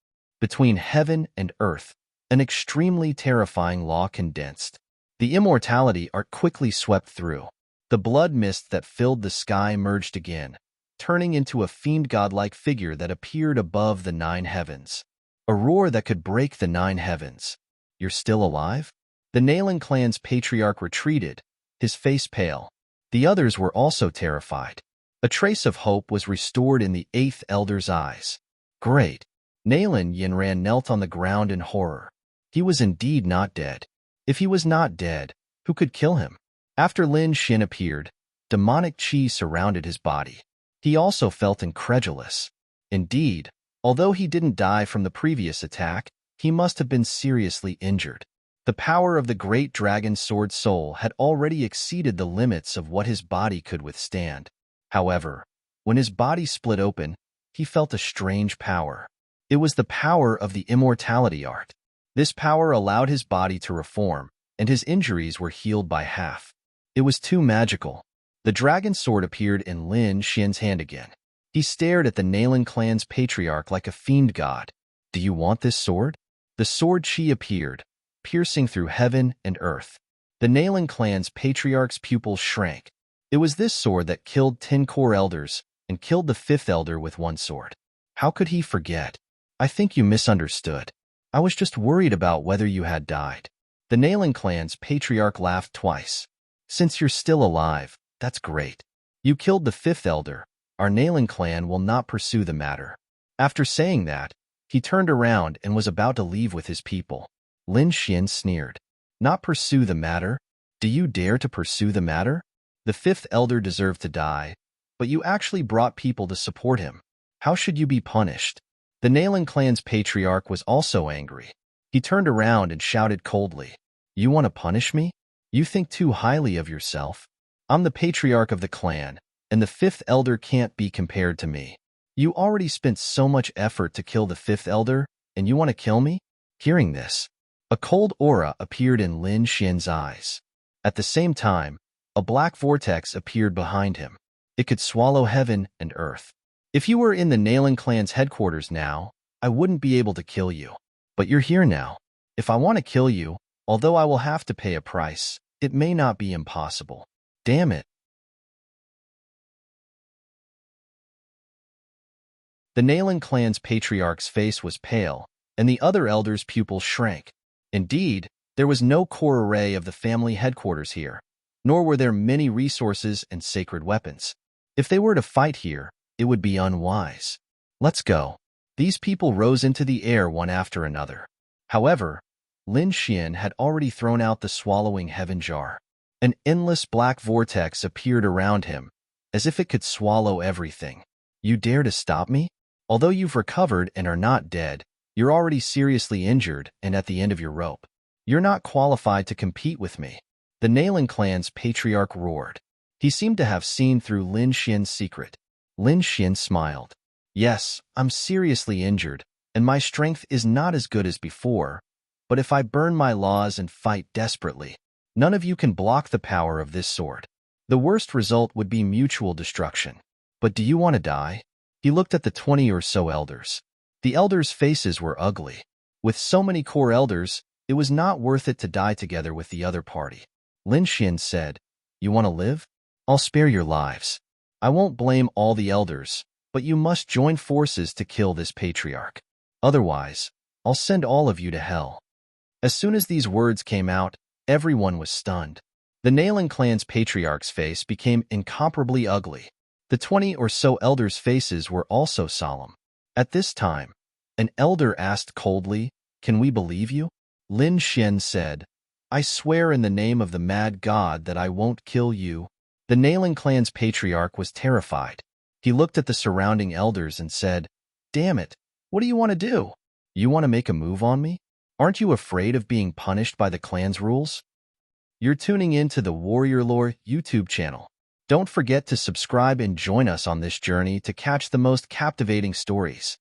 Between heaven and earth, an extremely terrifying law condensed. The immortality art quickly swept through. The blood mist that filled the sky merged again, turning into a fiend godlike figure that appeared above the 9 heavens. A roar that could break the 9 heavens. You're still alive? The Nalan clan's patriarch retreated, his face pale. The others were also terrified. A trace of hope was restored in the 8th elder's eyes. Great. Nalan Yinran knelt on the ground in horror. He was indeed not dead. If he was not dead, who could kill him? After Lin Xin appeared, demonic chi surrounded his body. He also felt incredulous. Indeed, Although he didn't die from the previous attack, he must have been seriously injured. The power of the great dragon sword soul had already exceeded the limits of what his body could withstand. However, when his body split open, he felt a strange power. It was the power of the immortality art. This power allowed his body to reform, and his injuries were healed by half. It was too magical. The dragon sword appeared in Lin Xian's hand again. He stared at the Nalan clan's patriarch like a fiend god. "Do you want this sword?" The sword chi appeared, piercing through heaven and earth. The Nalan clan's patriarch's pupils shrank. It was this sword that killed 10 core elders and killed the 5th elder with one sword. How could he forget? "I think you misunderstood. I was just worried about whether you had died." The Nalan clan's patriarch laughed twice. "Since you're still alive, that's great. You killed the 5th elder. Our Nalan clan will not pursue the matter." After saying that, he turned around and was about to leave with his people. Lin Xian sneered. "Not pursue the matter? Do you dare to pursue the matter? The 5th elder deserved to die, but you actually brought people to support him. How should you be punished?" The Nalan clan's patriarch was also angry. He turned around and shouted coldly, "You want to punish me? You think too highly of yourself. I'm the patriarch of the clan, and the 5th elder can't be compared to me. You already spent so much effort to kill the 5th elder, and you want to kill me?" Hearing this, a cold aura appeared in Lin Xian's eyes. At the same time, a black vortex appeared behind him. It could swallow heaven and earth. "If you were in the Nalan clan's headquarters now, I wouldn't be able to kill you. But you're here now. If I want to kill you, although I will have to pay a price, it may not be impossible." Damn it. The Nalan clan's patriarch's face was pale, and the other elders' pupils shrank. Indeed, there was no core array of the family headquarters here, nor were there many resources and sacred weapons. If they were to fight here, it would be unwise. "Let's go." These people rose into the air one after another. However, Lin Xian had already thrown out the swallowing heaven jar. An endless black vortex appeared around him, as if it could swallow everything. "You dare to stop me? Although you've recovered and are not dead, you're already seriously injured and at the end of your rope. You're not qualified to compete with me." The Nalan clan's patriarch roared. He seemed to have seen through Lin Xian's secret. Lin Xian smiled. "Yes, I'm seriously injured, and my strength is not as good as before, but if I burn my laws and fight desperately, none of you can block the power of this sword. The worst result would be mutual destruction. But do you want to die?" He looked at the 20 or so elders. The elders' faces were ugly. With so many core elders, it was not worth it to die together with the other party. Lin Xian said, "You want to live? I'll spare your lives. I won't blame all the elders, but you must join forces to kill this patriarch. Otherwise, I'll send all of you to hell." As soon as these words came out, everyone was stunned. The Nalan clan's patriarch's face became incomparably ugly. The 20 or so elders' faces were also solemn. At this time, an elder asked coldly, "Can we believe you?" Lin Xian said, "I swear in the name of the mad god that I won't kill you." The Nalan clan's patriarch was terrified. He looked at the surrounding elders and said, "Damn it, what do you want to do? You want to make a move on me? Aren't you afraid of being punished by the clan's rules?" You're tuning in to the Warrior Lore YouTube channel. Don't forget to subscribe and join us on this journey to catch the most captivating stories.